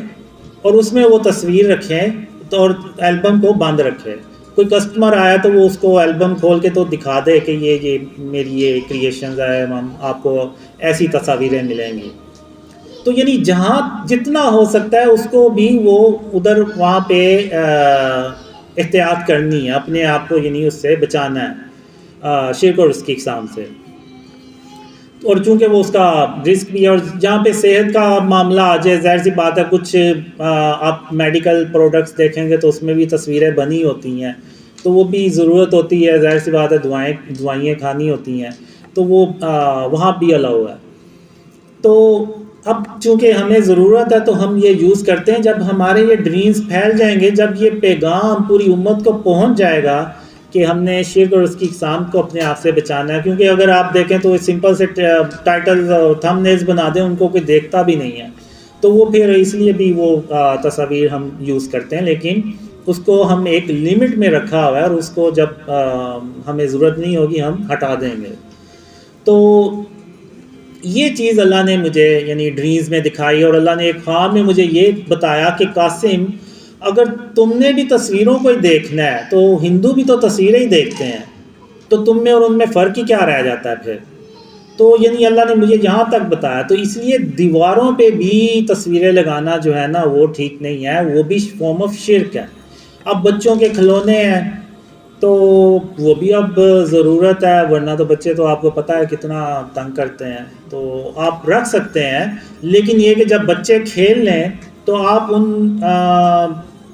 اور اس میں وہ تصویر رکھیں اور البم کو بند رکھے۔ کوئی کسٹمر آیا تو وہ اس کو البم کھول کے تو دکھا دے کہ یہ میری یہ کریشنز ہے، آپ کو ایسی تصاویریں ملیں گی۔ تو یعنی جہاں جتنا ہو سکتا ہے اس کو بھی وہ ادھر وہاں پہ احتیاط کرنی ہے، اپنے آپ کو یعنی اس سے بچانا ہے شرک اور اس کی اقسام سے۔ اور چونکہ وہ اس کا رزق بھی ہے، اور جہاں پہ صحت کا معاملہ آ جائے، ظاہر سی بات ہے کچھ آپ میڈیکل پروڈکٹس دیکھیں گے تو اس میں بھی تصویریں بنی ہوتی ہیں، تو وہ بھی ضرورت ہوتی ہے، ظاہر سی بات ہے دوائیں کھانی ہوتی ہیں، تو وہ وہاں بھی الاؤ ہے۔ تو اب چونکہ ہمیں ضرورت ہے تو ہم یہ یوز کرتے ہیں۔ جب ہمارے یہ ڈریمز پھیل جائیں گے، جب یہ پیغام پوری امت کو پہنچ جائے گا کہ ہم نے شرک اور اس کی اقسام کو اپنے آپ سے بچانا ہے، کیونکہ اگر آپ دیکھیں تو سمپل سے ٹائٹل تھم نیلز بنا دیں ان کو کوئی دیکھتا بھی نہیں ہے، تو وہ پھر اس لیے بھی وہ تصاویر ہم یوز کرتے ہیں، لیکن اس کو ہم ایک لمٹ میں رکھا ہوا ہے، اور اس کو جب ہمیں ضرورت نہیں ہوگی ہم ہٹا دیں گے۔ تو یہ چیز اللہ نے مجھے یعنی ڈریمز میں دکھائی، اور اللہ نے ایک خواب میں مجھے یہ بتایا کہ قاسم اگر تم نے بھی تصویروں کو ہی دیکھنا ہے تو ہندو بھی تو تصویریں ہی دیکھتے ہیں، تو تم میں اور ان میں فرق ہی کیا رہ جاتا ہے پھر؟ تو یعنی اللہ نے مجھے یہاں تک بتایا، تو اس لیے دیواروں پہ بھی تصویریں لگانا جو ہے نا وہ ٹھیک نہیں ہے، وہ بھی فارم آف شرک ہے۔ اب بچوں کے کھلونے ہیں تو وہ بھی اب ضرورت ہے، ورنہ تو بچے تو آپ کو پتہ ہے کتنا تنگ کرتے ہیں، تو آپ رکھ سکتے ہیں، لیکن یہ کہ جب بچے کھیل لیں تو آپ ان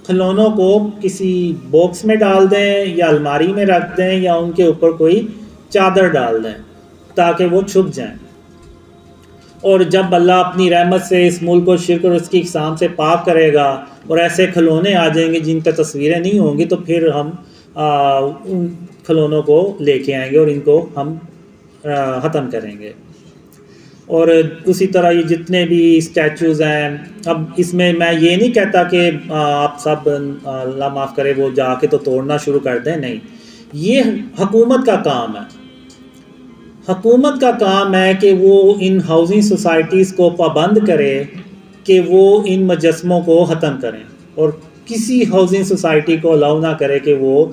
کھلونوں کو کسی باکس میں ڈال دیں یا الماری میں رکھ دیں یا ان کے اوپر کوئی چادر ڈال دیں تاکہ وہ چھپ جائیں۔ اور جب اللہ اپنی رحمت سے اس ملک کو شرک اور اس کی اقسام سے پاک کرے گا اور ایسے کھلونے آ جائیں گے جن پہ تصویریں نہیں ہوں گی، تو پھر ہم ان کھلونوں کو لے کے آئیں گے اور ان کو ہم ختم کریں گے۔ اور اسی طرح یہ جتنے بھی اسٹیچوز ہیں، اب اس میں یہ نہیں کہتا کہ آپ سب اللہ معاف کرے وہ جا کے تو توڑنا شروع کر دیں، نہیں، یہ حکومت کا کام ہے۔ حکومت کا کام ہے کہ وہ ان ہاؤسنگ سوسائٹیز کو پابند کرے کہ وہ ان مجسموں کو ختم کریں، اور کسی ہاؤسنگ سوسائٹی کو الاؤ نہ کرے کہ وہ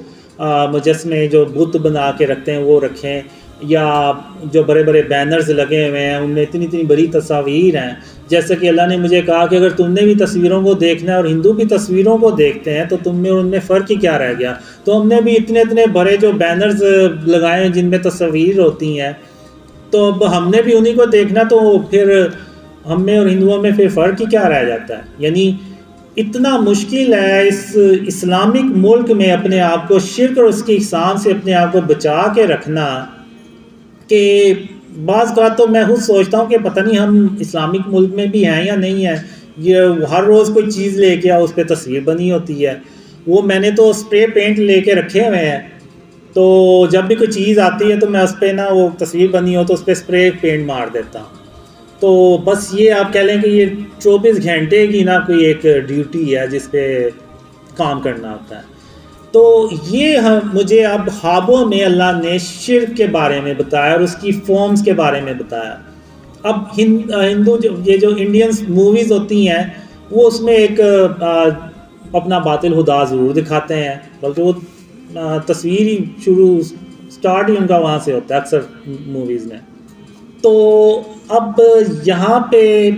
مجسمے جو بت بنا کے رکھتے ہیں وہ رکھیں، یا جو بڑے بڑے بینرز لگے ہوئے ہیں ان میں اتنی اتنی بڑی تصاویر ہیں. جیسے کہ اللہ نے مجھے کہا کہ اگر تم نے بھی تصویروں کو دیکھنا ہے اور ہندو بھی تصویروں کو دیکھتے ہیں تو تم میں اور ان میں فرق ہی کیا رہ گیا. تو ہم نے بھی اتنے اتنے بڑے جو بینرز لگائے ہیں جن میں تصویر ہوتی ہیں، تو اب ہم نے بھی انہی کو دیکھنا، تو پھر ہم میں اور ہندوؤں میں پھر فرق ہی کیا رہ جاتا ہے. یعنی اتنا مشکل ہے اس اسلامک ملک میں اپنے آپ کو شرک اور اس کی اقسام سے اپنے آپ کو بچا کے رکھنا کہ بعض کا تو میں خود سوچتا ہوں کہ پتہ نہیں ہم اسلامک ملک میں بھی ہیں یا نہیں ہیں. یہ ہر روز کوئی چیز لے کے اس پہ تصویر بنی ہوتی ہے. وہ میں نے تو اسپرے پینٹ لے کے رکھے ہوئے ہیں، تو جب بھی کوئی چیز آتی ہے تو میں اس پہ نا وہ تصویر بنی ہو تو اس پہ اسپرے پینٹ مار دیتا ہوں. تو بس یہ آپ کہہ لیں کہ یہ 24 گھنٹے کی نا کوئی ایک ڈیوٹی ہے جس پہ کام کرنا ہوتا ہے. تو یہ مجھے اب خوابوں میں اللہ نے شرک کے بارے میں بتایا اور اس کی فارمز کے بارے میں بتایا. اب ہندو یہ جو انڈینس موویز ہوتی ہیں وہ اس میں ایک اپنا باطل خدا ضرور دکھاتے ہیں، بلکہ وہ تصویر ہی سٹارٹ ہی ان کا وہاں سے ہوتا ہے اکثر موویز میں. تو اب یہاں پہ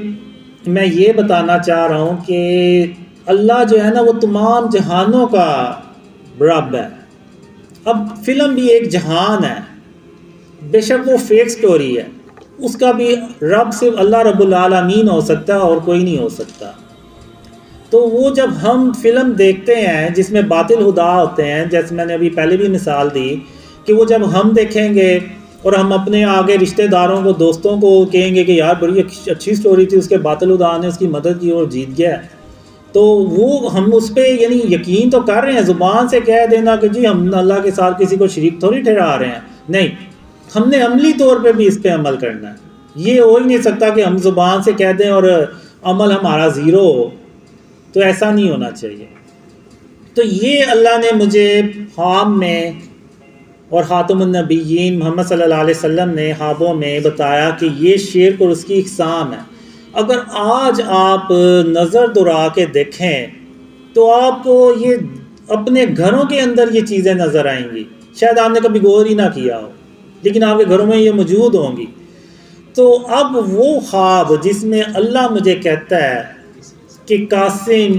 میں یہ بتانا چاہ رہا ہوں کہ اللہ جو ہے نا وہ تمام جہانوں کا رب ہے. اب فلم بھی ایک جہان ہے، بے شک وہ فیک سٹوری ہے، اس کا بھی رب صرف اللہ رب العالمین ہو سکتا ہے اور کوئی نہیں ہو سکتا. تو وہ جب ہم فلم دیکھتے ہیں جس میں باطل خدا ہوتے ہیں، جیسے میں نے ابھی پہلے بھی مثال دی کہ وہ جب ہم دیکھیں گے اور ہم اپنے آگے رشتہ داروں کو دوستوں کو کہیں گے کہ یار بڑی اچھی سٹوری تھی، اس کے باطل خدا نے اس کی مدد کی اور جیت گیا، تو وہ ہم اس پہ یعنی یقین تو کر رہے ہیں. زبان سے کہہ دینا کہ جی ہم اللہ کے ساتھ کسی کو شریک تھوڑی ٹھہرا رہے ہیں، نہیں، ہم نے عملی طور پہ بھی اس پہ عمل کرنا ہے. یہ ہو ہی نہیں سکتا کہ ہم زبان سے کہہ دیں اور عمل ہمارا زیرو ہو، تو ایسا نہیں ہونا چاہیے. تو یہ اللہ نے مجھے خواب میں اور خاتم النبیین محمد صلی اللہ علیہ وسلم نے خوابوں میں بتایا کہ یہ شرک اور اس کی اقسام ہے. اگر آج آپ نظر دوڑا کے دیکھیں تو آپ کو یہ اپنے گھروں کے اندر یہ چیزیں نظر آئیں گی. شاید آپ نے کبھی غور ہی نہ کیا ہو، لیکن آپ کے گھروں میں یہ موجود ہوں گی. تو اب وہ خواب جس میں اللہ مجھے کہتا ہے کہ قاسم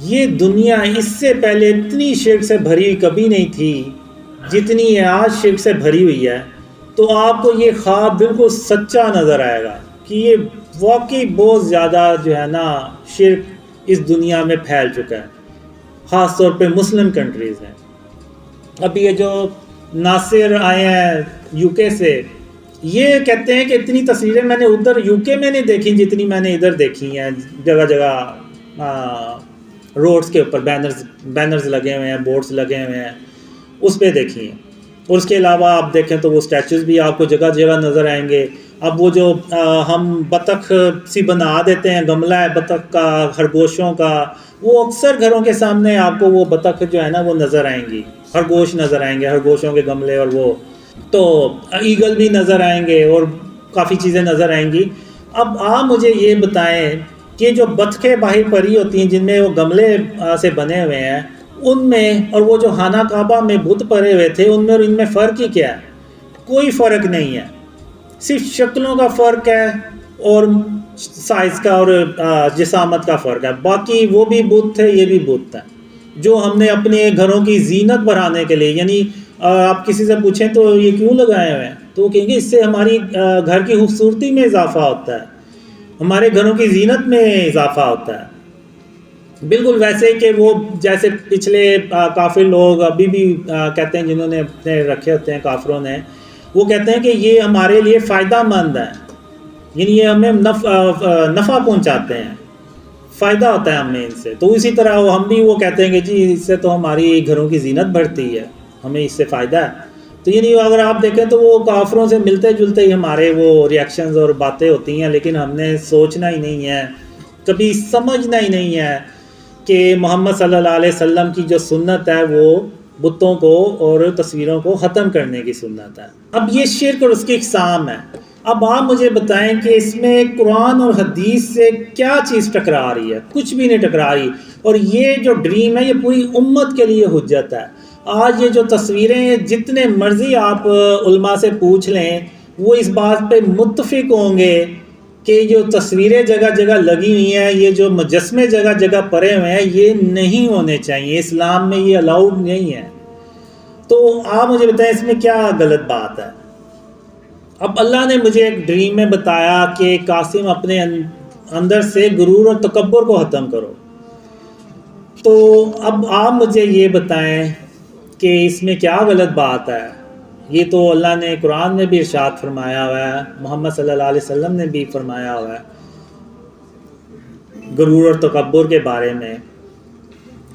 یہ دنیا اس سے پہلے اتنی شرک سے بھری ہوئی کبھی نہیں تھی جتنی آج شرک سے بھری ہوئی ہے، تو آپ کو یہ خواب بالکل سچا نظر آئے گا کہ یہ واقعی بہت زیادہ جو ہے نا شرک اس دنیا میں پھیل چکا ہے، خاص طور پہ مسلم کنٹریز میں. اب یہ جو ناصر آئے ہیں یو کے سے، یہ کہتے ہیں کہ اتنی تصویریں میں نے ادھر یو کے میں نہیں دیکھی جتنی میں نے ادھر دیکھی ہیں. جگہ جگہ روڈز کے اوپر بینرز لگے ہوئے ہیں، بورڈز لگے ہوئے ہیں، اس پہ دیکھی ہیں. اور اس کے علاوہ آپ دیکھیں تو وہ اسٹیچوز بھی آپ کو جگہ جگہ نظر آئیں گے. اب وہ جو ہم بطخ سی بنا دیتے ہیں، گملہ ہے بطخ کا، خرگوشوں کا، وہ اکثر گھروں کے سامنے آپ کو وہ بطخ جو ہے نا وہ نظر آئیں گی، خرگوش نظر آئیں گے، خرگوشوں کے گملے، اور وہ تو ایگل بھی نظر آئیں گے اور کافی چیزیں نظر آئیں گی. اب آپ مجھے یہ بتائیں کہ جو بطخیں باہر پری ہوتی ہیں جن میں وہ گملے سے بنے ہوئے ہیں، ان میں اور وہ جو خانہ کعبہ میں بت پڑے ہوئے تھے ان میں اور ان میں فرق ہی کیا ہے؟ کوئی فرق نہیں ہے، صرف شکلوں کا فرق ہے اور سائز کا اور جسامت کا فرق ہے. باقی وہ بھی بت تھے، یہ بھی بت ہے جو ہم نے اپنے گھروں کی زینت بڑھانے کے لیے، یعنی آپ کسی سے پوچھیں تو یہ کیوں لگائے ہوئے ہیں تو وہ کہیں گے اس سے ہماری گھر کی خوبصورتی میں اضافہ ہوتا ہے، ہمارے گھروں کی زینت میں اضافہ ہوتا ہے. بالکل ویسے کہ وہ جیسے پچھلے کافر لوگ ابھی بھی کہتے ہیں، جنہوں نے اپنے رکھے ہوتے ہیں کافروں نے، وہ کہتے ہیں کہ یہ ہمارے لیے فائدہ مند ہے، یعنی یہ ہمیں نفع پہنچاتے ہیں، فائدہ ہوتا ہے ہمیں ان سے. تو اسی طرح ہم بھی وہ کہتے ہیں کہ جی اس سے تو ہماری گھروں کی زینت بڑھتی ہے، ہمیں اس سے فائدہ ہے. تو یعنی اگر آپ دیکھیں تو وہ کافروں سے ملتے جلتے ہی ہمارے وہ ریاکشنز اور باتیں ہوتی ہیں، لیکن ہم نے سوچنا ہی نہیں ہے، کبھی سمجھنا ہی نہیں ہے کہ محمد صلی اللہ علیہ وسلم کی جو سنت ہے وہ بتوں کو اور تصویروں کو ختم کرنے کی سنت ہے. اب یہ شرک اور اس کی اقسام ہے. اب آپ مجھے بتائیں کہ اس میں قرآن اور حدیث سے کیا چیز ٹکرا رہی ہے؟ کچھ بھی نہیں ٹکرا رہی. اور یہ جو ڈریم ہے یہ پوری امت کے لیے حجت ہے. آج یہ جو تصویریں جتنے مرضی آپ علماء سے پوچھ لیں وہ اس بات پہ متفق ہوں گے کہ جو تصویریں جگہ جگہ لگی ہوئی ہیں، یہ جو مجسمے جگہ جگہ پڑے ہوئے ہیں، یہ نہیں ہونے چاہیے، اسلام میں یہ الاؤڈ نہیں ہے۔ تو آپ مجھے بتائیں اس میں کیا غلط بات ہے؟ اب اللہ نے مجھے ایک ڈریم میں بتایا کہ قاسم اپنے اندر سے غرور اور تکبر کو ختم کرو، تو اب آپ مجھے یہ بتائیں کہ اس میں کیا غلط بات ہے؟ یہ تو اللہ نے قرآن میں بھی ارشاد فرمایا ہوا ہے، محمد صلی اللہ علیہ وسلم نے بھی فرمایا ہوا ہے غرور اور تکبر کے بارے میں۔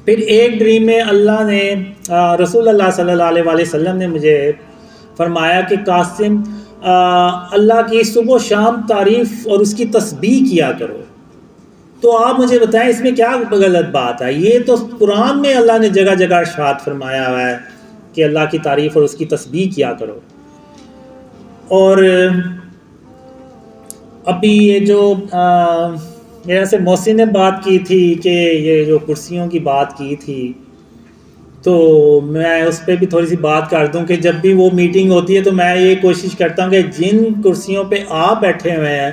پھر ایک ڈریم میں اللہ نے رسول اللہ صلی اللہ علیہ وسلم نے مجھے فرمایا کہ قاسم اللہ کی صبح و شام تعریف اور اس کی تسبیح کیا کرو۔ تو آپ مجھے بتائیں اس میں کیا غلط بات ہے؟ یہ تو قرآن میں اللہ نے جگہ جگہ ارشاد فرمایا ہوا ہے کہ اللہ کی تعریف اور اس کی تسبیح کیا کرو۔ اور ابھی یہ جو میرے سے محسن نے بات کی تھی کہ یہ جو کرسیوں کی بات کی تھی، تو میں اس پہ بھی تھوڑی سی بات کر دوں کہ جب بھی وہ میٹنگ ہوتی ہے تو میں یہ کوشش کرتا ہوں کہ جن کرسیوں پہ آپ بیٹھے ہوئے ہیں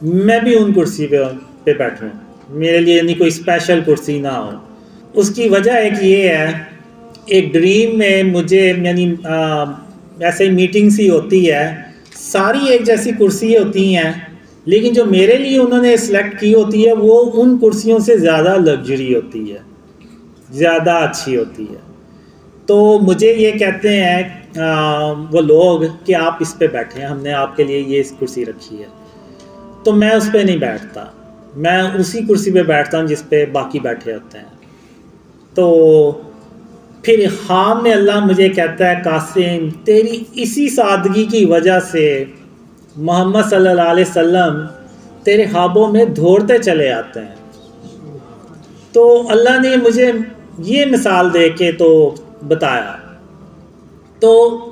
میں بھی ان کرسی پہ بیٹھوں، میرے لیے یعنی کوئی اسپیشل کرسی نہ ہو۔ اس کی وجہ ایک یہ ہے، ایک ڈریم میں مجھے یعنی ایسے ہی میٹنگ سی ہوتی ہے، ساری ایک جیسی کرسی ہوتی ہیں، لیکن جو میرے لیے انہوں نے سلیکٹ کی ہوتی ہے وہ ان کرسیوں سے زیادہ لگژری ہوتی ہے، زیادہ اچھی ہوتی ہے۔ تو مجھے یہ کہتے ہیں وہ لوگ کہ آپ اس پہ بیٹھیں، ہم نے آپ کے لیے یہ کرسی رکھی ہے، تو میں اس پہ نہیں بیٹھتا، میں اسی کرسی پہ بیٹھتا ہوں جس پہ باقی بیٹھے ہوتے ہیں۔ تو پھر خواب میں اللہ مجھے کہتا ہے قاسم تیری اسی سادگی کی وجہ سے محمد صلی اللہ علیہ وسلم تیرے خوابوں میں دوڑتے چلے آتے ہیں۔ تو اللہ نے مجھے یہ مثال دے کے تو بتایا، تو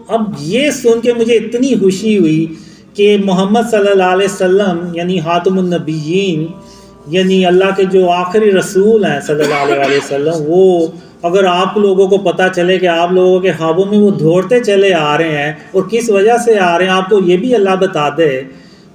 اب یہ سن کے مجھے اتنی خوشی ہوئی کہ محمد صلی اللہ علیہ وسلم یعنی خاتم النبیین، یعنی اللہ کے جو آخری رسول ہیں صلی اللہ علیہ وسلم، وہ اگر آپ لوگوں کو پتہ چلے کہ آپ لوگوں کے خوابوں میں وہ دوڑتے چلے آ رہے ہیں اور کس وجہ سے آ رہے ہیں، آپ کو یہ بھی اللہ بتا دے،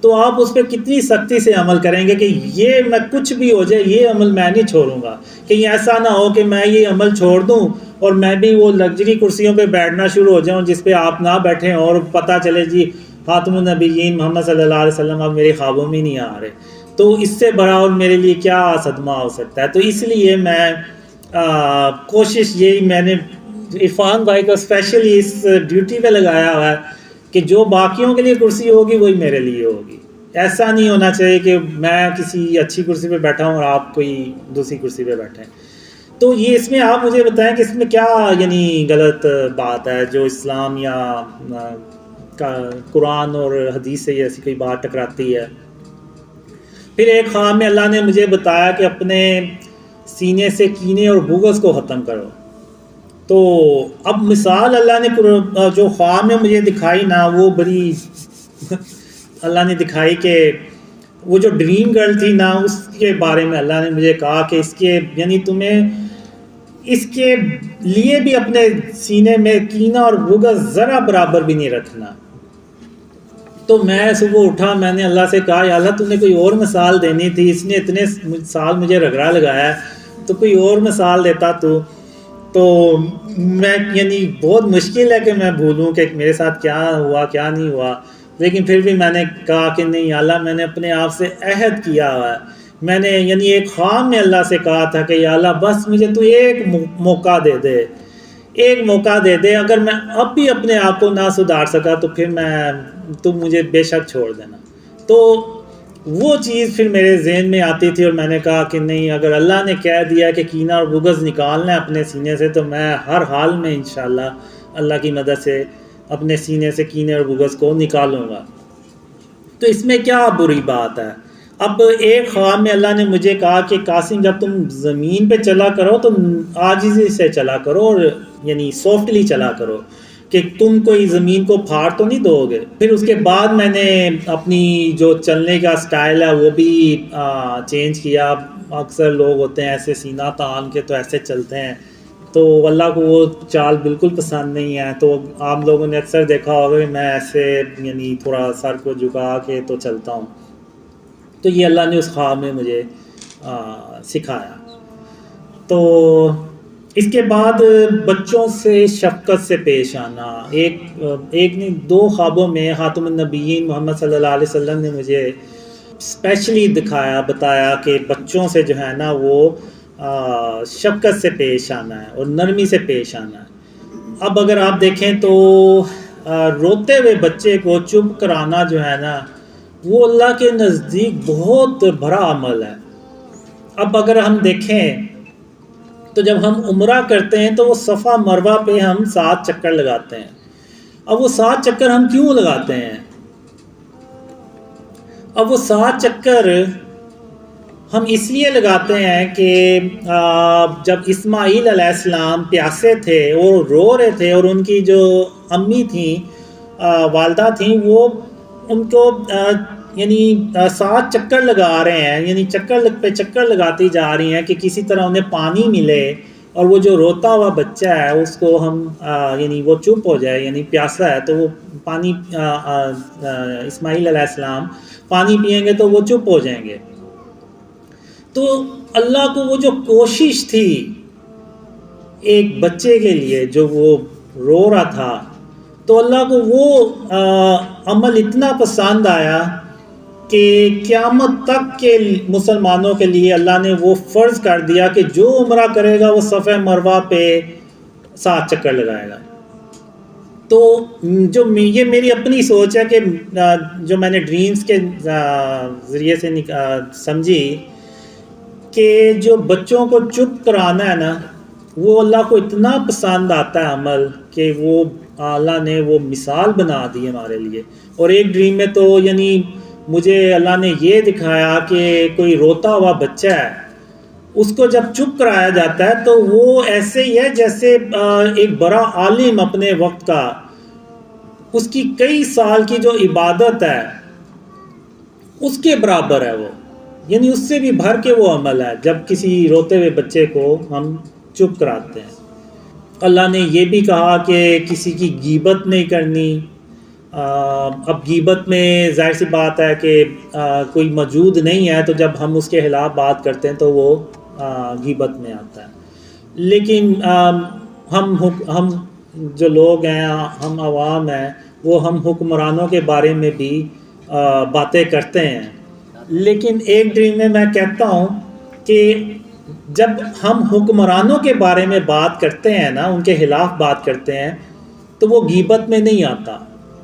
تو آپ اس پہ کتنی سختی سے عمل کریں گے کہ یہ میں کچھ بھی ہو جائے یہ عمل میں نہیں چھوڑوں گا۔ کہیں ایسا نہ ہو کہ میں یہ عمل چھوڑ دوں اور میں بھی وہ لگژری کرسیوں پہ بیٹھنا شروع ہو جاؤں جس پہ آپ نہ بیٹھیں اور پتہ چلے جی خاتم النبیین محمد صلی اللہ علیہ وسلم اب میرے خوابوں میں نہیں آ رہے، تو اس سے بڑا اور میرے لیے کیا صدمہ ہو سکتا ہے۔ تو اس لیے میں کوشش یہی میں نے عرفان بھائی کو اسپیشلی اس ڈیوٹی پہ لگایا ہوا ہے کہ جو باقیوں کے لیے کرسی ہوگی وہی میرے لیے ہوگی۔ ایسا نہیں ہونا چاہیے کہ میں کسی اچھی کرسی پہ بیٹھا ہوں اور آپ کوئی دوسری کرسی پہ بیٹھیں۔ تو یہ اس میں آپ مجھے بتائیں کہ اس میں کیا یعنی غلط بات ہے جو اسلام یا قرآن اور حدیث سے ایسی کوئی بات ٹکراتی ہے۔ پھر ایک خواب میں اللہ نے مجھے بتایا کہ اپنے سینے سے کینے اور بغض کو ختم کرو۔ تو اب مثال اللہ نے جو خواب میں مجھے دکھائی نا وہ بڑی اللہ نے دکھائی کہ وہ جو ڈریم گرل تھی نا اس کے بارے میں اللہ نے مجھے کہا کہ اس کے یعنی تمہیں اس کے لیے بھی اپنے سینے میں کینہ اور بغض ذرا برابر بھی نہیں رکھنا۔ تو میں صبح اٹھا، میں نے اللہ سے کہا یا اللہ تم نے کوئی اور مثال دینی تھی، اس نے اتنے سال مجھے رگڑا لگایا ہے تو کوئی اور مثال دیتا تو میں یعنی بہت مشکل ہے کہ میں بھولوں کہ میرے ساتھ کیا ہوا کیا نہیں ہوا، لیکن پھر بھی میں نے کہا کہ نہیں اللہ میں نے اپنے آپ سے عہد کیا ہوا ہے، میں نے یعنی ایک خواب میں اللہ سے کہا تھا کہ یا اللہ بس مجھے تو ایک موقع دے دے، ایک موقع دے دے، اگر میں اب بھی اپنے آپ کو نہ سدھار سکا تو پھر تم مجھے بے شک چھوڑ دینا۔ تو وہ چیز پھر میرے ذہن میں آتی تھی اور میں نے کہا کہ نہیں اگر اللہ نے کہہ دیا کہ کینہ اور بغض نکالنا ہے اپنے سینے سے تو میں ہر حال میں انشاءاللہ اللہ کی مدد سے اپنے سینے سے کینے اور بغض کو نکالوں گا۔ تو اس میں کیا بری بات ہے؟ اب ایک خواب میں اللہ نے مجھے کہا کہ قاسم جب تم زمین پہ چلا کرو تو عاجزی سے چلا کرو اور یعنی سافٹلی چلا کرو کہ تم کوئی زمین کو پھاڑ تو نہیں دو گے۔ پھر اس کے بعد میں نے اپنی جو چلنے کا سٹائل ہے وہ بھی چینج کیا۔ اکثر لوگ ہوتے ہیں ایسے سینہ تان کے تو ایسے چلتے ہیں، تو اللہ کو وہ چال بالکل پسند نہیں ہے. تو آپ لوگوں نے اکثر دیکھا ہوگا کہ میں ایسے یعنی تھوڑا سر کو جھکا کے تو چلتا ہوں. تو یہ اللہ نے اس خواب میں مجھے سکھایا. تو اس کے بعد بچوں سے شفقت سے پیش آنا. ایک نہیں 2 خوابوں میں خاتم النبیین محمد صلی اللہ علیہ وسلم نے مجھے اسپیشلی بتایا کہ بچوں سے جو ہے نا وہ شفقت سے پیش آنا ہے اور نرمی سے پیش آنا ہے. اب اگر آپ دیکھیں تو روتے ہوئے بچے کو چپ کرانا جو ہے نا وہ اللہ کے نزدیک بہت بڑا عمل ہے. اب اگر ہم دیکھیں تو جب ہم عمرہ کرتے ہیں تو وہ صفا مروہ پہ ہم 7 چکر لگاتے ہیں. اب وہ 7 چکر ہم کیوں لگاتے ہیں؟ اب وہ 7 چکر ہم اس لیے لگاتے ہیں کہ جب اسماعیل علیہ السلام پیاسے تھے اور رو رہے تھے اور ان کی جو امی تھیں والدہ تھیں وہ ان کو یعنی 7 چکر لگا رہے ہیں، یعنی چکر پہ چکر لگاتی جا رہی ہیں کہ کسی طرح انہیں پانی ملے اور وہ جو روتا ہوا بچہ ہے اس کو ہم یعنی وہ چپ ہو جائے، یعنی پیاسا ہے تو وہ پانی اسماعیل علیہ السلام پانی پئیں گے تو وہ چپ ہو جائیں گے. تو اللہ کو وہ جو کوشش تھی ایک بچے کے لیے جو وہ رو رہا تھا، تو اللہ کو وہ عمل اتنا پسند آیا کہ قیامت تک کے مسلمانوں کے لیے اللہ نے وہ فرض کر دیا کہ جو عمرہ کرے گا وہ صفا مروہ پہ 7 چکر لگائے گا. تو جو یہ میری اپنی سوچ ہے کہ جو میں نے ڈریمز کے ذریعے سے سمجھی کہ جو بچوں کو چپ کرانا ہے نا وہ اللہ کو اتنا پسند آتا ہے عمل کہ وہ اللہ نے وہ مثال بنا دی ہمارے لیے. اور ایک ڈریم میں تو یعنی مجھے اللہ نے یہ دکھایا کہ کوئی روتا ہوا بچہ ہے، اس کو جب چپ کرایا جاتا ہے تو وہ ایسے ہی ہے جیسے ایک بڑا عالم اپنے وقت کا، اس کی کئی سال کی جو عبادت ہے اس کے برابر ہے وہ، یعنی اس سے بھی بھر کے وہ عمل ہے جب کسی روتے ہوئے بچے کو ہم چپ کراتے ہیں. اللہ نے یہ بھی کہا کہ کسی کی غیبت نہیں کرنی. اب غیبت میں ظاہر سی بات ہے کہ کوئی موجود نہیں ہے تو جب ہم اس کے خلاف بات کرتے ہیں تو وہ غیبت میں آتا ہے. لیکن ہم جو لوگ ہیں، ہم عوام ہیں، وہ ہم حکمرانوں کے بارے میں بھی باتیں کرتے ہیں. لیکن ایک ڈریم میں میں کہتا ہوں کہ جب ہم حکمرانوں کے بارے میں بات کرتے ہیں نا، ان کے خلاف بات کرتے ہیں تو وہ غیبت میں نہیں آتا،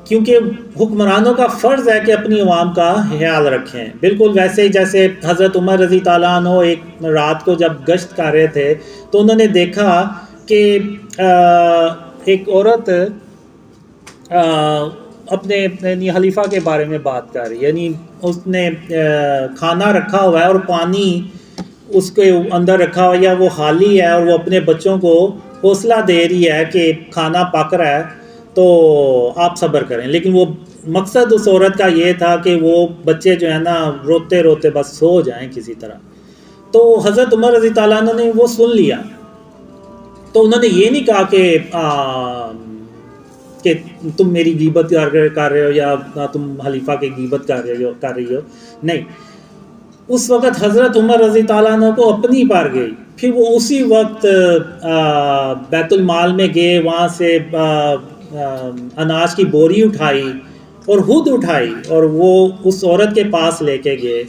کیونکہ حکمرانوں کا فرض ہے کہ اپنی عوام کا خیال رکھیں. بالکل ویسے ہی جیسے حضرت عمر رضی تعالیٰ عنہ ایک رات کو جب گشت کر رہے تھے تو انہوں نے دیکھا کہ ایک عورت اپنے یعنی خلیفہ کے بارے میں بات کر رہی ہے، یعنی اس نے کھانا رکھا ہوا ہے اور پانی اس کے اندر رکھا ہوا یا وہ خالی ہے اور وہ اپنے بچوں کو حوصلہ دے رہی ہے کہ کھانا پک رہا ہے تو آپ صبر کریں. لیکن وہ مقصد اس عورت کا یہ تھا کہ وہ بچے جو ہے نا روتے روتے بس سو جائیں کسی طرح. تو حضرت عمر رضی تعالیٰ عنہ نے وہ سن لیا، تو انہوں نے یہ نہیں کہا کہ تم میری غیبت کر رہے ہو یا تم خلیفہ کی غیبت کر رہی ہو. نہیں، اس وقت حضرت عمر رضی تعالیٰ عنہ کو اپنی پار گئی. پھر وہ اسی وقت بیت المال میں گئے، وہاں سے اناج کی بوری اٹھائی اور خود اٹھائی اور وہ اس عورت کے پاس لے کے گئے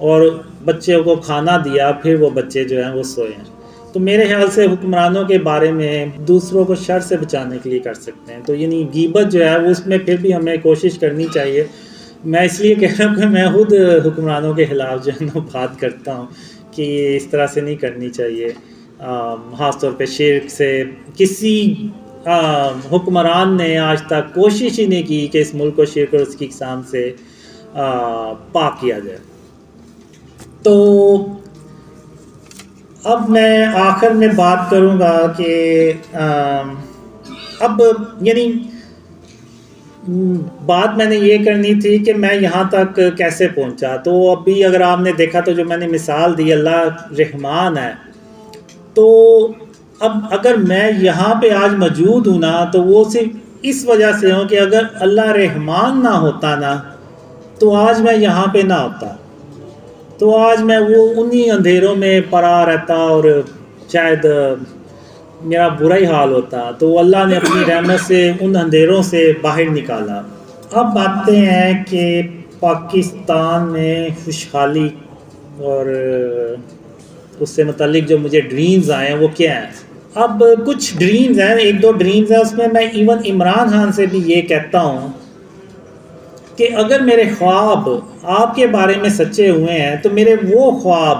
اور بچے کو کھانا دیا. پھر وہ بچے جو ہیں وہ سوئے ہیں. تو میرے خیال سے حکمرانوں کے بارے میں دوسروں کو شر سے بچانے کے لیے کر سکتے ہیں. تو یعنی غیبت جو ہے وہ اس میں پھر بھی ہمیں کوشش کرنی چاہیے. میں اس لیے کہہ رہا ہوں کہ میں خود حکمرانوں کے خلاف جو ہے نا بات کرتا ہوں کہ یہ اس طرح سے نہیں کرنی چاہیے. خاص طور پہ شرک سے کسی حکمران نے آج تک کوشش ہی نہیں کی کہ اس ملک کو شرک اور اس کی اقسام سے پاک کیا جائے. تو اب میں آخر میں بات کروں گا کہ اب یعنی بات میں نے یہ کرنی تھی کہ میں یہاں تک کیسے پہنچا. تو ابھی اگر آپ نے دیکھا تو جو میں نے مثال دی، اللہ رحمان ہے، تو اب اگر میں یہاں پہ آج موجود ہوں نا تو وہ صرف اس وجہ سے ہوں کہ اگر اللہ رحمان نہ ہوتا نا تو آج میں یہاں پہ نہ ہوتا، تو آج میں وہ انہی اندھیروں میں پڑا رہتا اور شاید میرا برا ہی حال ہوتا۔ تو اللہ نے اپنی رحمت سے ان اندھیروں سے باہر نکالا۔ اب آتے ہیں کہ پاکستان میں خوشحالی اور اس سے متعلق جو مجھے ڈریمز آئے ہیں وہ کیا ہیں۔ اب کچھ ڈریمز ہیں، ایک دو ڈریمز ہیں، اس میں میں ایون عمران خان سے بھی یہ کہتا ہوں کہ اگر میرے خواب آپ کے بارے میں سچے ہوئے ہیں تو میرے وہ خواب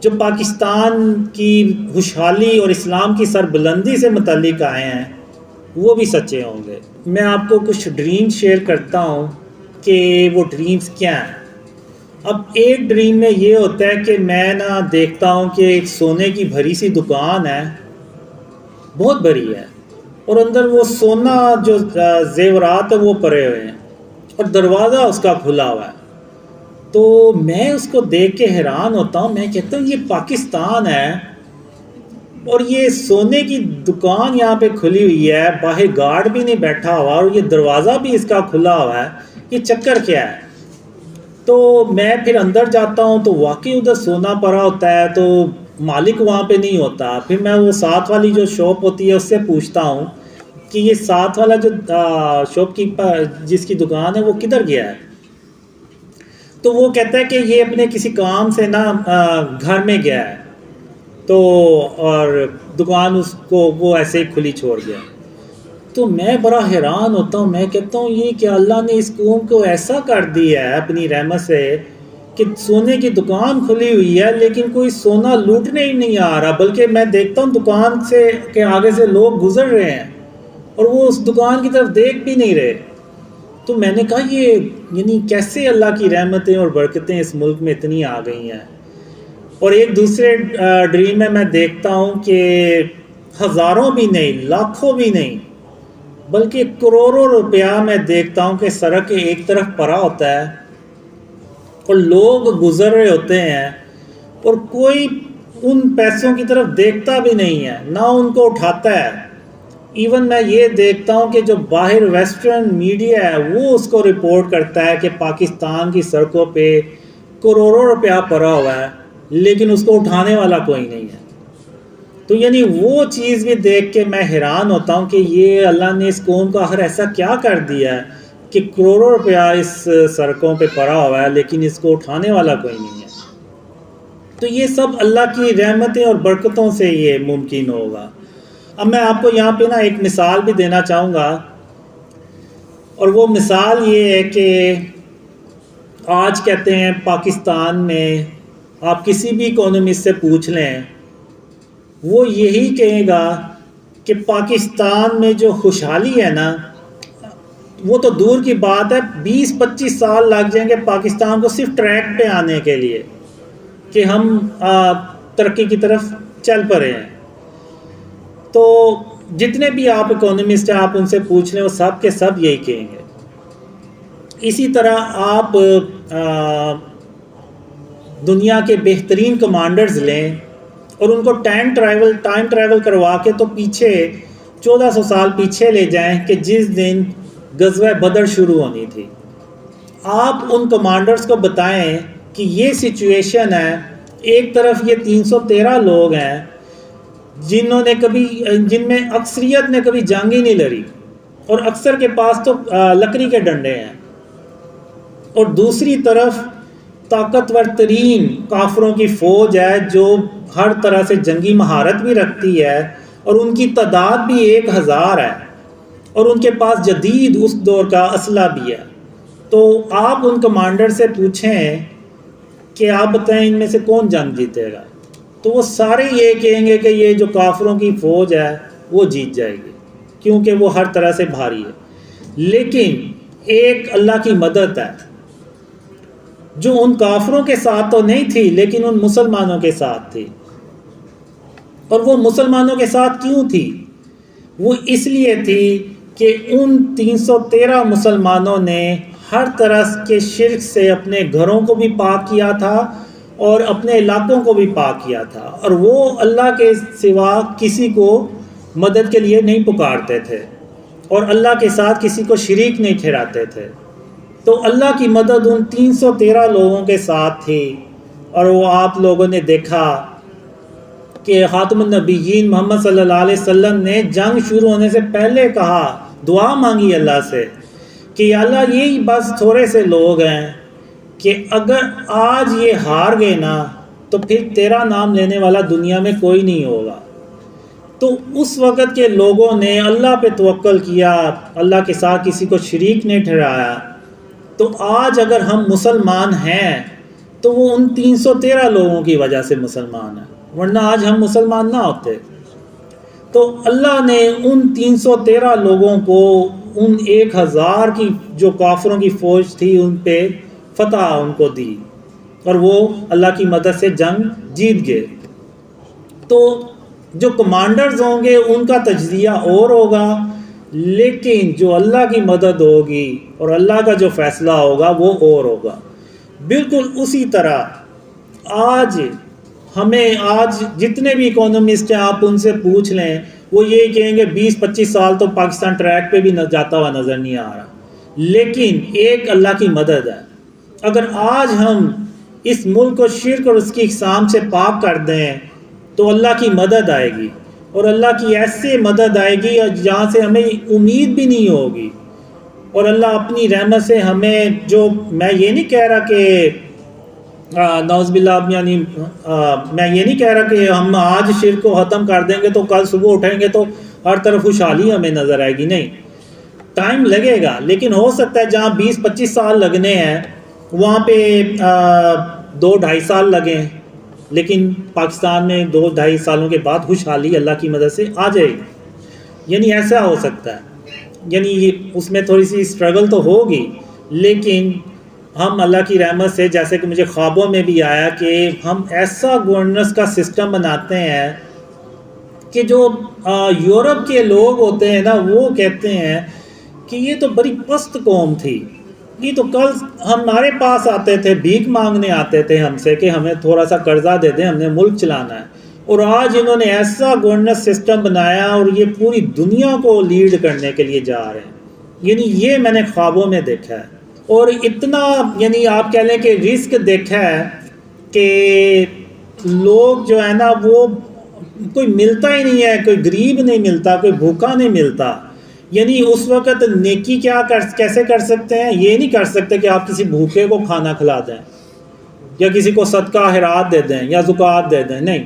جو پاکستان کی خوشحالی اور اسلام کی سربلندی سے متعلق آئے ہیں وہ بھی سچے ہوں گے۔ میں آپ کو کچھ ڈریمز شیئر کرتا ہوں کہ وہ ڈریمز کیا ہیں۔ اب ایک ڈریم میں یہ ہوتا ہے کہ میں نا دیکھتا ہوں کہ ایک سونے کی بھری سی دکان ہے، بہت بڑی ہے، اور اندر وہ سونا جو زیورات ہے وہ پڑے ہوئے ہیں اور دروازہ اس کا کھلا ہوا ہے۔ تو میں اس کو دیکھ کے حیران ہوتا ہوں، میں کہتا ہوں یہ پاکستان ہے اور یہ سونے کی دکان یہاں پہ کھلی ہوئی ہے، باہر گارڈ بھی نہیں بیٹھا ہوا اور یہ دروازہ بھی اس کا کھلا ہوا ہے، یہ چکر کیا ہے؟ تو میں پھر اندر جاتا ہوں تو واقعی ادھر سونا پڑا ہوتا ہے، تو مالک وہاں پہ نہیں ہوتا۔ پھر میں وہ ساتھ والی جو شاپ ہوتی ہے اس سے پوچھتا ہوں کہ یہ ساتھ والا جو شاپ کیپر جس کی دکان ہے وہ کدھر گیا ہے؟ تو وہ کہتا ہے کہ یہ اپنے کسی کام سے نا گھر میں گیا ہے، تو اور دکان اس کو وہ ایسے ہی کھلی چھوڑ گیا۔ تو میں بڑا حیران ہوتا ہوں، میں کہتا ہوں یہ کہ اللہ نے اس قوم کو ایسا کر دیا ہے اپنی رحمت سے کہ سونے کی دکان کھلی ہوئی ہے لیکن کوئی سونا لوٹنے ہی نہیں آ رہا، بلکہ میں دیکھتا ہوں دکان سے کے آگے سے لوگ گزر رہے ہیں اور وہ اس دکان کی طرف دیکھ بھی نہیں رہے۔ تو میں نے کہا یہ یعنی کیسے اللہ کی رحمتیں اور برکتیں اس ملک میں اتنی آ گئی ہیں۔ اور ایک دوسرے ڈریم میں میں دیکھتا ہوں کہ ہزاروں بھی نہیں، لاکھوں بھی نہیں، بلکہ کروڑوں روپیہ میں دیکھتا ہوں کہ سڑک کے ایک طرف پڑا ہوتا ہے اور لوگ گزر رہے ہوتے ہیں اور کوئی ان پیسوں کی طرف دیکھتا بھی نہیں ہے، نہ ان کو اٹھاتا ہے۔ ایون میں یہ دیکھتا ہوں کہ جو باہر ویسٹرن میڈیا ہے وہ اس کو رپورٹ کرتا ہے کہ پاکستان کی سڑکوں پہ کروڑوں روپیہ پڑا ہوا ہے لیکن اس کو اٹھانے والا کوئی نہیں ہے۔ تو یعنی وہ چیز بھی دیکھ کے میں حیران ہوتا ہوں کہ یہ اللہ نے اس قوم کا آخر ایسا کیا کر دیا ہے کہ کروڑوں روپیہ اس سڑکوں پہ پڑا ہوا ہے لیکن اس کو اٹھانے والا کوئی نہیں ہے۔ تو یہ سب اللہ کی رحمتیں اور برکتوں سے یہ ممکن ہوگا۔ اب میں آپ کو یہاں پہ نا ایک مثال بھی دینا چاہوں گا، اور وہ مثال یہ ہے کہ آج کہتے ہیں پاکستان میں آپ کسی بھی اکانومسٹ سے پوچھ لیں، وہ یہی کہے گا کہ پاکستان میں جو خوشحالی ہے نا وہ تو دور کی بات ہے، 20-25 سال لگ جائیں گے پاکستان کو صرف ٹریک پہ آنے کے لیے کہ ہم ترقی کی طرف چل پڑے ہیں۔ تو جتنے بھی آپ اکانومسٹ ہیں آپ ان سے پوچھ لیں، وہ سب کے سب یہی کہیں گے۔ اسی طرح آپ دنیا کے بہترین کمانڈرز لیں اور ان کو ٹائم ٹریول کروا کے تو پیچھے 1400 سال پیچھے لے جائیں کہ جس دن غزوہ بدر شروع ہونی تھی۔ آپ ان کمانڈرز کو بتائیں کہ یہ سچویشن ہے، ایک طرف یہ 313 لوگ ہیں جن میں اکثریت نے کبھی جنگ ہی نہیں لڑی اور اکثر کے پاس تو لکڑی کے ڈنڈے ہیں، اور دوسری طرف طاقتور ترین کافروں کی فوج ہے جو ہر طرح سے جنگی مہارت بھی رکھتی ہے اور ان کی تعداد بھی 1000 ہے اور ان کے پاس جدید اس دور کا اسلحہ بھی ہے۔ تو آپ ان کمانڈر سے پوچھیں کہ آپ بتائیں ان میں سے کون جنگ جیتے گا، تو وہ سارے یہ کہیں گے کہ یہ جو کافروں کی فوج ہے وہ جیت جائے گی کیونکہ وہ ہر طرح سے بھاری ہے۔ لیکن ایک اللہ کی مدد ہے جو ان کافروں کے ساتھ تو نہیں تھی لیکن ان مسلمانوں کے ساتھ تھی۔ اور وہ مسلمانوں کے ساتھ کیوں تھی؟ وہ اس لیے تھی کہ ان 313 مسلمانوں نے ہر طرح کے شرک سے اپنے گھروں کو بھی پاک کیا تھا اور اپنے علاقوں کو بھی پاک کیا تھا، اور وہ اللہ کے سوا کسی کو مدد کے لیے نہیں پکارتے تھے اور اللہ کے ساتھ کسی کو شریک نہیں ٹھہراتے تھے۔ تو اللہ کی مدد ان 313 لوگوں کے ساتھ تھی، اور وہ آپ لوگوں نے دیکھا کہ خاتم النبیین محمد صلی اللہ علیہ وسلم نے جنگ شروع ہونے سے پہلے کہا، دعا مانگی اللہ سے کہ یا اللہ یہی بس تھوڑے سے لوگ ہیں کہ اگر آج یہ ہار گئے نا تو پھر تیرا نام لینے والا دنیا میں کوئی نہیں ہوگا۔ تو اس وقت کے لوگوں نے اللہ پہ توکل کیا، اللہ کے ساتھ کسی کو شریک نہیں ٹھہرایا۔ تو آج اگر ہم مسلمان ہیں تو وہ ان 313 لوگوں کی وجہ سے مسلمان ہیں، ورنہ آج ہم مسلمان نہ ہوتے۔ تو اللہ نے ان 313 لوگوں کو ان 1000 کی جو کافروں کی فوج تھی ان پہ فتح ان کو دی، اور وہ اللہ کی مدد سے جنگ جیت گئے۔ تو جو کمانڈرز ہوں گے ان کا تجزیہ اور ہوگا، لیکن جو اللہ کی مدد ہوگی اور اللہ کا جو فیصلہ ہوگا وہ اور ہوگا۔ بالکل اسی طرح آج جتنے بھی اکانومسٹ ہیں آپ ان سے پوچھ لیں، وہ یہ کہیں گے 20-25 سال تو پاکستان ٹریک پہ بھی جاتا ہوا نظر نہیں آ رہا، لیکن ایک اللہ کی مدد ہے۔ اگر آج ہم اس ملک کو شرک اور اس کی اقسام سے پاک کر دیں تو اللہ کی مدد آئے گی، اور اللہ کی ایسے مدد آئے گی جہاں سے ہمیں امید بھی نہیں ہوگی، اور اللہ اپنی رحمت سے ہمیں جو میں یہ نہیں کہہ رہا کہ نعوذ باللہ یعنی میں یہ نہیں کہہ رہا کہ ہم آج شرک کو ختم کر دیں گے تو کل صبح اٹھیں گے تو ہر طرف خوشحالی ہمیں نظر آئے گی، نہیں، ٹائم لگے گا، لیکن ہو سکتا ہے جہاں 20-25 سال لگنے ہیں وہاں پہ 2-2.5 سال لگیں، لیکن پاکستان میں 2-2.5 سالوں کے بعد خوشحالی اللہ کی مدد سے آ جائے گی۔ یعنی ایسا ہو سکتا ہے، یعنی اس میں تھوڑی سی اسٹرگل تو ہوگی، لیکن ہم اللہ کی رحمت سے، جیسے کہ مجھے خوابوں میں بھی آیا کہ ہم ایسا گورننس کا سسٹم بناتے ہیں کہ جو یورپ کے لوگ ہوتے ہیں نا وہ کہتے ہیں کہ یہ تو بڑی پست قوم تھی، یہ تو کل ہمارے پاس آتے تھے، بھیک مانگنے آتے تھے ہم سے کہ ہمیں تھوڑا سا قرضہ دے دیں، ہم نے ملک چلانا ہے، اور آج انہوں نے ایسا گورننس سسٹم بنایا اور یہ پوری دنیا کو لیڈ کرنے کے لیے جا رہے ہیں۔ یعنی یہ میں نے خوابوں میں دیکھا ہے، اور اتنا یعنی آپ کہہ لیں کہ رسک دیکھا ہے کہ لوگ جو ہے نا وہ کوئی ملتا ہی نہیں ہے، کوئی غریب نہیں ملتا، کوئی بھوکا نہیں ملتا۔ یعنی اس وقت نیکی کیسے کر سکتے ہیں؟ یہ نہیں کر سکتے کہ آپ کسی بھوکے کو کھانا کھلا دیں یا کسی کو صدقہ خیرات دے دیں یا زکوٰۃ دے دیں، نہیں۔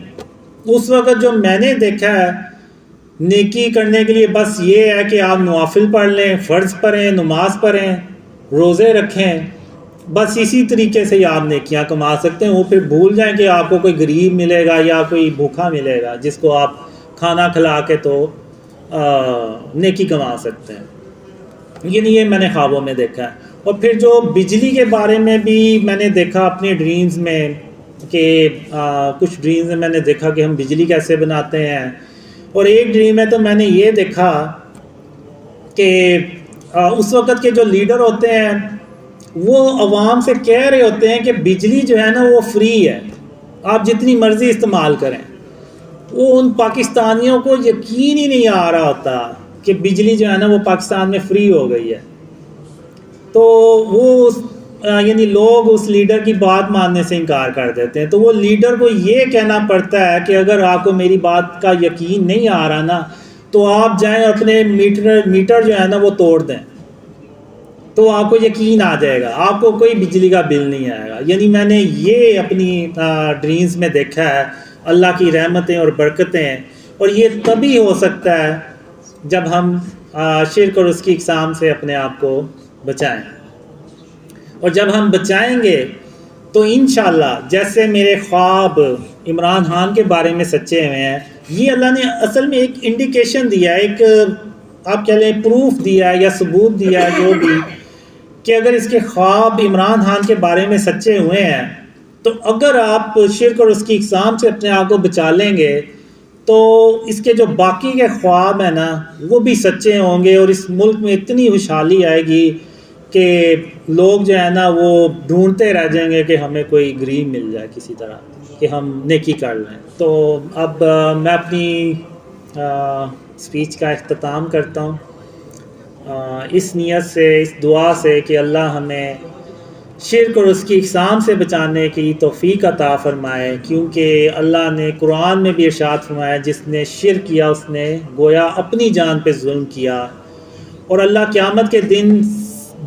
اس وقت جو میں نے دیکھا ہے نیکی کرنے کے لیے بس یہ ہے کہ آپ نوافل پڑھ لیں، فرض پڑھیں، نماز پڑھیں، روزے رکھیں، بس اسی طریقے سے آپ نیکیاں کما سکتے ہیں۔ وہ پھر بھول جائیں کہ آپ کو کوئی غریب ملے گا یا کوئی بھوکا ملے گا جس کو آپ کھانا کھلا کے تو نیکی کما سکتے ہیں۔ یعنی یہ میں نے خوابوں میں دیکھا ہے۔ اور پھر جو بجلی کے بارے میں بھی میں نے دیکھا اپنے ڈریمز میں کہ کچھ ڈریمز میں میں نے دیکھا کہ ہم بجلی کیسے بناتے ہیں، اور ایک ڈریم میں تو میں نے یہ دیکھا کہ اس وقت کے جو لیڈر ہوتے ہیں وہ عوام سے کہہ رہے ہوتے ہیں کہ بجلی جو ہے نا وہ فری ہے، آپ جتنی مرضی استعمال کریں۔ وہ ان پاکستانیوں کو یقین ہی نہیں آ رہا ہوتا کہ بجلی جو ہے نا وہ پاکستان میں فری ہو گئی ہے۔ تو وہ یعنی لوگ اس لیڈر کی بات ماننے سے انکار کر دیتے ہیں۔ تو وہ لیڈر کو یہ کہنا پڑتا ہے کہ اگر آپ کو میری بات کا یقین نہیں آ رہا نا تو آپ جائیں اپنے میٹر جو ہے نا وہ توڑ دیں، تو آپ کو یقین آ جائے گا، آپ کو کوئی بجلی کا بل نہیں آئے گا۔ یعنی میں نے یہ اپنی ڈریمز میں دیکھا ہے، اللہ کی رحمتیں اور برکتیں، اور یہ تبھی ہو سکتا ہے جب ہم شرک اور اس کی اقسام سے اپنے آپ کو بچائیں، اور جب ہم بچائیں گے تو انشاءاللہ جیسے میرے خواب عمران خان کے بارے میں سچے ہوئے ہیں، یہ اللہ نے اصل میں ایک انڈیکیشن دیا ہے، ایک آپ کہہ لیں پروف دیا ہے یا ثبوت دیا ہے جو بھی، کہ اگر اس کے خواب عمران خان کے بارے میں سچے ہوئے ہیں تو اگر آپ شرک اور اس کی اقسام سے اپنے آپ کو بچا لیں گے تو اس کے جو باقی کے خواب ہیں نا وہ بھی سچے ہوں گے، اور اس ملک میں اتنی خوشحالی آئے گی کہ لوگ جو ہے نا وہ ڈھونڈتے رہ جائیں گے کہ ہمیں کوئی گرین مل جائے کسی طرح کہ ہم نیکی کر لیں. تو اب میں اپنی اسپیچ کا اختتام کرتا ہوں اس نیت سے، اس دعا سے کہ اللہ ہمیں شرک اور اس کی اقسام سے بچانے کی توفیق عطا فرمائے، کیونکہ اللہ نے قرآن میں بھی ارشاد فرمایا جس نے شرک کیا اس نے گویا اپنی جان پہ ظلم کیا، اور اللہ قیامت کے دن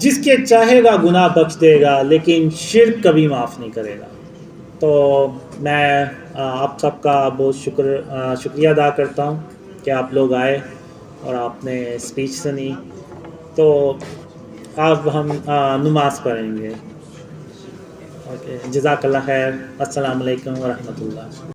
جس کے چاہے گا گناہ بخش دے گا لیکن شرک کبھی معاف نہیں کرے گا. تو میں آپ سب کا بہت شکریہ ادا کرتا ہوں کہ آپ لوگ آئے اور آپ نے اسپیچ سنی. تو اب ہم نماز پڑھیں گے. اوکے، جزاک اللہ خیر. السلام علیکم ورحمۃ اللہ.